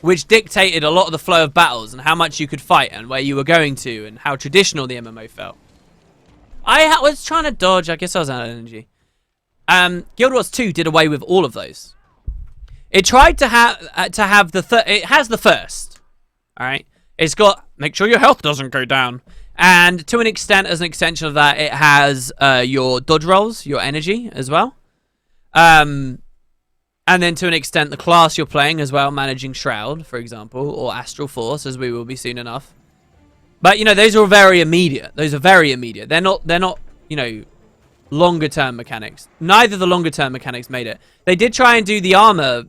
which dictated a lot of the flow of battles and how much you could fight and where you were going to and how traditional the MMO felt. I was trying to dodge. I guess I was out of energy. Guild Wars 2 did away with all of those. It tried to have it has the first. All right. It's got make sure your health doesn't go down, and to an extent, as an extension of that, it has your dodge rolls, your energy as well. And then to an extent, the class you're playing as well, managing Shroud, for example, or Astral Force, as we will be soon enough. But, you know, those are very immediate. Those are very immediate. They're not, you know, longer-term mechanics. Neither the longer-term mechanics made it. They did try and do the armor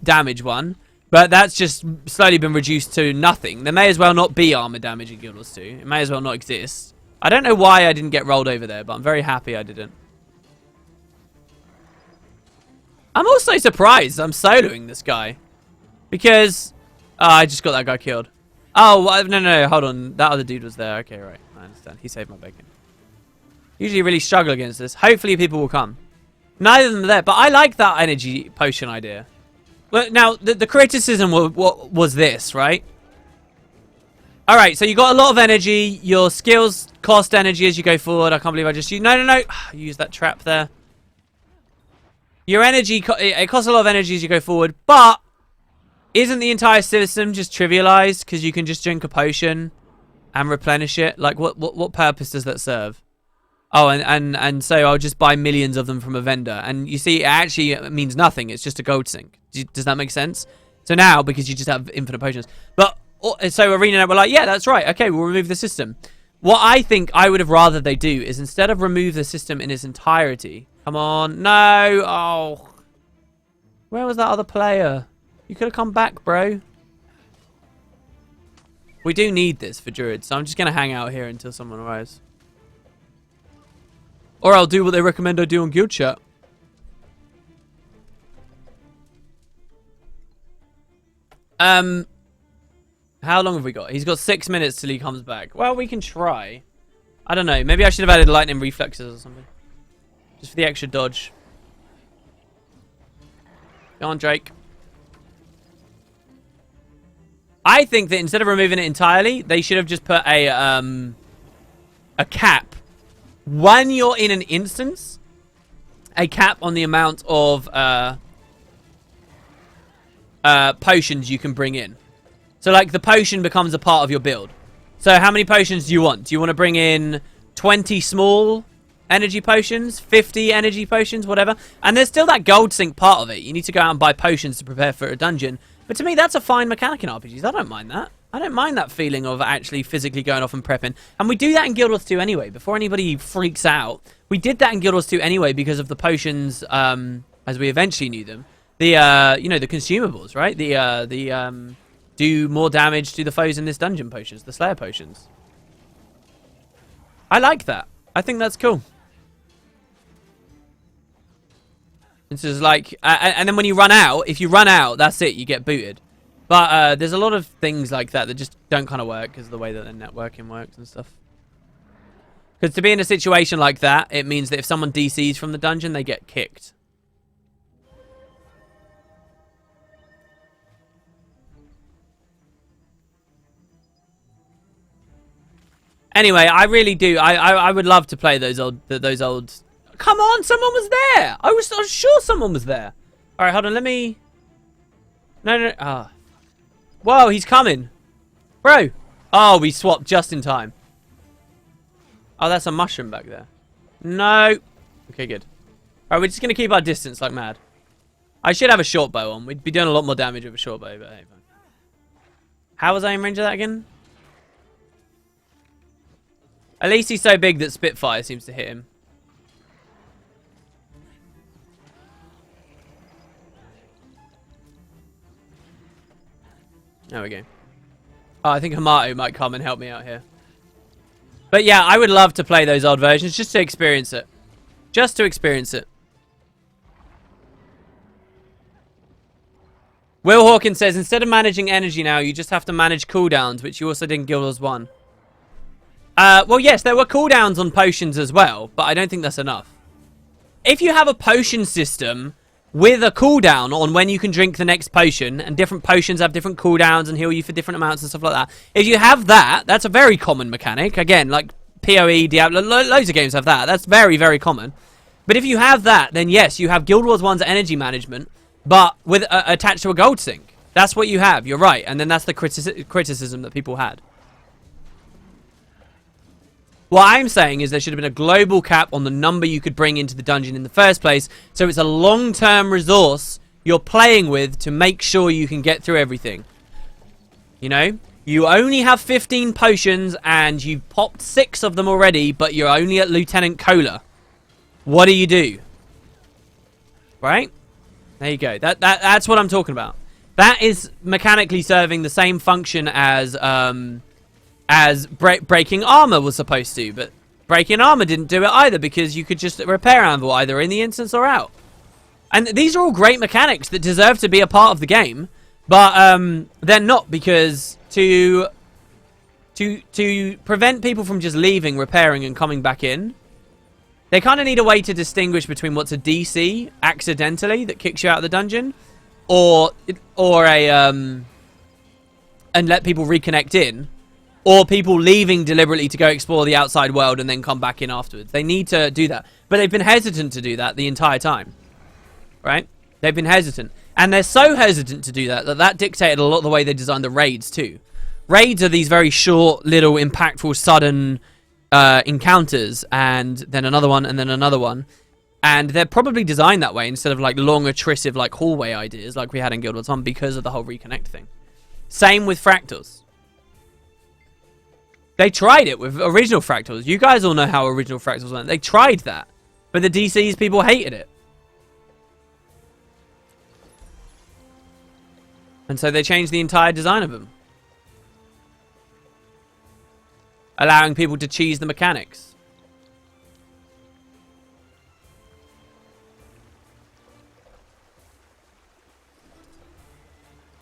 damage one, but that's just slowly been reduced to nothing. There may as well not be armor damage in Guild Wars 2. It may as well not exist. I don't know why I didn't get rolled over there, but I'm very happy I didn't. I'm also surprised I'm soloing this guy. Because... oh, I just got that guy killed. Oh, no, hold on. That other dude was there. Okay, right. I understand. He saved my bacon. Usually really struggle against this. Hopefully people will come. Neither of them are there, but I like that energy potion idea. Well, now, the criticism was this, right? Alright, so you got a lot of energy. Your skills cost energy as you go forward. I can't believe I just used... No. I used that trap there. Your energy... it costs a lot of energy as you go forward, but... isn't the entire system just trivialized because you can just drink a potion and replenish it? Like, what purpose does that serve? Oh, and so I'll just buy millions of them from a vendor. And you see, it actually means nothing. It's just a gold sink. Does that make sense? So now, because you just have infinite potions. But, so Arena and I were like, yeah, that's right. Okay, we'll remove the system. What I think I would have rather they do is instead of remove the system in its entirety. Come on. No. Oh. Where was that other player? You could have come back, bro. We do need this for Druid, so I'm just going to hang out here until someone arrives. Or I'll do what they recommend I do on Guild Chat. How long have we got? He's got 6 minutes till he comes back. Well, we can try. I don't know. Maybe I should have added lightning reflexes or something. Just for the extra dodge. Go on, Drake. I think that instead of removing it entirely, they should have just put a cap. When you're in an instance, a cap on the amount of potions you can bring in. So, like, the potion becomes a part of your build. So, how many potions do you want? Do you want to bring in 20 small energy potions, 50 energy potions, whatever? And there's still that gold sink part of it. You need to go out and buy potions to prepare for a dungeon. But to me, that's a fine mechanic in RPGs. I don't mind that. I don't mind that feeling of actually physically going off and prepping. And we do that in Guild Wars 2 anyway, before anybody freaks out. We did that in Guild Wars 2 anyway because of the potions, as we eventually knew them. The, you know, the consumables, right? The do more damage to the foes in this dungeon potions, the Slayer potions. I like that. I think that's cool. It's just like, and then when you run out, if you run out, that's it, you get booted. But there's a lot of things like that that just don't kind of work because of the way that the networking works and stuff. Because to be in a situation like that, it means that if someone DCs from the dungeon, they get kicked. Anyway, I really do. I would love to play those old. Come on, someone was there. I was sure someone was there. All right, hold on. Let me. No. Ah. Whoa, he's coming, bro. Oh, we swapped just in time. Oh, that's a mushroom back there. No. Okay, good. All right, we're just gonna keep our distance like mad. I should have a short bow on. We'd be doing a lot more damage with a short bow, but hey, fine. How was I in range of that again? At least he's so big that Spitfire seems to hit him. There we go. Oh, I think Hamato might come and help me out here. But yeah, I would love to play those old versions just to experience it. Just to experience it. Will Hawkins says, instead of managing energy now, you just have to manage cooldowns, which you also did in Guild Wars 1. Well, yes, there were cooldowns on potions as well, but I don't think that's enough. If you have a potion system with a cooldown on when you can drink the next potion, and different potions have different cooldowns and heal you for different amounts and stuff like that. If you have that, that's a very common mechanic. Again, like PoE, Diablo, loads of games have that. That's very, very common. But if you have that, then yes, you have Guild Wars 1's energy management, but with attached to a gold sink. That's what you have. You're right. And then that's the criticism that people had. What I'm saying is there should have been a global cap on the number you could bring into the dungeon in the first place, so it's a long-term resource you're playing with to make sure you can get through everything. You know? You only have 15 potions and you've popped 6 of them already, but you're only at Lieutenant Cola. What do you do? Right? There you go. That's what I'm talking about. That is mechanically serving the same function as breaking armor was supposed to, but breaking armor didn't do it either because you could just repair anvil either in the instance or out. And these are all great mechanics that deserve to be a part of the game, but they're not, because to prevent people from just leaving, repairing, and coming back in, they kind of need a way to distinguish between what's a DC accidentally that kicks you out of the dungeon, or a and let people reconnect in. Or people leaving deliberately to go explore the outside world and then come back in afterwards. They need to do that. But they've been hesitant to do that the entire time. Right? They've been hesitant. And they're so hesitant to do that that dictated a lot of the way they designed the raids too. Raids are these very short, little, impactful, sudden encounters. And then another one, and then another one. And they're probably designed that way instead of like long, attritive, like hallway ideas like we had in Guild Wars 1 because of the whole reconnect thing. Same with fractals. They tried it with original fractals. You guys all know how original fractals went. They tried that. But the DCs, people hated it. And so they changed the entire design of them. Allowing people to cheese the mechanics.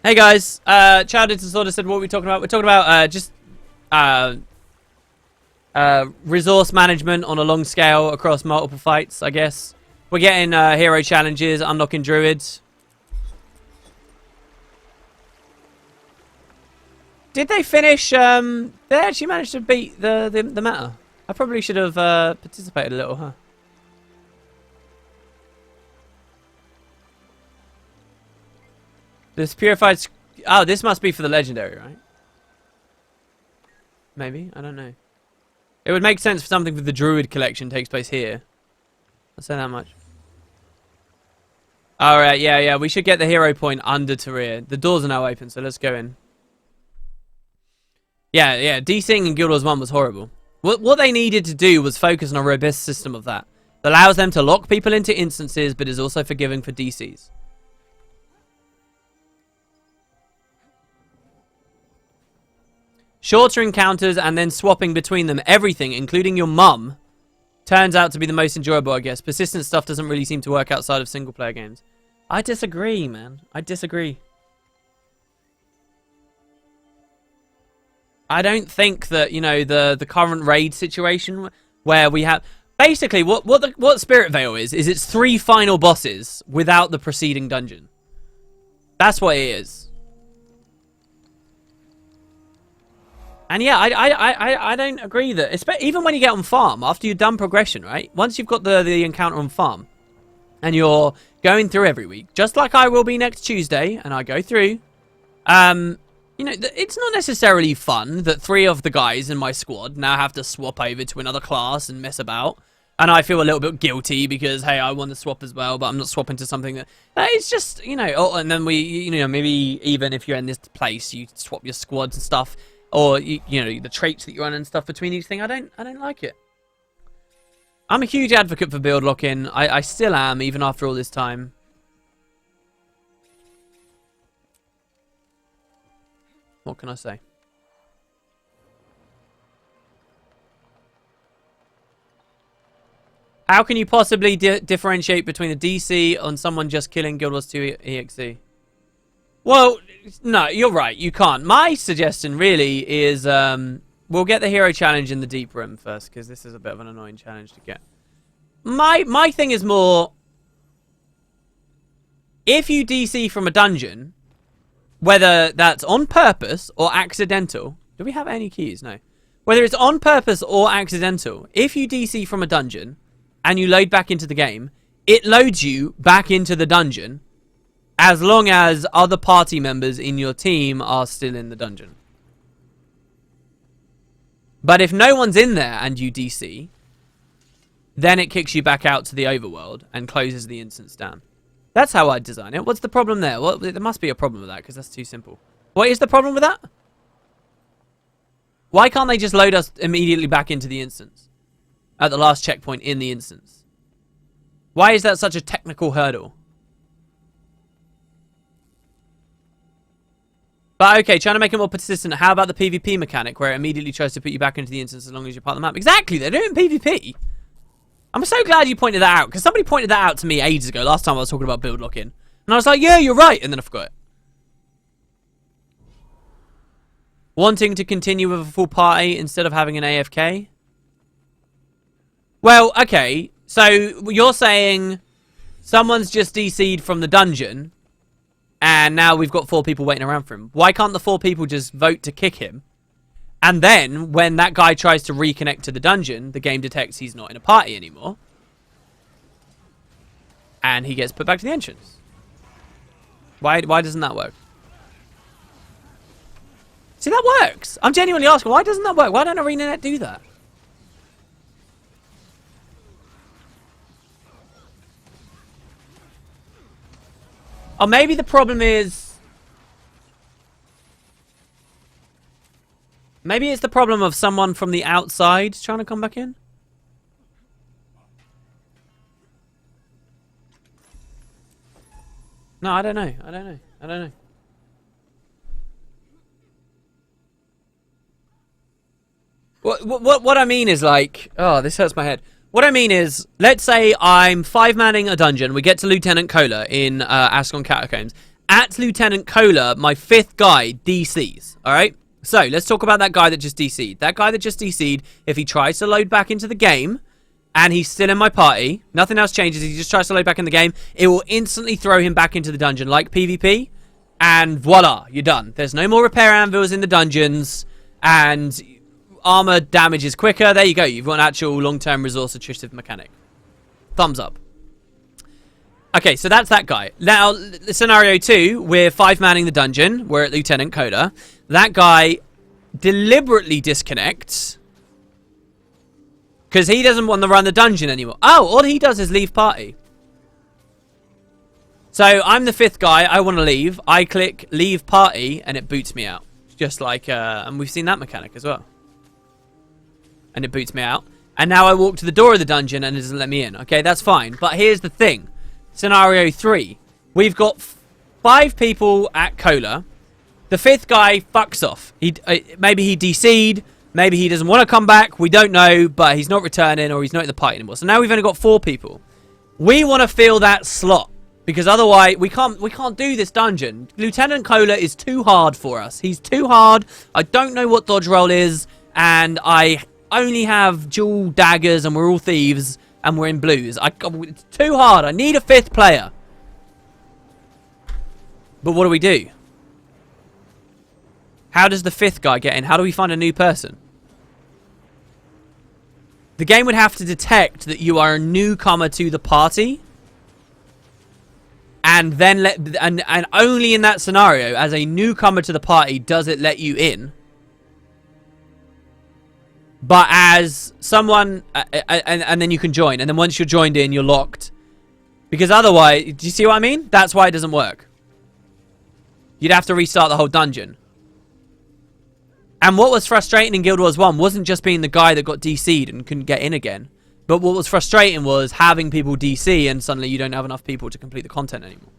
Hey guys, Childish Disorder said, what are we talking about? We're talking about just resource management on a long scale across multiple fights, I guess. We're getting hero challenges, unlocking druids. Did they finish? Did they actually manage to beat the meta? I probably should have participated a little, huh? This purified... Oh, this must be for the legendary, right? Maybe? I don't know. It would make sense for something for the Druid collection takes place here. I'll say that much. Alright, yeah. We should get the hero point under Tyria. The doors are now open, so let's go in. Yeah. DCing in Guild Wars 1 was horrible. What they needed to do was focus on a robust system of that. That allows them to lock people into instances, but is also forgiving for DCs. Shorter encounters and then swapping between them. Everything, including your mum, turns out to be the most enjoyable, I guess. Persistent stuff doesn't really seem to work outside of single-player games. I disagree, man. I disagree. I don't think that, you know, the current raid situation where we have... Basically, what Spirit Veil is it's 3 final bosses without the preceding dungeon. That's what it is. And yeah, I don't agree that... Even when you get on farm, after you've done progression, right? Once you've got the encounter on farm, and you're going through every week, just like I will be next Tuesday, and I go through... You know, it's not necessarily fun that 3 of the guys in my squad now have to swap over to another class and mess about. And I feel a little bit guilty because, hey, I want to swap as well, but I'm not swapping to something that... It's just, you know... Oh, and then you know, maybe even if you're in this place, you swap your squads and stuff. Or, you know, the traits that you run and stuff between each thing. I don't like it. I'm a huge advocate for build lock-in. I still am, even after all this time. What can I say? How can you possibly differentiate between a DC on someone just killing Guild Wars 2 EXE? Well, no, you're right. You can't. My suggestion really is we'll get the hero challenge in the deep room first, because this is a bit of an annoying challenge to get. My thing is more, if you DC from a dungeon, whether that's on purpose or accidental. Do we have any keys? No. Whether it's on purpose or accidental, if you DC from a dungeon and you load back into the game, it loads you back into the dungeon as long as other party members in your team are still in the dungeon. But if no one's in there and you DC, then it kicks you back out to the overworld and closes the instance down. That's how I'd design it. What's the problem there? Well, there must be a problem with that, because that's too simple. What is the problem with that? Why can't they just load us immediately back into the instance? At the last checkpoint in the instance? Why is that such a technical hurdle? But okay, trying to make it more persistent. How about the PvP mechanic, where it immediately tries to put you back into the instance as long as you're part of the map? Exactly, they're doing PvP. I'm so glad you pointed that out, because somebody pointed that out to me ages ago, last time I was talking about build lock-in. And I was like, yeah, you're right, and then I forgot it. Wanting to continue with a full party instead of having an AFK? Well, okay, so you're saying someone's just DC'd from the dungeon, and now we've got 4 people waiting around for him. Why can't the 4 people just vote to kick him? And then, when that guy tries to reconnect to the dungeon, the game detects he's not in a party anymore. And he gets put back to the entrance. Why doesn't that work? See, that works. I'm genuinely asking, why doesn't that work? Why don't ArenaNet do that? Or maybe the problem is... Maybe it's the problem of someone from the outside trying to come back in? No, I don't know. I don't know. What I mean is, like... Oh, this hurts my head. What I mean is, let's say I'm 5-manning a dungeon. We get to Lieutenant Kohler in Ascon Catacombs. At Lieutenant Kohler, my 5th guy DCs. Alright? So, let's talk about that guy that just DC'd. That guy that just DC'd, if he tries to load back into the game, and he's still in my party, nothing else changes, he just tries to load back in the game, it will instantly throw him back into the dungeon, like PvP, And voila, you're done. There's no more repair anvils in the dungeons, and armor damage is quicker. There you go. You've got an actual long-term resource attritive mechanic. Thumbs up. Okay, so that's that guy. Now, scenario 2, we're 5-manning the dungeon. We're at Lieutenant Coda. That guy deliberately disconnects because he doesn't want to run the dungeon anymore. Oh, all he does is leave party. So I'm the 5th guy. I want to leave. I click leave party and it boots me out. Just like, and we've seen that mechanic as well. And it boots me out. And now I walk to the door of the dungeon and it doesn't let me in. Okay, that's fine. But here's the thing. Scenario 3. We've got 5 people at Cola. The 5th guy fucks off. Maybe he DC'd. Maybe he doesn't want to come back. We don't know. But he's not returning or he's not in the party anymore. So now we've only got 4 people. We want to fill that slot. Because otherwise, we can't do this dungeon. Lieutenant Cola is too hard for us. He's too hard. I don't know what dodge roll is. And I only have dual daggers and we're all thieves. And we're in blues. It's too hard. I need a 5th player. But what do we do? How does the 5th guy get in? How do we find a new person? The game would have to detect that you are a newcomer to the party. And then and only in that scenario, as a newcomer to the party, does it let you in. But as someone, and then you can join. And then once you're joined in, you're locked. Because otherwise, do you see what I mean? That's why it doesn't work. You'd have to restart the whole dungeon. And what was frustrating in Guild Wars 1 wasn't just being the guy that got DC'd and couldn't get in again. But what was frustrating was having people DC and suddenly you don't have enough people to complete the content anymore.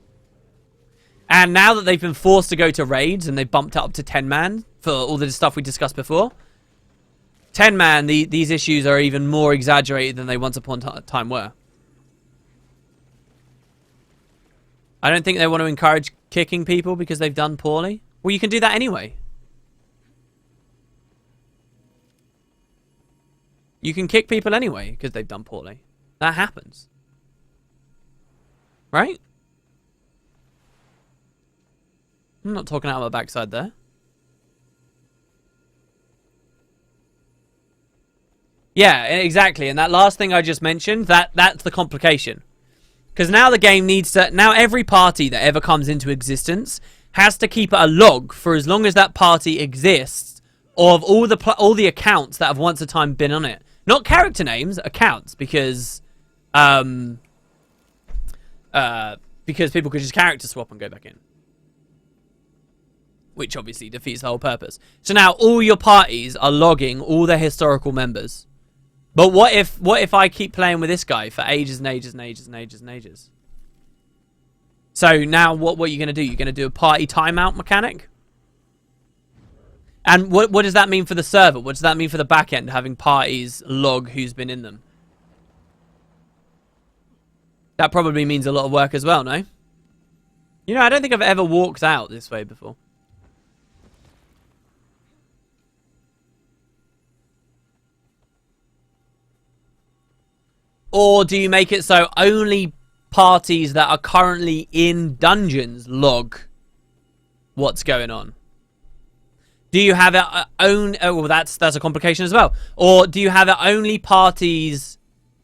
And now that they've been forced to go to raids and they've bumped it up to 10-man for all the stuff we discussed before, 10-man, these issues are even more exaggerated than they once upon a time were. I don't think they want to encourage kicking people because they've done poorly. Well, you can do that anyway. You can kick people anyway because they've done poorly. That happens. Right? I'm not talking out of my backside there. Yeah, exactly. And that last thing I just mentioned, that's the complication. Because now the game needs to... Now every party that ever comes into existence has to keep a log for as long as that party exists of all the accounts that have once a time been on it. Not character names, accounts, because people could just character swap and go back in. Which obviously defeats the whole purpose. So now all your parties are logging all their historical members. But what if I keep playing with this guy for ages and ages and ages and ages and ages? So now what are you going to do? You're going to do a party timeout mechanic? And what does that mean for the server? What does that mean for the back end, having parties log who's been in them? That probably means a lot of work as well, no? You know, I don't think I've ever walked out this way before. Or do you make it so only parties that are currently in dungeons log what's going on? Do you have it own... Oh, well, that's a complication as well. Or do you have it only parties...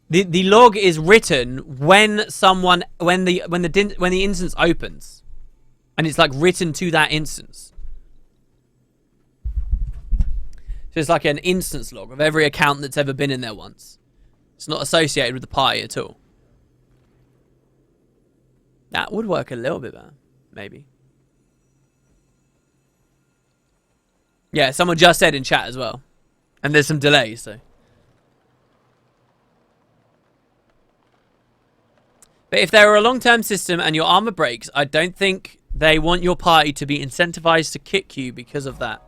The log is written when someone... When the instance opens. And it's like written to that instance. So it's like an instance log of every account that's ever been in there once. It's not associated with the party at all. That would work a little bit better. Maybe. Yeah, someone just said in chat as well. And there's some delays, so. But if there were a long-term system and your armor breaks, I don't think they want your party to be incentivized to kick you because of that.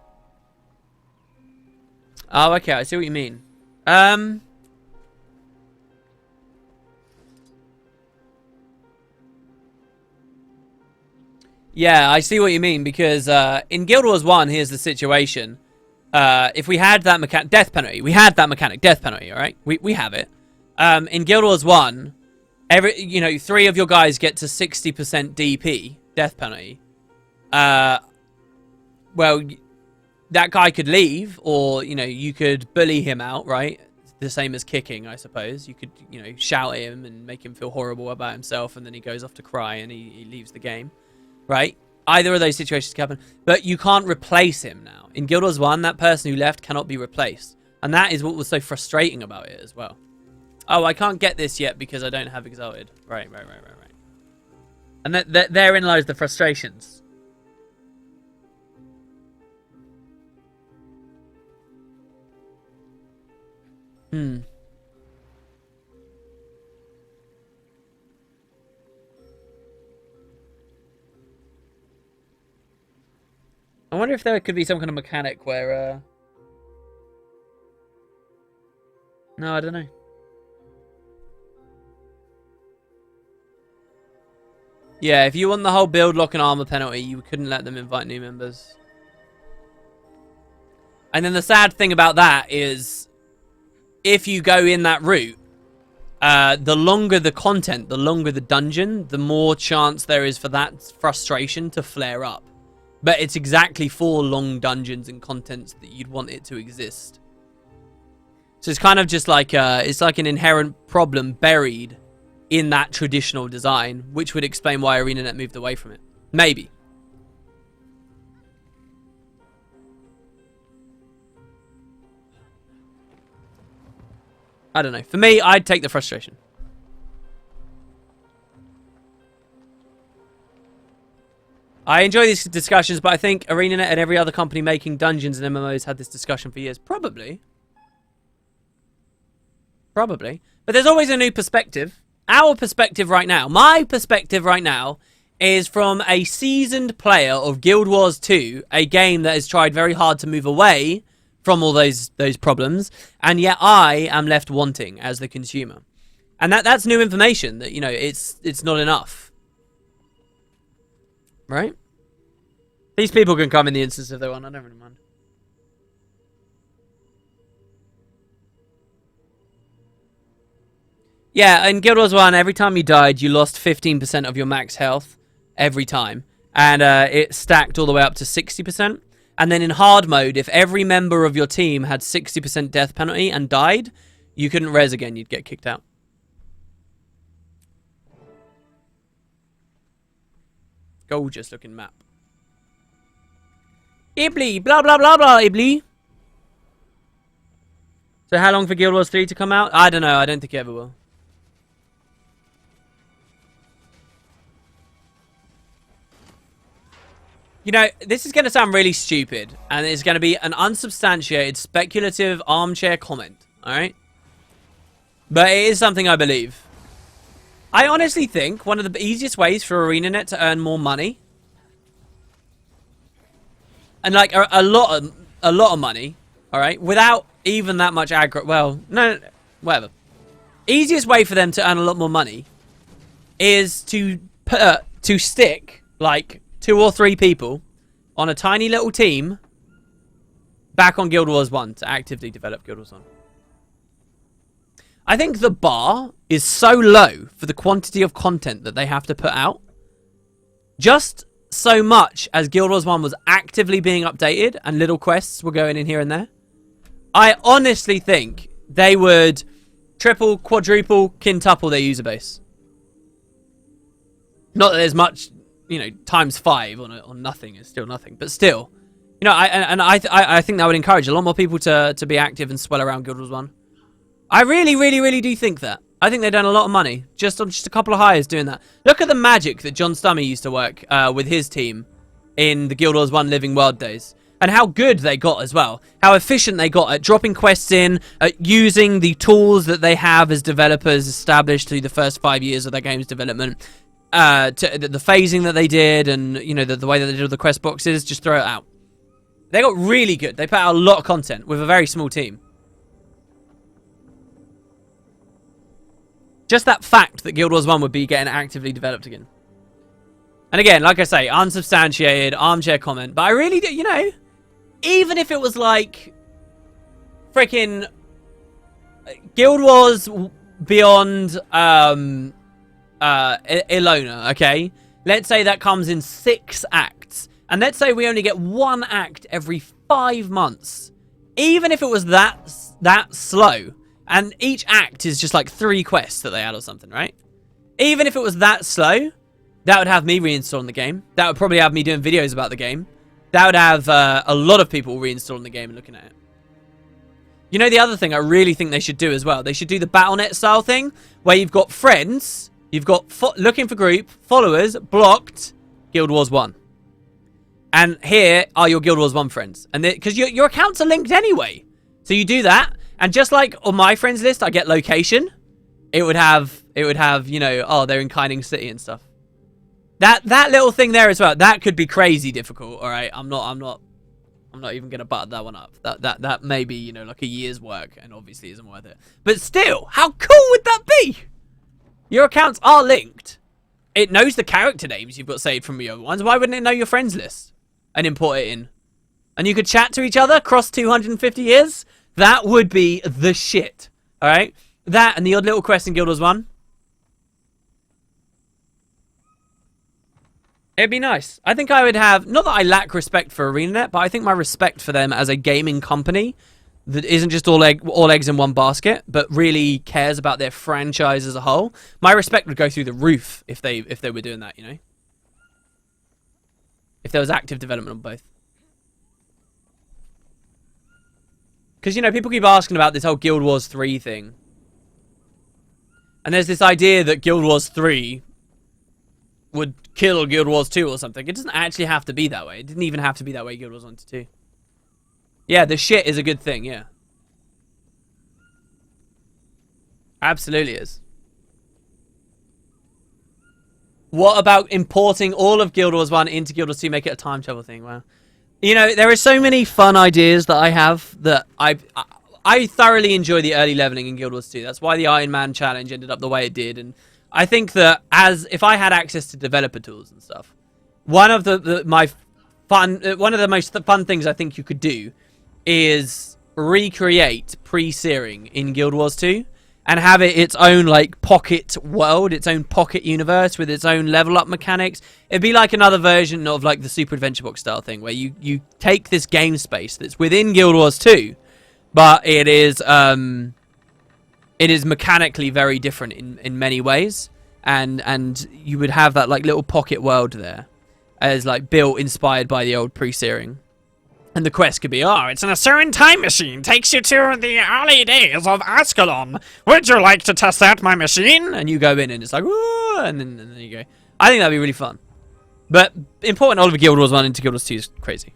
Oh, okay, I see what you mean. Yeah, I see what you mean, because in Guild Wars 1, here's the situation. If we had that mechanic... Death penalty. We had that mechanic. Death penalty, alright? We have it. In Guild Wars 1, 3 of your guys get to 60% DP. Death penalty. well, that guy could leave, or, you know, you could bully him out, right? The same as kicking, I suppose. You could, you know, shout at him and make him feel horrible about himself, and then he goes off to cry and he leaves the game, right? Either of those situations can happen, but you can't replace him now. In Guild Wars 1, that person who left cannot be replaced. And that is what was so frustrating about it as well. Oh, I can't get this yet because I don't have Exalted. Right. And therein lies the frustrations. I wonder if there could be some kind of mechanic where, no, I don't know. Yeah, if you want the whole build lock and armor penalty, you couldn't let them invite new members. And then the sad thing about that is, if you go in that route, the longer the content, the longer the dungeon, the more chance there is for that frustration to flare up. But it's exactly for long dungeons and contents that you'd want it to exist. So it's kind of just like, it's like an inherent problem buried in that traditional design, which would explain why ArenaNet moved away from it. Maybe. I don't know. For me, I'd take the frustration. I enjoy these discussions, but I think ArenaNet and every other company making dungeons and MMOs had this discussion for years. Probably. Probably. But there's always a new perspective. Our perspective right now, my perspective right now, is from a seasoned player of Guild Wars 2, a game that has tried very hard to move away from all those problems, and yet I am left wanting as the consumer. And that's new information that, you know, it's not enough. Right? These people can come in the instance if they want, I don't really mind. Yeah, in Guild Wars 1, every time you died, you lost 15% of your max health every time. And it stacked all the way up to 60%. And then in hard mode, if every member of your team had 60% death penalty and died, you couldn't res again, you'd get kicked out. Gorgeous looking map. Ibly, blah blah blah blah, Ibly. So how long for Guild Wars 3 to come out? I don't know, I don't think it ever will. You know, this is going to sound really stupid, and it's going to be an unsubstantiated, speculative, armchair comment, alright? But it is something I believe. I honestly think one of the easiest ways for ArenaNet to earn more money, and like a lot of money, alright, without even that much aggro, well, no, whatever. Easiest way for them to earn a lot more money is to stick, like, 2 or 3 people on a tiny little team back on Guild Wars 1 to actively develop Guild Wars 1. I think the bar is so low for the quantity of content that they have to put out. Just so much as Guild Wars 1 was actively being updated and little quests were going in here and there, I honestly think they would triple, quadruple, quintuple their user base. Not that there's much, you know, times 5 on nothing is still nothing, but still, you know, I think that would encourage a lot more people to be active and swell around Guild Wars 1. I really do think that. I think they've done a lot of money just on just a couple of hires doing that. Look at the magic that John Stummy used to work with his team in the Guild Wars 1 Living World days. And how good they got as well. How efficient they got at dropping quests in, at using the tools that they have as developers established through the first 5 years of their game's development. To the phasing that they did, and, you know, the way that they did all the quest boxes, just throw it out. They got really good. They put out a lot of content with a very small team. Just that fact that Guild Wars 1 would be getting actively developed again. And again, like I say, unsubstantiated, armchair comment. But I really do, you know, even if it was like freaking Guild Wars beyond Ilona, okay? Let's say that comes in 6 acts. And let's say we only get one act every 5 months. Even if it was that slow, and each act is just like 3 quests that they add or something, right? Even if it was that slow, that would have me reinstalling the game. That would probably have me doing videos about the game. That would have a lot of people reinstalling the game and looking at it. You know, the other thing I really think they should do as well, they should do the Battle.net style thing, where you've got friends, you've got looking for group, followers, blocked, Guild Wars 1. And here are your Guild Wars 1 friends. And because your accounts are linked anyway. So you do that, and just like on my friends list, I get location, it would have, you know, oh, they're in Kining City and stuff. That little thing there as well, that could be crazy difficult, alright? I'm not even gonna butter that one up. That may be, you know, like a year's work, and obviously isn't worth it. But still, how cool would that be? Your accounts are linked. It knows the character names you've got saved from your other ones. Why wouldn't it know your friends list and import it in? And you could chat to each other across 250 years. That would be the shit. All right, that and the odd little quest in Guild Wars 1. It'd be nice. I think I would have, not that I lack respect for ArenaNet, but I think my respect for them as a gaming company that isn't just all eggs in one basket, but really cares about their franchise as a whole. My respect would go through the roof if they were doing that, you know? If there was active development on both. Because, you know, people keep asking about this whole Guild Wars 3 thing. And there's this idea that Guild Wars 3 would kill Guild Wars 2 or something. It doesn't actually have to be that way. It didn't even have to be that way Guild Wars 1 to 2. Yeah, the shit is a good thing, yeah. Absolutely is. What about importing all of Guild Wars 1 into Guild Wars 2, make it a time travel thing? Wow. You know, there are so many fun ideas that I have that I thoroughly enjoy the early leveling in Guild Wars 2. That's why the Iron Man challenge ended up the way it did, and I think that if I had access to developer tools and stuff, one of the most fun things I think you could do is recreate pre-searing in Guild Wars 2 and have it its own like pocket world, its own pocket universe with its own level up mechanics. It'd be like another version of like the Super Adventure Box style thing where you take this game space that's within Guild Wars 2, but it is mechanically very different in many ways, and you would have that like little pocket world there as like built inspired by the old pre-searing. And the quest could be, oh, it's in a certain time machine, takes you to the early days of Ascalon. Would you like to test out my machine? And you go in and it's like, ooh, and then you go. I think that'd be really fun. But importing all of Guild Wars 1 into Guild Wars 2 is crazy.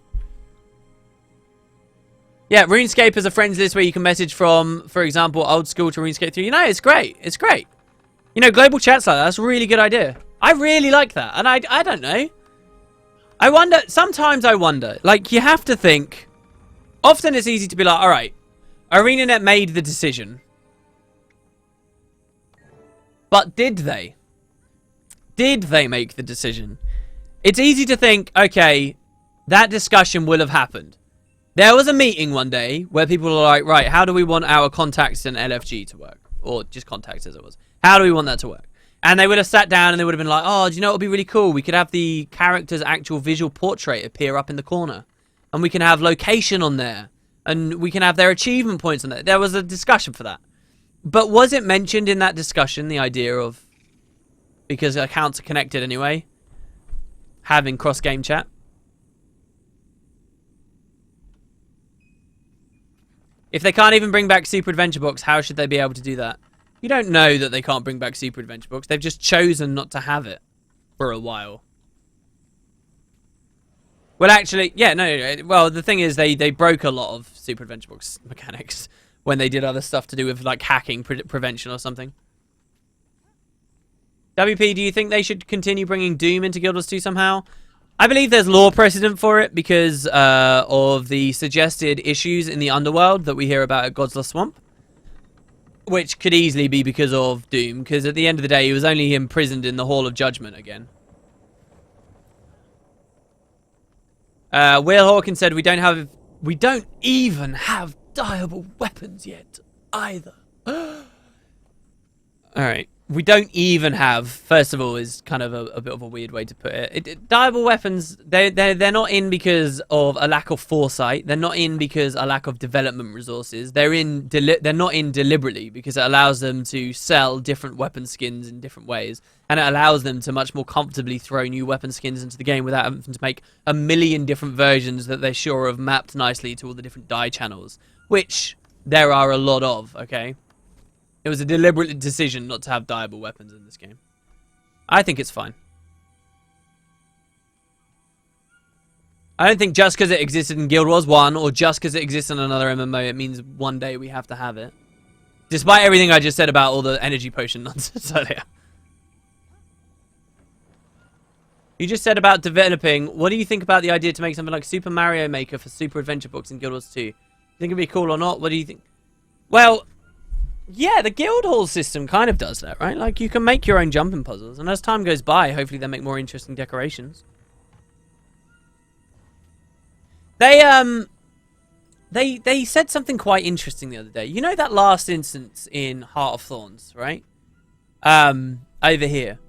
Yeah, RuneScape is a friends list where you can message from, for example, old school to RuneScape 3. You know, it's great. It's great. You know, global chats like that, that's a really good idea. I really like that. And I don't know. I wonder, sometimes I wonder, like, you have to think, often it's easy to be like, alright, ArenaNet made the decision. But did they? Did they make the decision? It's easy to think, okay, that discussion will have happened. There was a meeting one day where people were like, right, how do we want our contacts and LFG to work? Or just contacts as it was. How do we want that to work? And they would have sat down and they would have been like, oh, do you know what would be really cool? We could have the character's actual visual portrait appear up in the corner. And we can have location on there. And we can have their achievement points on there. There was a discussion for that. But was it mentioned in that discussion, the idea of, because accounts are connected anyway, having cross-game chat? If they can't even bring back Super Adventure Box, how should they be able to do that? You don't know that they can't bring back Super Adventure Books. They've just chosen not to have it for a while. Well, actually, yeah, no. Well, the thing is, they broke a lot of Super Adventure Books mechanics when they did other stuff to do with, like, hacking prevention or something. WP, do you think they should continue bringing Doom into Guild Wars 2 somehow? I believe there's law precedent for it because of the suggested issues in the underworld that we hear about at God's Lost Swamp. Which could easily be because of Doom, because at the end of the day, he was only imprisoned in the Hall of Judgment again. Will Hawkins said, we don't even have dyeable weapons yet, either. Alright. we don't even have, first of all, is kind of a bit of a weird way to put it. Diable weapons, they're not in because of a lack of foresight. They're not in because a lack of development resources. They're not in deliberately because it allows them to sell different weapon skins in different ways, and it allows them to much more comfortably throw new weapon skins into the game without having to make a million different versions that they're sure have mapped nicely to all the different die channels, which there are a lot of. Okay. It was a deliberate decision not to have diable weapons in this game. I think it's fine. I don't think just because it existed in Guild Wars 1 or just because it exists in another MMO, it means one day we have to have it. Despite everything I just said about all the energy potion nonsense earlier. You just said about developing. What do you think about the idea to make something like Super Mario Maker for Super Adventure Books in Guild Wars 2? Think it'd be cool or not? What do you think? Well... yeah, the guild hall system kind of does that, right? Like, you can make your own jumping puzzles, and as time goes by, hopefully they make more interesting decorations. They said something quite interesting the other day. You know that last instance in Heart of Thorns, right? Over here.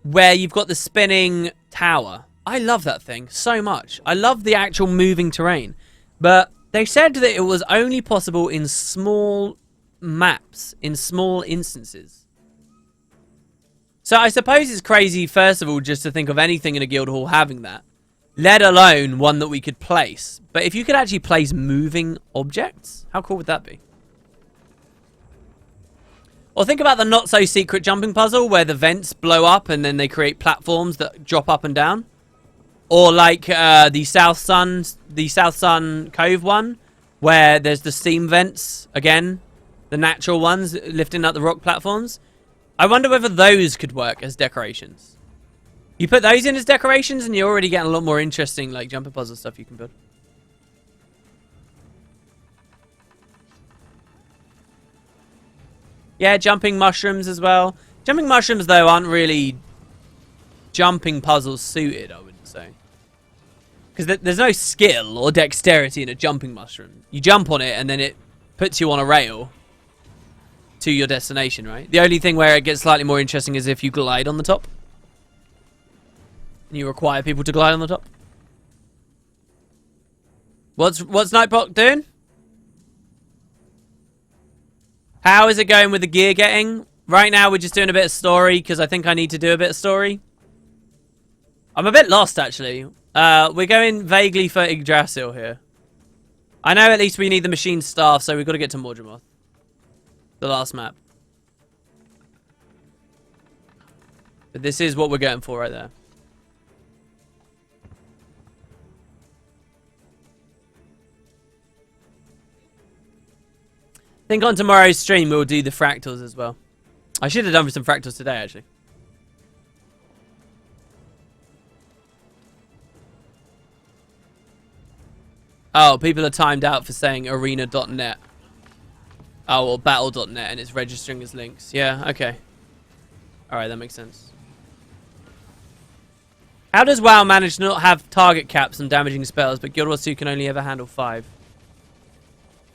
Where you've got the spinning tower. I love that thing so much. I love the actual moving terrain. But they said that it was only possible in small maps, in small instances. So I suppose it's crazy, first of all, just to think of anything in a guild hall having that, let alone one that we could place. But if you could actually place moving objects, how cool would that be? Or think about the not so secret jumping puzzle where the vents blow up and then they create platforms that drop up and down. Or like the South Sun Cove one, where there's the steam vents again. The natural ones lifting up the rock platforms. I wonder whether those could work as decorations. You put those in as decorations and you're already getting a lot more interesting like jumper puzzle stuff you can build. Yeah, jumping mushrooms as well. Jumping mushrooms though aren't really jumping puzzles suited, I wouldn't say. Because there's no skill or dexterity in a jumping mushroom. You jump on it and then it puts you on a rail to your destination, right? The only thing where it gets slightly more interesting is if you glide on the top. And you require people to glide on the top. What's Nightbot doing? How is it going with the gear getting? Right now we're just doing a bit of story because I think I need to do a bit of story. I'm a bit lost actually. We're going vaguely for Yggdrasil here. I know at least we need the machine staff, so we've got to get to Mordramoth. The last map. But this is what we're going for right there. I think on tomorrow's stream we'll do the fractals as well. I should have done some fractals today actually. Oh, people are timed out for saying arena.net. Oh, or battle.net and it's registering as links. Yeah, okay. Alright, that makes sense. How does WoW manage to not have target caps on damaging spells, but Guild Wars 2 can only ever handle 5?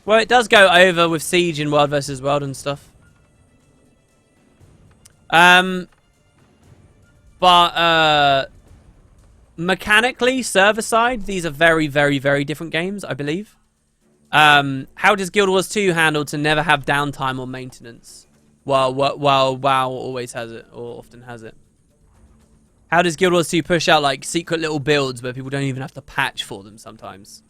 Well, it does go over with Siege in World vs. World and stuff. But mechanically, server side, these are very, very, very different games, I believe. How does Guild Wars 2 handle to never have downtime or maintenance? While WoW always has it, or often has it. How does Guild Wars 2 push out like secret little builds where people don't even have to patch for them sometimes?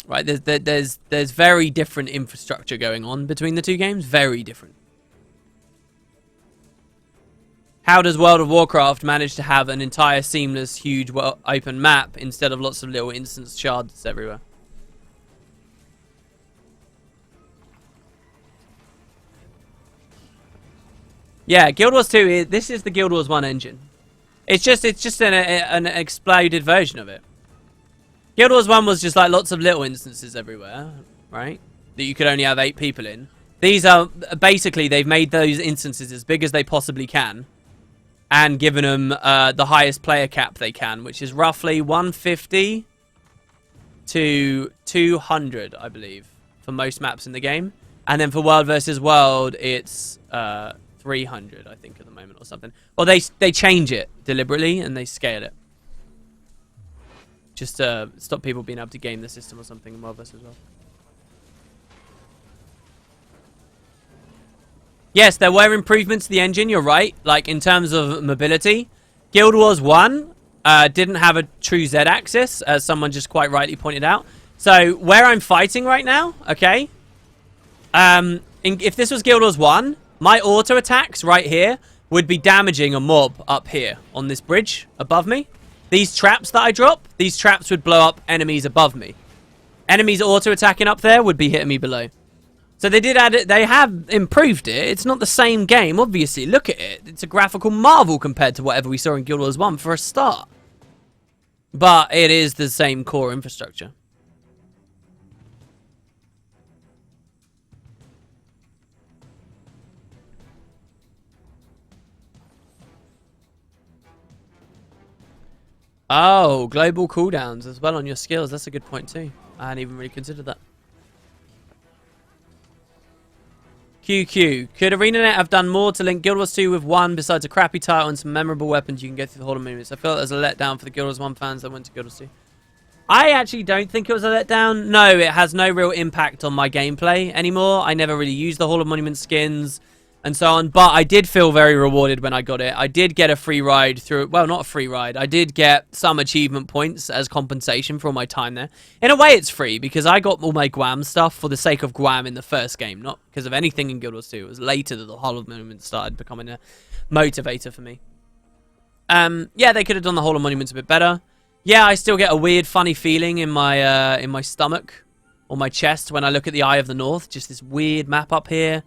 Right, there's very different infrastructure going on between the two games. Very different. How does World of Warcraft manage to have an entire seamless, huge, open map instead of lots of little instance shards everywhere? Yeah, Guild Wars 2 this is the Guild Wars 1 engine. It's just an exploded version of it. Guild Wars 1 was just like lots of little instances everywhere, right? That you could only have 8 people in. These are basically they've made those instances as big as they possibly can. And given them the highest player cap they can, which is roughly 150 to 200, I believe, for most maps in the game. And then for World versus World, it's 300, I think, at the moment or something. Or they change it deliberately and they scale it. Just to stop people being able to game the system or something in World versus World. Yes, there were improvements to the engine, you're right. Like, in terms of mobility. Guild Wars 1 didn't have a true Z-axis, as someone just quite rightly pointed out. So, where I'm fighting right now, okay? If this was Guild Wars 1, my auto attacks right here would be damaging a mob up here on this bridge above me. These traps that I drop, these traps would blow up enemies above me. Enemies auto attacking up there would be hitting me below. So they did add it. They have improved it. It's not the same game, obviously. Look at it. It's a graphical marvel compared to whatever we saw in Guild Wars 1 for a start. But it is the same core infrastructure. Oh, global cooldowns as well on your skills. That's a good point too. I hadn't even really considered that. QQ. Could ArenaNet have done more to link Guild Wars 2 with 1 besides a crappy title and some memorable weapons you can get through the whole of movements? I feel like there's a letdown for the Guild Wars 1 fans that went to Guild Wars 2. I actually don't think it was a letdown. No, it has no real impact on my gameplay anymore. I never really used the Hall of Monument skins and so on, but I did feel very rewarded when I got it. I did get a free ride through, well, not a free ride. I did get some achievement points as compensation for all my time there. In a way, it's free because I got all my Guam stuff for the sake of Guam in the first game, not because of anything in Guild Wars 2. It was later that the Hall of Monument started becoming a motivator for me. Yeah, they could have done the Hall of Monuments a bit better. Yeah, I still get a weird, funny feeling in my stomach or my chest when I look at the Eye of the North. Just this weird map up here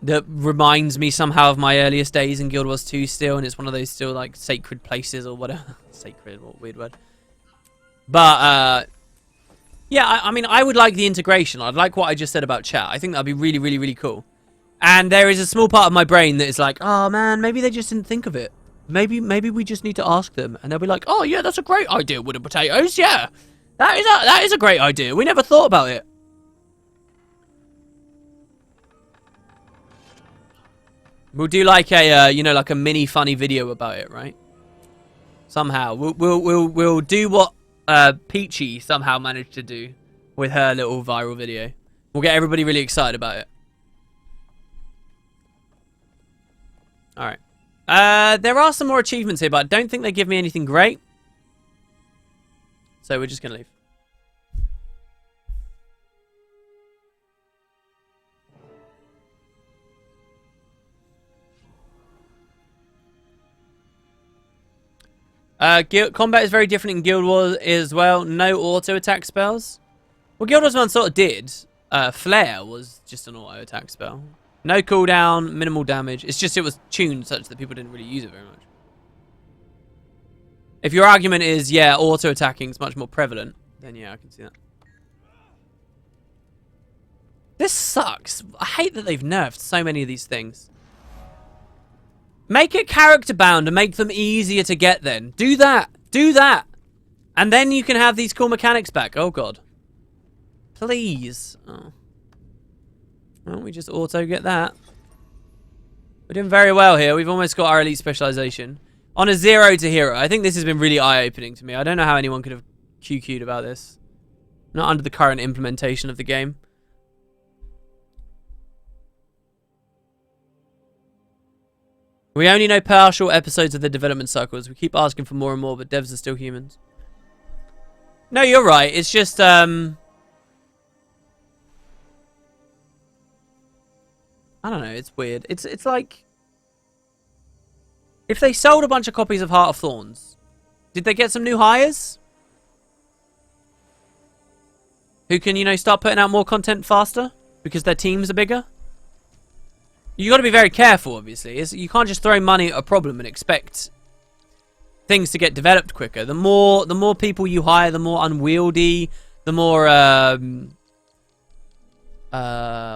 that reminds me somehow of my earliest days in Guild Wars 2 still, and it's one of those still, like, sacred places or whatever. Sacred, what a weird word. But, yeah, I mean, I would like the integration. I'd like what I just said about chat. I think that'd be really, really, really cool. And there is a small part of my brain that is like, oh, man, maybe they just didn't think of it. Maybe we just need to ask them. And they'll be like, oh, yeah, that's a great idea, wooden potatoes, yeah. That is a great idea. We never thought about it. We'll do like a, you know, like a mini funny video about it, right? Somehow. We'll do what Peachy somehow managed to do with her little viral video. We'll get everybody really excited about it. Alright. There are some more achievements here, but I don't think they give me anything great. So we're just going to leave. Combat is very different in Guild Wars as well. No auto attack spells. Well, Guild Wars 1 sort of did. Flare was just an auto attack spell. No cooldown, minimal damage. It's just it was tuned such that people didn't really use it very much. If your argument is, yeah, auto attacking is much more prevalent, then yeah, I can see that. This sucks. I hate that they've nerfed so many of these things. Make it character bound and make them easier to get then. Do that. Do that. And then you can have these cool mechanics back. Oh, God. Please. Oh. Why don't we just auto get that? We're doing very well here. We've almost got our elite specialization. On a 0 to hero. I think this has been really eye-opening to me. I don't know how anyone could have QQ'd about this. Not under the current implementation of the game. We only know partial episodes of the development cycles. We keep asking for more and more, but devs are still humans. No, you're right. It's just, I don't know. It's weird. It's like, if they sold a bunch of copies of Heart of Thorns, did they get some new hires? Who can, you know, start putting out more content faster? Because their teams are bigger? You got to be very careful, obviously. You can't just throw money at a problem and expect things to get developed quicker. The more people you hire, the more unwieldy, the more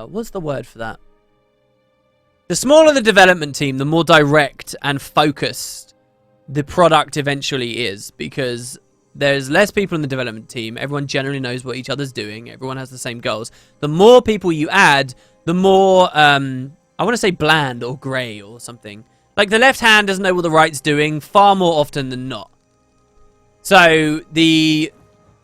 what's the word for that? The smaller the development team, the more direct and focused the product eventually is, because there's less people in the development team. Everyone generally knows what each other's doing. Everyone has the same goals. The more people you add, the more, I want to say bland or grey or something. Like, the left hand doesn't know what the right's doing far more often than not. So, the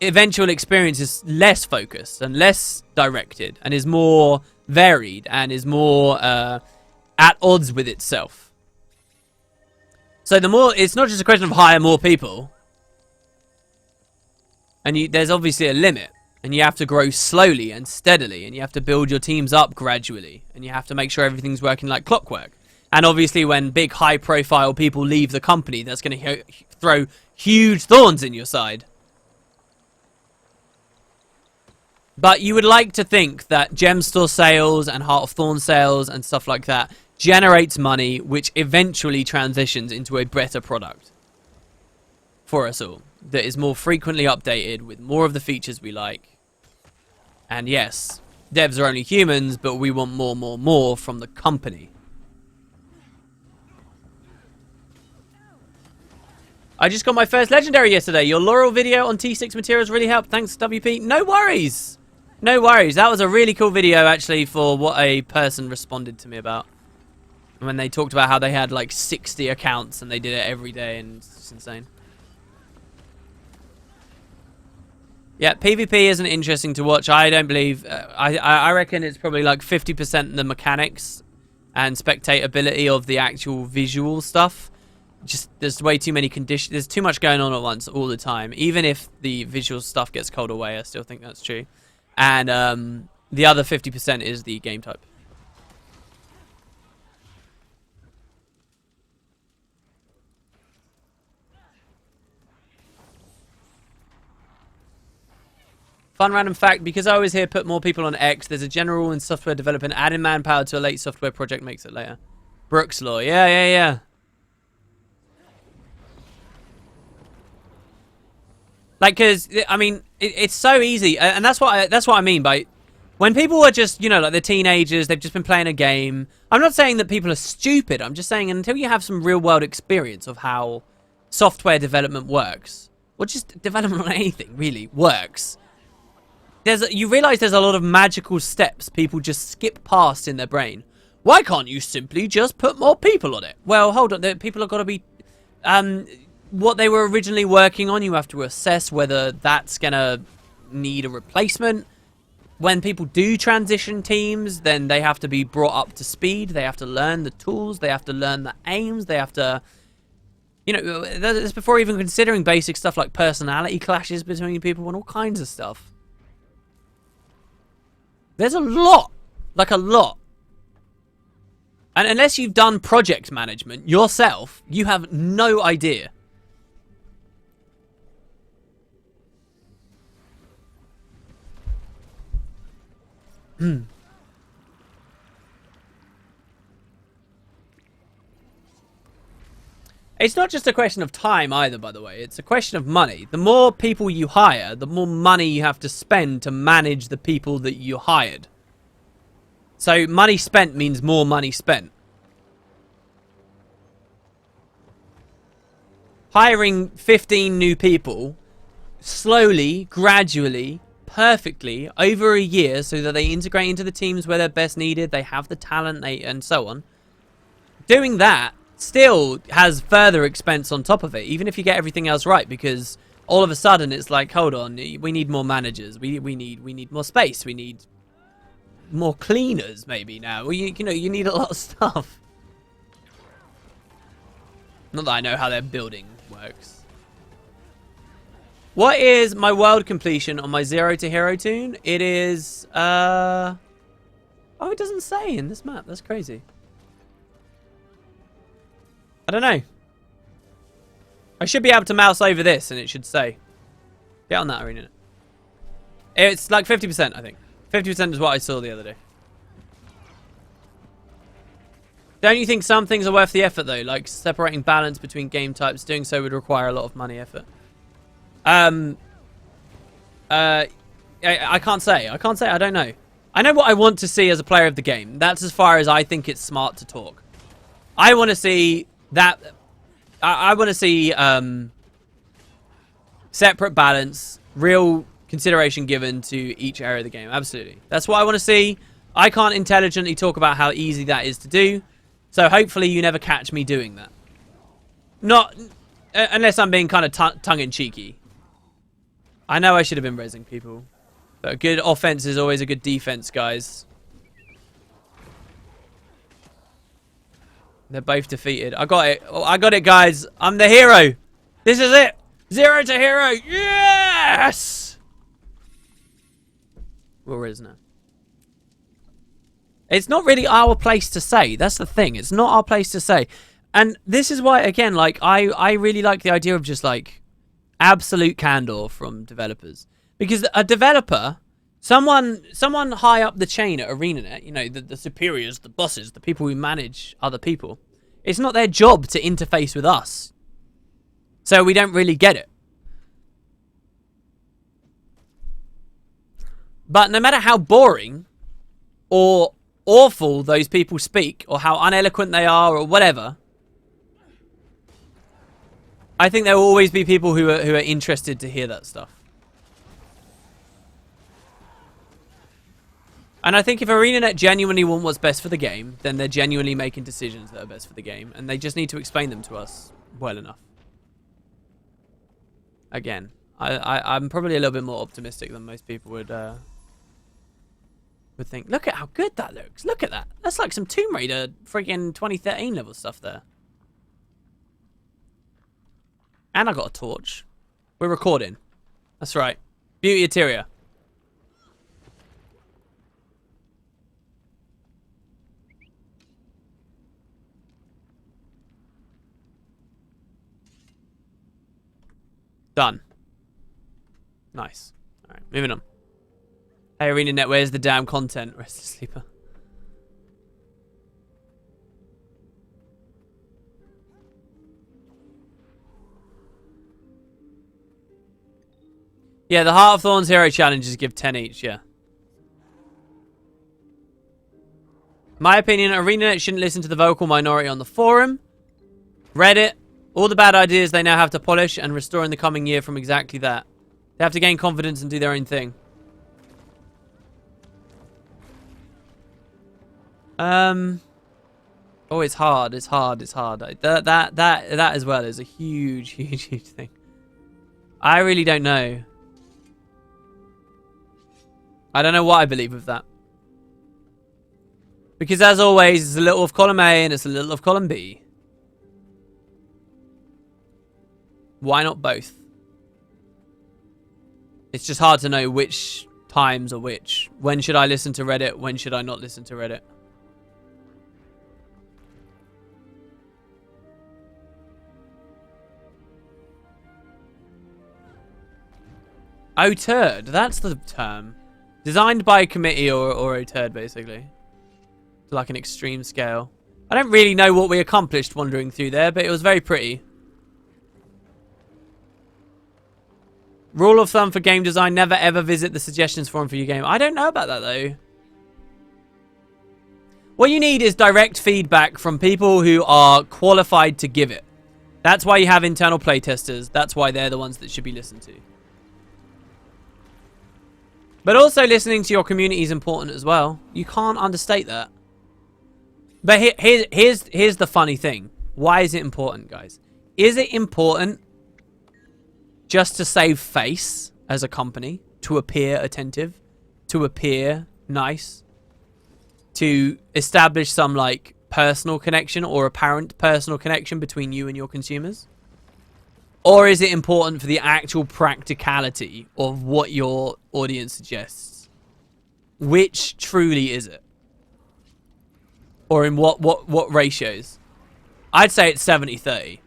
eventual experience is less focused and less directed and is more varied and is more at odds with itself. So, the more, it's not just a question of hire more people. And there's obviously a limit. And you have to grow slowly and steadily. And you have to build your teams up gradually. And you have to make sure everything's working like clockwork. And obviously when big high-profile people leave the company, that's going to throw huge thorns in your side. But you would like to think that gem store sales and Heart of Thorn sales and stuff like that generates money, which eventually transitions into a better product for us all. That is more frequently updated with more of the features we like. And yes, devs are only humans, but we want more from the company. I just got my first legendary yesterday. Your Laurel video on T6 materials really helped. Thanks, WP. No worries. No worries. That was a really cool video, actually, for what a person responded to me about. When they talked about how they had, like, 60 accounts and they did it every day, and it's just insane. Yeah, PvP isn't interesting to watch. I don't believe... I reckon it's probably like 50% the mechanics and spectatability of the actual visual stuff. Just, there's way too many conditions. There's too much going on at once all the time. Even if the visual stuff gets culled away, I still think that's true. And the other 50% is the game type. Fun random fact, because I always hear put more people on X, there's a general rule in software development, adding manpower to a late software project makes it later. Brooks Law, yeah. Like, because, I mean, it's so easy, and that's what I mean by, when people are just, you know, like they're teenagers, they've just been playing a game. I'm not saying that people are stupid, I'm just saying until you have some real-world experience of how software development works, or just development on anything, really, works, you realize there's a lot of magical steps people just skip past in their brain. Why can't you simply just put more people on it? Well, hold on, the people have got to be, what they were originally working on, you have to assess whether that's gonna need a replacement. When people do transition teams, then they have to be brought up to speed. They have to learn the tools. They have to learn the aims. They have to, you know, that's before even considering basic stuff like personality clashes between people and all kinds of stuff. There's a lot, like a lot. And unless you've done project management yourself, you have no idea. It's not just a question of time either, by the way. It's a question of money. The more people you hire, the more money you have to spend to manage the people that you hired. So money spent means more money spent. Hiring 15 new people slowly, gradually, perfectly over a year so that they integrate into the teams where they're best needed, they have the talent, and so on. Doing that still has further expense on top of it, even if you get everything else right, because all of a sudden it's like, hold on, we need more managers, we need more space, we need more cleaners maybe now. Well, you know, you need a lot of stuff. Not that I know how their building works. What is my world completion on my 0 to hero tune? It is, oh, it doesn't say in this map. That's crazy. I don't know. I should be able to mouse over this and it should say. Get on that arena. It's like 50%, I think. 50% is what I saw the other day. Don't you think some things are worth the effort, though? Like separating balance between game types. Doing so would require a lot of money effort. I can't say. I don't know. I know what I want to see as a player of the game. That's as far as I think it's smart to talk. I want to see that. I want to see separate balance, real consideration given to each area of the game. Absolutely. That's what I want to see. I can't intelligently talk about how easy that is to do. So hopefully you never catch me doing that. Not unless I'm being kind of tongue-in-cheeky. I know I should have been raising people. But a good offense is always a good defense, guys. They're both defeated. I got it. Oh, I got it, guys. I'm the hero. This is it. 0 to hero. Yes! Where is now? It's not really our place to say. That's the thing. It's not our place to say. And this is why, again, like, I really like the idea of just, like, absolute candor from developers. Because a developer, someone high up the chain at ArenaNet, you know, the superiors, the bosses, the people who manage other people, it's not their job to interface with us. So we don't really get it. But no matter how boring or awful those people speak, or how uneloquent they are, or whatever, I think there will always be people who are interested to hear that stuff. And I think if ArenaNet genuinely want what's best for the game, then they're genuinely making decisions that are best for the game, and they just need to explain them to us well enough. Again, I'm probably a little bit more optimistic than most people would think. Look at how good that looks. Look at that. That's like some Tomb Raider freaking 2013 level stuff there. And I got a torch. We're recording. That's right. Beauty Interior. Done. Nice. Alright, moving on. Hey, ArenaNet, where's the damn content? Restless Sleeper. Yeah, the Heart of Thorns hero challenges give 10 each, yeah. My opinion, ArenaNet shouldn't listen to the vocal minority on the forum. Reddit. All the bad ideas they now have to polish and restore in the coming year from exactly that. They have to gain confidence and do their own thing. Oh, it's hard. It's hard. It's hard. That as well is a huge thing. I really don't know. I don't know what I believe of that. Because as always, it's a little of column A and it's a little of column B. Why not both? It's just hard to know which times are which. When should I listen to Reddit? When should I not listen to Reddit? Oh, turd. That's the term. Designed by a committee or a turd, basically. To like an extreme scale. I don't really know what we accomplished wandering through there, but it was very pretty. Rule of thumb for game design, never ever visit the suggestions forum for your game. I don't know about that, though. What you need is direct feedback from people who are qualified to give it. That's why you have internal playtesters. That's why they're the ones that should be listened to. But also listening to your community is important as well. You can't understate that. But here's the funny thing. Why is it important, guys? Is it important just to save face as a company, to appear attentive, to appear nice, to establish some like personal connection or apparent personal connection between you and your consumers? Or is it important for the actual practicality of what your audience suggests? Which truly is it? Or in what ratios? I'd say it's 70-30.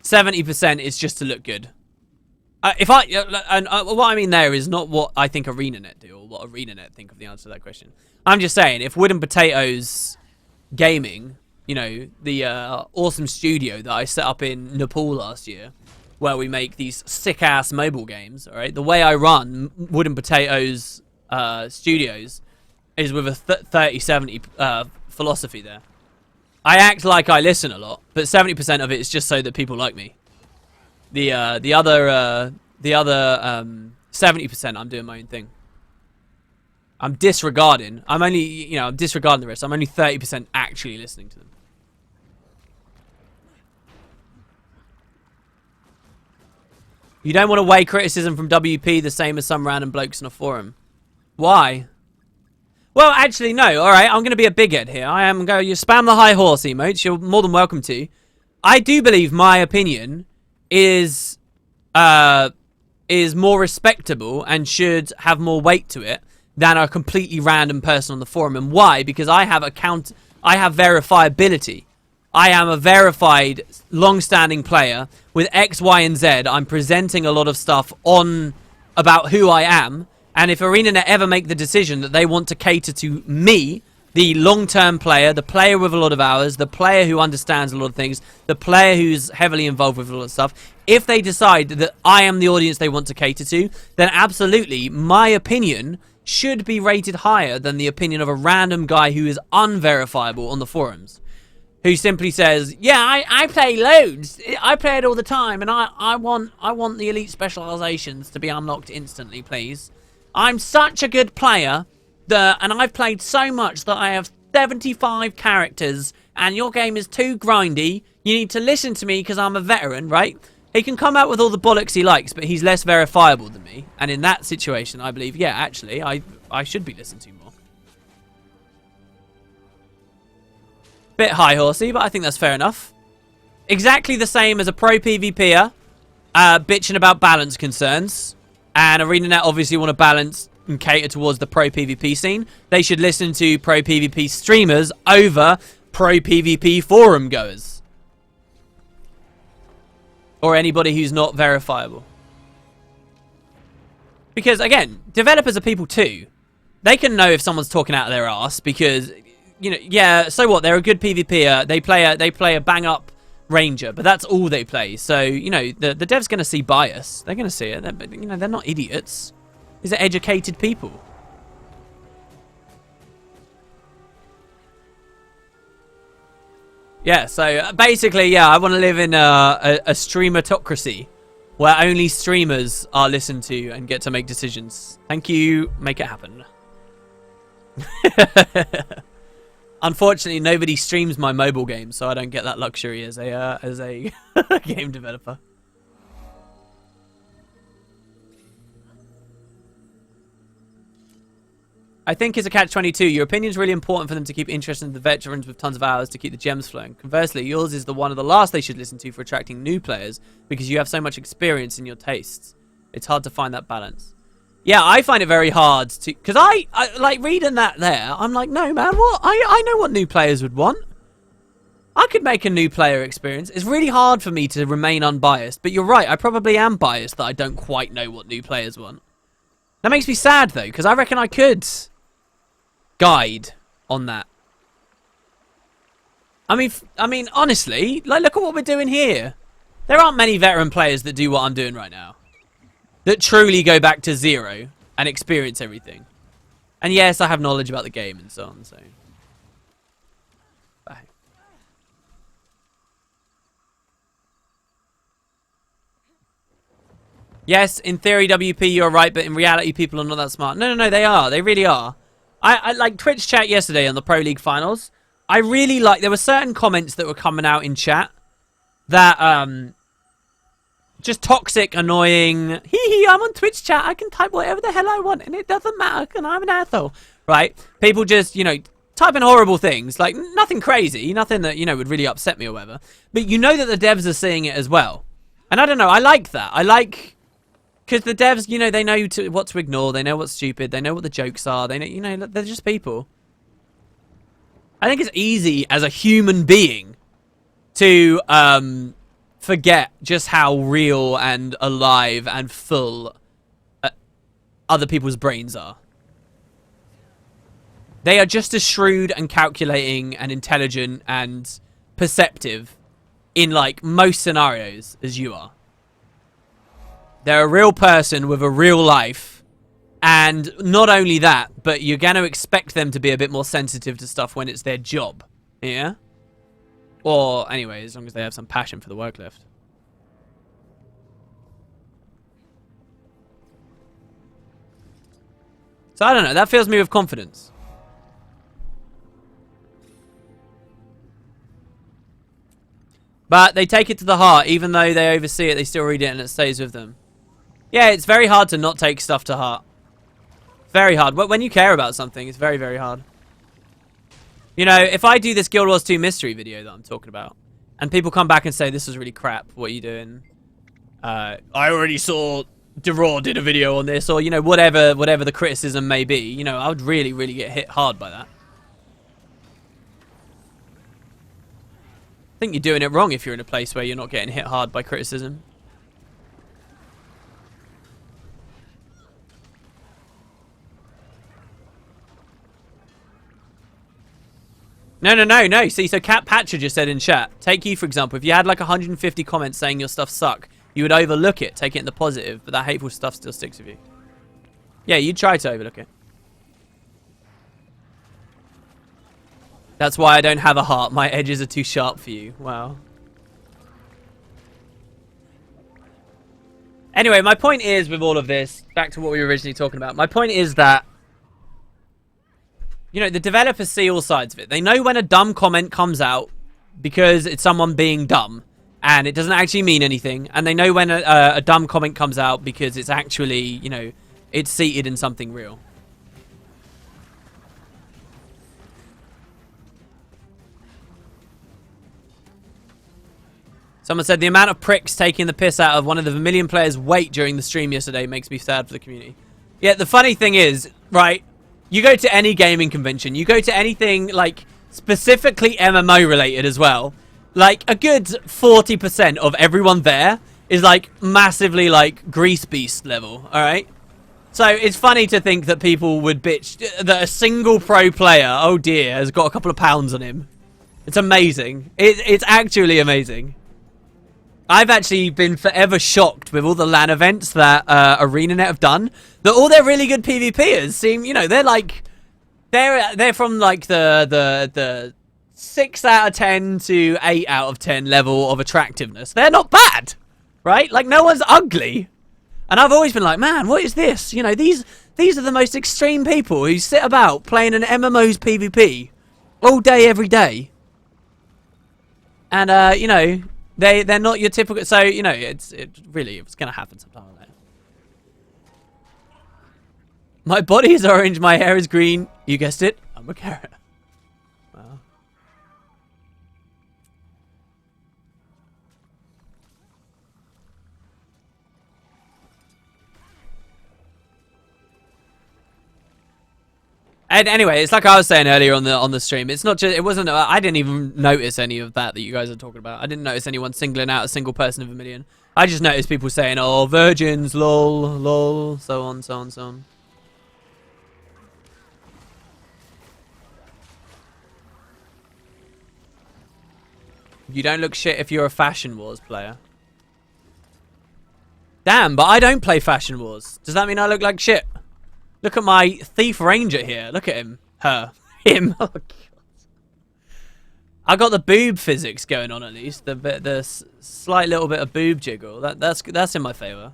70% is just to look good. What I mean there is not what I think ArenaNet do or what ArenaNet think of the answer to that question. I'm just saying, if Wood and Potatoes Gaming, you know, the awesome studio that I set up in Nepal last year, where we make these sick-ass mobile games, all right? The way I run Wood and Potatoes Studios is with a 30-70 philosophy there. I act like I listen a lot, but 70% of it is just so that people like me. The other 70%, I'm doing my own thing. I'm disregarding. I'm disregarding the rest. I'm only 30% actually listening to them. You don't want to weigh criticism from WP the same as some random blokes in a forum. Why? Well, actually, no. All right, I'm going to be a bighead here. I am going. You spam the high horse emotes. You're more than welcome to. I do believe my opinion is more respectable and should have more weight to it than a completely random person on the forum. And why? Because I have verifiability. I am a verified, long-standing player with X, Y, and Z. I'm presenting a lot of stuff on about who I am. And if ArenaNet ever make the decision that they want to cater to me, the long-term player, the player with a lot of hours, the player who understands a lot of things, the player who's heavily involved with a lot of stuff, if they decide that I am the audience they want to cater to, then absolutely, my opinion should be rated higher than the opinion of a random guy who is unverifiable on the forums. Who simply says, yeah, I play loads. I play it all the time, and I want the elite specializations to be unlocked instantly, please. I'm such a good player, and I've played so much that I have 75 characters, and your game is too grindy. You need to listen to me because I'm a veteran, right? He can come out with all the bollocks he likes, but he's less verifiable than me. And in that situation, I believe, yeah, actually, I should be listened to more. Bit high horsey, but I think that's fair enough. Exactly the same as a pro PvPer bitching about balance concerns. And ArenaNet obviously want to balance and cater towards the pro PvP scene. They should listen to pro PvP streamers over pro PvP forum goers. Or anybody who's not verifiable. Because, again, developers are people too. They can know if someone's talking out of their ass because, you know, yeah, so what? They're a good PvPer. They play a bang-up ranger, but that's all they play. So, you know, the dev's going to see bias. They're going to see it. They're not idiots. These are educated people. Yeah, so basically, yeah, I want to live in a streamertocracy where only streamers are listened to and get to make decisions. Thank you. Make it happen. Unfortunately, nobody streams my mobile game, so I don't get that luxury as a game developer. I think it's a catch-22. Your opinion's really important for them to keep interested in the veterans with tons of hours to keep the gems flowing. Conversely, yours is the one of the last they should listen to for attracting new players because you have so much experience in your tastes. It's hard to find that balance. Yeah, I find it very hard to... Because I like, reading that there, I'm like, no, man, what? I know what new players would want. I could make a new player experience. It's really hard for me to remain unbiased. But you're right, I probably am biased that I don't quite know what new players want. That makes me sad, though, because I reckon I could guide on that. I mean, honestly, like, look at what we're doing here. There aren't many veteran players that do what I'm doing right now. That truly go back to zero and experience everything. And yes, I have knowledge about the game and so on, so... Bye. Yes, in theory, WP, you're right, but in reality, people are not that smart. No, they are. They really are. I like Twitch chat yesterday on the Pro League finals. I really like... There were certain comments that were coming out in chat that, just toxic, annoying. Hee, I'm on Twitch chat. I can type whatever the hell I want, and it doesn't matter, and I'm an asshole. Right? People just, you know, typing horrible things. Like, nothing crazy. Nothing that, you know, would really upset me or whatever. But you know that the devs are seeing it as well. And I don't know. I like that. I like... Because the devs, you know, they know what to ignore. They know what's stupid. They know what the jokes are. They know, you know, they're just people. I think it's easy as a human being to forget just how real and alive and full other people's brains are. They are just as shrewd and calculating and intelligent and perceptive in, like, most scenarios as you are. They're a real person with a real life. And not only that, but you're going to expect them to be a bit more sensitive to stuff when it's their job. Yeah? Or, anyway, as long as they have some passion for the work left. So I don't know. That fills me with confidence. But they take it to the heart. Even though they oversee it, they still read it and it stays with them. Yeah, it's very hard to not take stuff to heart. Very hard. When you care about something, it's very, very hard. You know, if I do this Guild Wars 2 mystery video that I'm talking about, and people come back and say, this was really crap, what are you doing? I already saw DeRaw did a video on this, or, you know, whatever the criticism may be. You know, I would really, really get hit hard by that. I think you're doing it wrong if you're in a place where you're not getting hit hard by criticism. No. See, so Cat Patcher just said in chat, take you, for example, if you had like 150 comments saying your stuff suck, you would overlook it, take it in the positive, but that hateful stuff still sticks with you. Yeah, you'd try to overlook it. That's why I don't have a heart. My edges are too sharp for you. Wow. Anyway, my point is with all of this, back to what we were originally talking about, my point is that, you know, the developers see all sides of it. They know when a dumb comment comes out because it's someone being dumb and it doesn't actually mean anything. And they know when a dumb comment comes out because it's actually, you know, it's seated in something real. Someone said the amount of pricks taking the piss out of one of the Vermilion players' weight during the stream yesterday makes me sad for the community. Yeah, the funny thing is, right, you go to any gaming convention, you go to anything, like, specifically MMO related as well, like, a good 40% of everyone there is, like, massively, like, grease beast level, alright? So, it's funny to think that people would bitch that a single pro player, oh dear, has got a couple of pounds on him. It's amazing. It's actually amazing. I've actually been forever shocked with all the LAN events that ArenaNet have done. That all their really good PvPers seem, you know, they're like, they're from like the 6 out of 10 to 8 out of 10 level of attractiveness. They're not bad, right? Like no one's ugly. And I've always been like, man, what is this? You know, these are the most extreme people who sit about playing an MMO's PvP all day, every day. And you know. They're not your typical, so you know it's gonna happen sometime. My body is orange, my hair is green. You guessed it, I'm a carrot. Wow. And anyway, it's like I was saying earlier on the stream. It's not just, it wasn't, I didn't even notice any of that you guys are talking about. I didn't notice anyone singling out a single person of a million. I just noticed people saying, oh, virgins, lol, so on, so on, so on. You don't look shit if you're a Fashion Wars player. Damn, but I don't play Fashion Wars. Does that mean I look like shit? Look at my Thief Ranger here. Look at him. Her. Him. Oh, God. I got the boob physics going on at least. The slight little bit of boob jiggle. That's in my favour.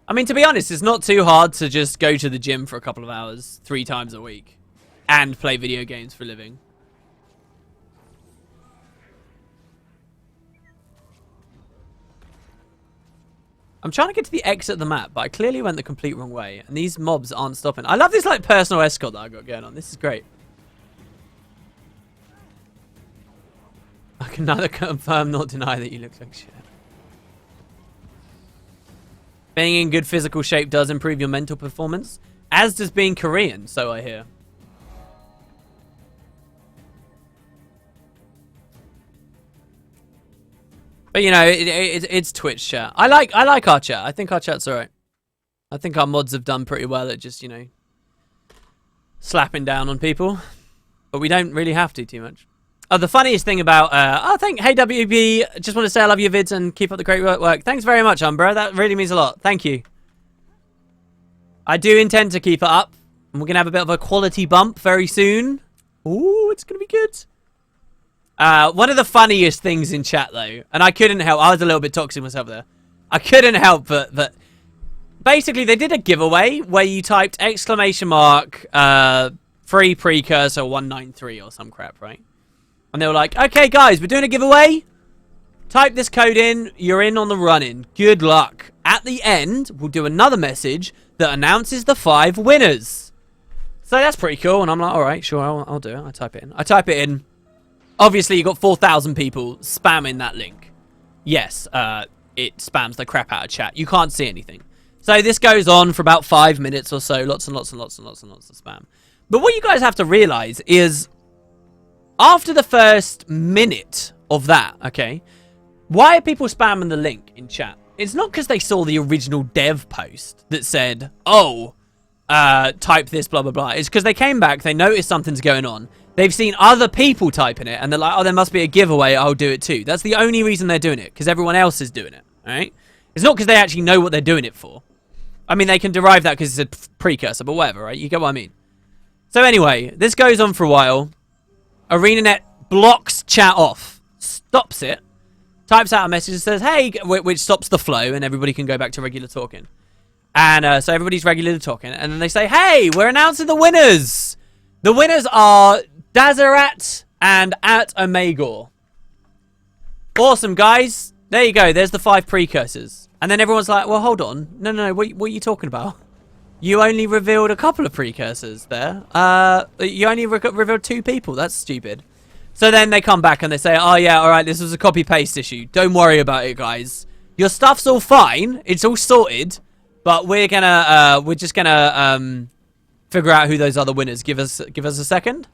I mean, to be honest, it's not too hard to just go to the gym for a couple of hours 3 times a week and play video games for a living. I'm trying to get to the exit of the map, but I clearly went the complete wrong way, and these mobs aren't stopping. I love this like personal escort that I got going on. This is great. I can neither confirm nor deny that you look like shit. Being in good physical shape does improve your mental performance, as does being Korean, so I hear. But you know, it's Twitch chat. I like our chat. I think our chat's alright. I think our mods have done pretty well at just, you know, slapping down on people. But we don't really have to too much. Oh, the funniest thing about hey WB, just want to say I love your vids and keep up the great work. Thanks very much, Umbra. That really means a lot. Thank you. I do intend to keep it up. And we're gonna have a bit of a quality bump very soon. Ooh, it's gonna be good. One of the funniest things in chat, though, and I couldn't help. I was a little bit toxic myself there. I couldn't help but basically they did a giveaway where you typed exclamation mark free precursor 193 or some crap, right? And they were like, okay, guys, we're doing a giveaway. Type this code in. You're in on the run-in. Good luck. At the end, we'll do another message that announces the 5 winners. So that's pretty cool. And I'm like, all right, sure, I'll do it. I type it in. Obviously, you got 4,000 people spamming that link. Yes, it spams the crap out of chat. You can't see anything. So this goes on for about 5 minutes or so. Lots and lots and lots and lots and lots of spam. But what you guys have to realize is after the first minute of that, okay, why are people spamming the link in chat? It's not because they saw the original dev post that said, oh, type this, blah, blah, blah. It's because they came back, they noticed something's going on. They've seen other people typing it, and they're like, oh, there must be a giveaway, I'll do it too. That's the only reason they're doing it, because everyone else is doing it, all right? It's not because they actually know what they're doing it for. I mean, they can derive that because it's a precursor, but whatever, right? You get what I mean? So anyway, this goes on for a while. ArenaNet blocks chat off, stops it, types out a message that says, hey, which stops the flow, and everybody can go back to regular talking. And so everybody's regularly talking, and then they say, hey, we're announcing the winners. The winners are Dazarat and at Omegor. Awesome, guys. There you go. There's the 5 precursors. And then everyone's like, well, hold on. No. What are you talking about? You only revealed a couple of precursors there. You only revealed 2 people. That's stupid. So then they come back and they say, oh, yeah, all right, this was a copy-paste issue. Don't worry about it, guys. Your stuff's all fine. It's all sorted. But we're just gonna figure out who those other winners. Give us a second.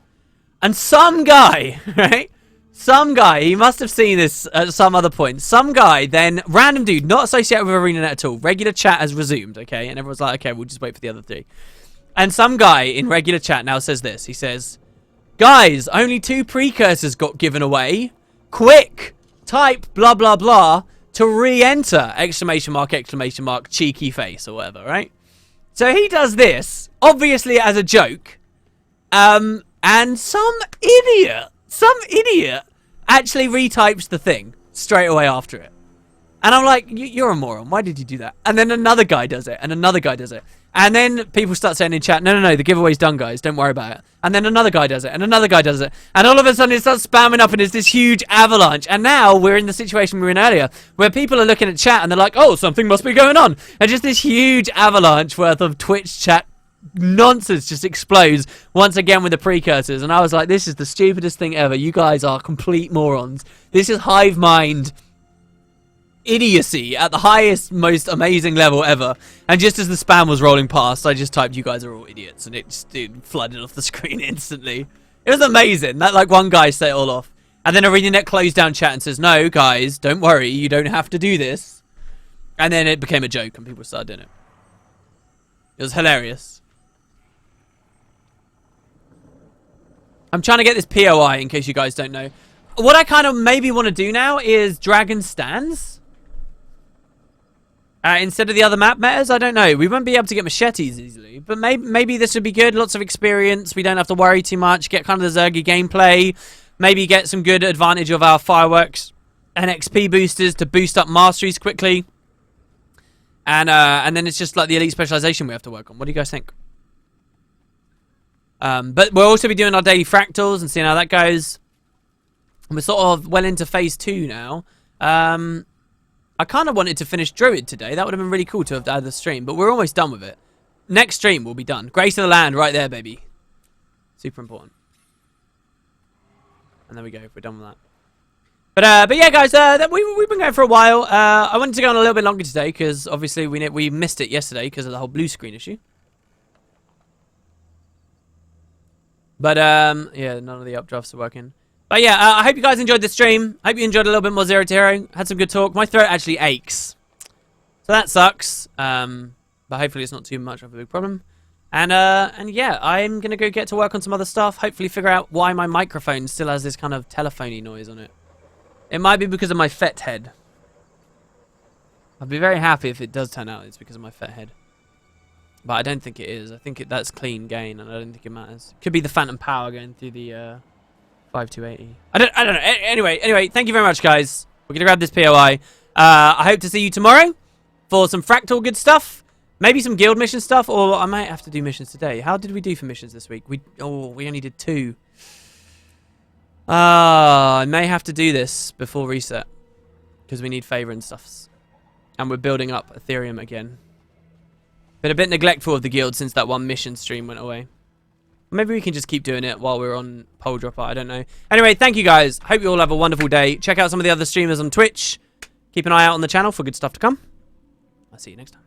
And some guy, right? Some guy, he must have seen this at some other point. Some guy, then, random dude, not associated with ArenaNet at all. Regular chat has resumed, okay? And everyone's like, okay, we'll just wait for the other 3. And some guy in regular chat now says this. He says, guys, only 2 precursors got given away. Quick, type blah, blah, blah to re-enter, exclamation mark, cheeky face or whatever, right? So he does this, obviously as a joke. And some idiot actually retypes the thing straight away after it. And I'm like, you're a moron. Why did you do that? And then another guy does it. And another guy does it. And then people start saying in chat, no, the giveaway's done, guys. Don't worry about it. And then another guy does it. And another guy does it. And all of a sudden it starts spamming up and it's this huge avalanche. And now we're in the situation we were in earlier where people are looking at chat and they're like, oh, something must be going on. And just this huge avalanche worth of Twitch chat nonsense just explodes once again with the precursors. And I was like, this is the stupidest thing ever. You guys are complete morons. This is hive mind idiocy at the highest, most amazing level ever. And just as the spam was rolling past, I just typed, you guys are all idiots, and it just flooded off the screen instantly. It was amazing. That, like, one guy set it all off. And then ArenaNet closed down chat and says, no, guys, don't worry, you don't have to do this. And then it became a joke and people started doing it. It was hilarious. I'm trying to get this POI in case you guys don't know. What I kind of maybe want to do now is Dragon Stands. Instead of the other map metas, I don't know. We won't be able to get machetes easily. But maybe this would be good. Lots of experience. We don't have to worry too much. Get kind of the Zergy gameplay. Maybe get some good advantage of our fireworks and XP boosters to boost up masteries quickly. And then it's just like the elite specialization we have to work on. What do you guys think? But we'll also be doing our daily fractals and seeing how that goes. We're sort of well into phase 2 now. I kind of wanted to finish Druid today. That would have been really cool to have had the stream, but we're almost done with it. Next stream will be done. Grace of the Land right there, baby. Super important. And there we go. We're done with that. But yeah, guys, we've been going for a while. I wanted to go on a little bit longer today because obviously we missed it yesterday because of the whole blue screen issue. But yeah, none of the updrafts are working. But yeah, I hope you guys enjoyed the stream. I hope you enjoyed a little bit more Zero to Hero. Had some good talk. My throat actually aches. So that sucks. But hopefully it's not too much of a big problem. And yeah, I'm going to go get to work on some other stuff. Hopefully figure out why my microphone still has this kind of telephony noise on it. It might be because of my FET head. I'd be very happy if it does turn out it's because of my FET head. But I don't think it is. I think that's clean gain and I don't think it matters. Could be the phantom power going through the 5280. I don't know. Anyway, thank you very much, guys. We're gonna grab this POI. I hope to see you tomorrow for some fractal good stuff. Maybe some guild mission stuff, or I might have to do missions today. How did we do for missions this week? We only did 2. I may have to do this before reset because we need favor and stuffs, and we're building up Ethereum again. Been a bit neglectful of the guild since that one mission stream went away. Maybe we can just keep doing it while we're on Pole Dropper. I don't know. Anyway, thank you guys. Hope you all have a wonderful day. Check out some of the other streamers on Twitch. Keep an eye out on the channel for good stuff to come. I'll see you next time.